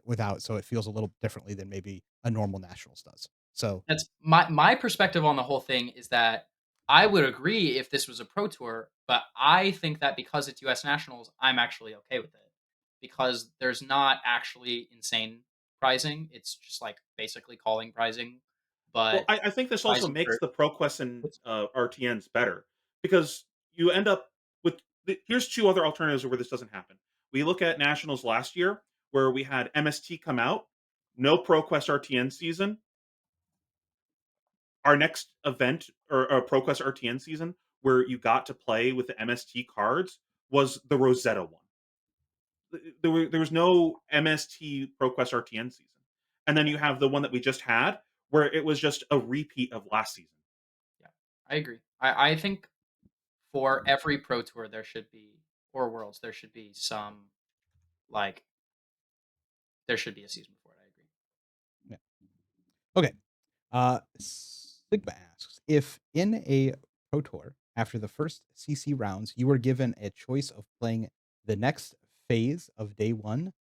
without, so it feels a little differently than maybe a normal nationals does. So That's my perspective on the whole thing is that I would agree if this was a pro tour, but I think that because it's US nationals, I'm actually okay with it because there's not actually insane pricing. It's just like basically calling pricing, Well, but I think this also pricing makes for the ProQuest and RTNs better because you end up with here's two other alternatives where this doesn't happen. We look at nationals last year where we had MST come out, no ProQuest RTN season. Our next event or ProQuest RTN season where you got to play with the MST cards was the Rosetta one. There was no MST ProQuest RTN season, and then you have the one that we just had where it was just a repeat of last season. yeah, I agree. I think for every pro tour there should be or worlds there should be some like there should be a season before it. I agree. yeah. Okay. Sigma asks if in a pro tour after the first CC rounds you were given a choice of playing the next phase of day one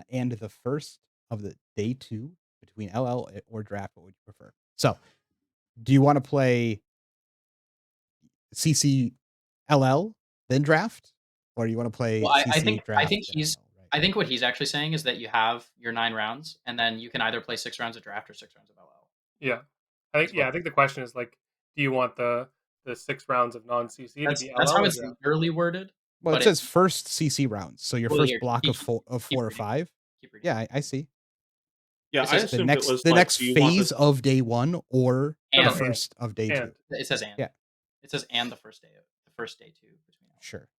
and the first of the day two between LL or draft, what would you prefer? So, do you want to play CC LL then draft, or do you want to play Well, CC I draft think then he's LL? Right. I think what he's actually saying is that you have your 9 rounds, and then you can either play 6 rounds of draft or 6 rounds of LL. Yeah. Is what I think the question is like, do you want the 6 rounds of non CC to be that's how LL or it's draft? literally worded, Well, it but it says first CC rounds, so your well, first here, block keep of keep four or reading, five. keep reading. Yeah, I see. Yeah, It I says assumed it was The like, next do you want phase this? of day one or No, the no, and first of day two. and it says and. Yeah, It says and the first day too between L. sure.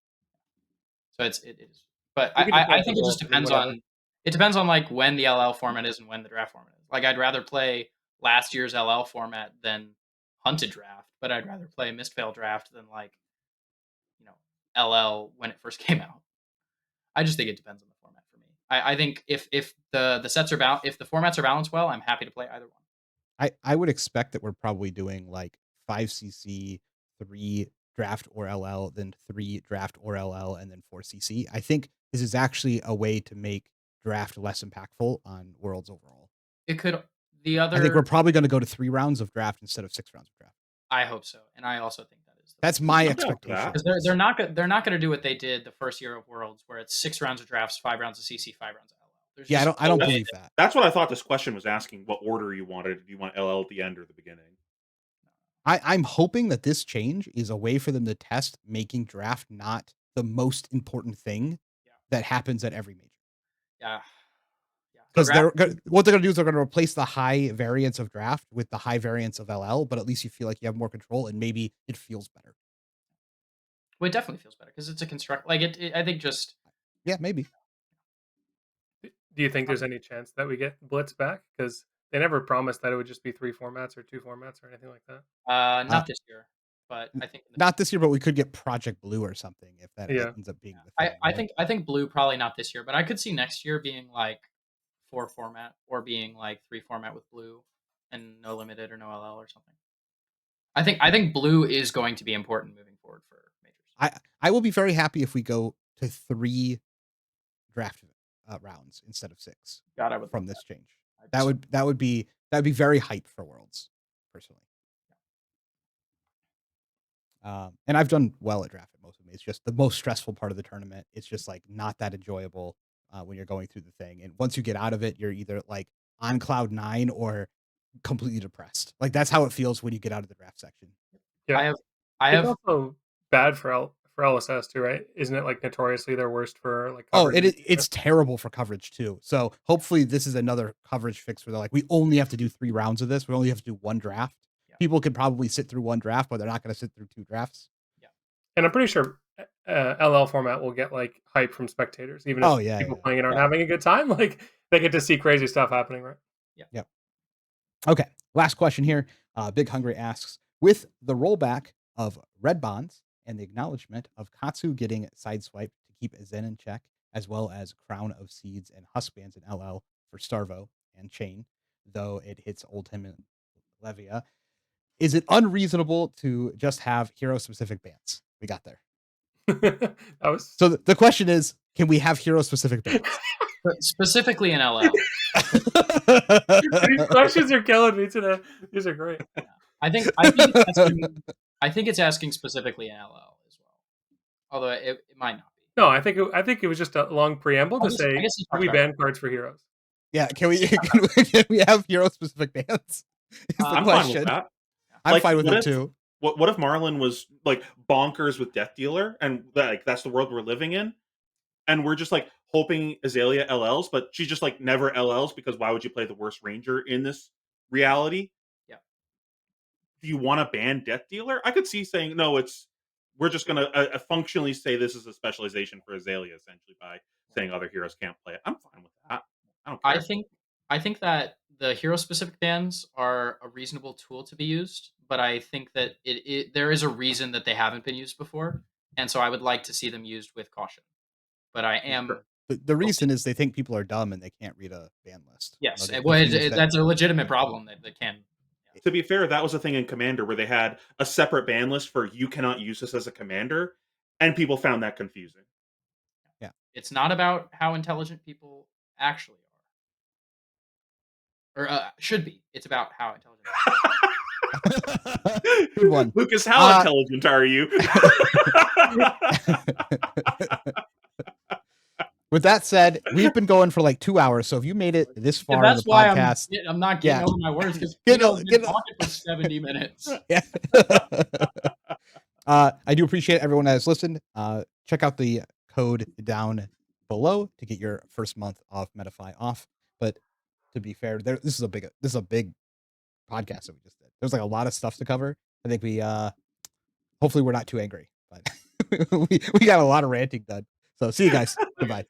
So it is. But we could just I answer think it just both. I mean, depends whatever. on like when the LL format is and when the draft format is. Like I'd rather play last year's LL format than hunted draft, but I'd rather play Mistveil draft than like, you know, LL when it first came out. I just think it depends on the format for me. I think if the sets are if the formats are balanced well, I'm happy to play either one. I would expect that we're probably doing like 5cc, 3 draft or LL, then 3 draft or LL, and then 4cc. I think this is actually a way to make draft less impactful on worlds overall. It could the I think we're other probably going to go to 3 rounds of draft instead of 6 rounds of draft. I hope so, and I also think that is That's my I'm down for expectation. that. because they're not going to do what they did the first year of Worlds, where it's 6 rounds of drafts, 5 rounds of CC, 5 rounds of LL. There's Yeah, just I don't no way believe that- that. That's what I thought this question was asking. What order you wanted? Do you want LL at the end or the beginning? I'm hoping that this change is a way for them to test making draft not the most important thing Yeah. that happens at every major. Yeah. Because what they're gonna do is they're gonna replace the high variance of draft with the high variance of LL, but at least you feel like you have more control and maybe it feels better. Well, it definitely feels better because it's a construct. Like I think just Yeah, maybe. Do you think there's any chance that we get Blitz back? Because they never promised that it would just be 3 formats or 2 formats or anything like that. not this year, but I think Not this year, but we could get Project Blue or something if that Yeah. ends up being the I, thing. I right? think I think blue probably not this year, but I could see next year being like 4 format or being like 3 format with blue and no limited or no LL or something. I think blue is going to be important moving forward for majors. I will be very happy if we go to 3 draft rounds instead of 6 God, I would from love this change. I'd That so- would be very hype for Worlds, personally. And I've done well at draft at most of them. It's just the most stressful part of the tournament. It's just like not that enjoyable when you're going through the thing. And once you get out of it, you're either like on cloud 9 or completely depressed. Like that's how it feels when you get out of the draft section. Yeah. I It's have also bad for LSS too, right? Isn't it like notoriously their worst for like Oh, coverage? it's terrible for coverage too. So hopefully this is another coverage fix where they're like, we only have to do 3 rounds of this. We only have to do 1 draft. Yeah. People could probably sit through 1 draft, but they're not going to sit through 2 drafts. And I'm pretty sure LL format will get like hype from spectators, even if people playing it aren't having a good time. Like they get to see crazy stuff happening, right? Yeah. Okay. Last question here. Big Hungry asks, with the rollback of red bonds and the acknowledgement of Katsu getting sideswiped to keep Zen in check, as well as Crown of Seeds and Husbands in LL for Starvo and Chain, though it hits Oldhim and Levia, is it unreasonable to just have hero-specific bans? We got there. That was So the question is, can we have hero-specific bans? specifically in LL. These questions are killing me today. These are great. I think it's asking specifically in LL as well. Although it might not be. No, I think it was just a long preamble to say can we ban cards for heroes? Yeah, can we have hero-specific bans? Is the I'm question. fine with that. I'm fine with it too. What if Marlon was like bonkers with Death Dealer, and like that's the world we're living in, and we're just like hoping Azalea LLs, but she just like never LLs because why would you play the worst Ranger in this reality? Yeah. Do you want to ban Death Dealer? I could see saying no. We're just gonna functionally say this is a specialization for Azalea, essentially by saying other heroes can't play it. I'm fine with that. I don't care. I think that the hero specific bans are a reasonable tool to be used, but I think that there is a reason that they haven't been used before, and so I would like to see them used with caution. But I am Sure. The reason is they think people are dumb and they can't read a ban list. yes, They're well, confused that- that's a legitimate problem that they can. To be fair, that was a thing in Commander where they had a separate ban list for you cannot use this as a commander, and people found that confusing. It's not about how intelligent people actually are, or should be. It's about how intelligent. Good one. Lucas, how intelligent are you? With that said, we've been going for like 2 hours, so if you made it this far in the podcast, I'm not getting over my words because Get been talking for 70 minutes. Yeah. I do appreciate everyone that has listened. Check out the code down below to get your first month off Metafy off. But to be fair, this is a big podcast that we just did. There's like a lot of stuff to cover. I think we hopefully we're not too angry, but we got a lot of ranting done. So see you guys. Goodbye.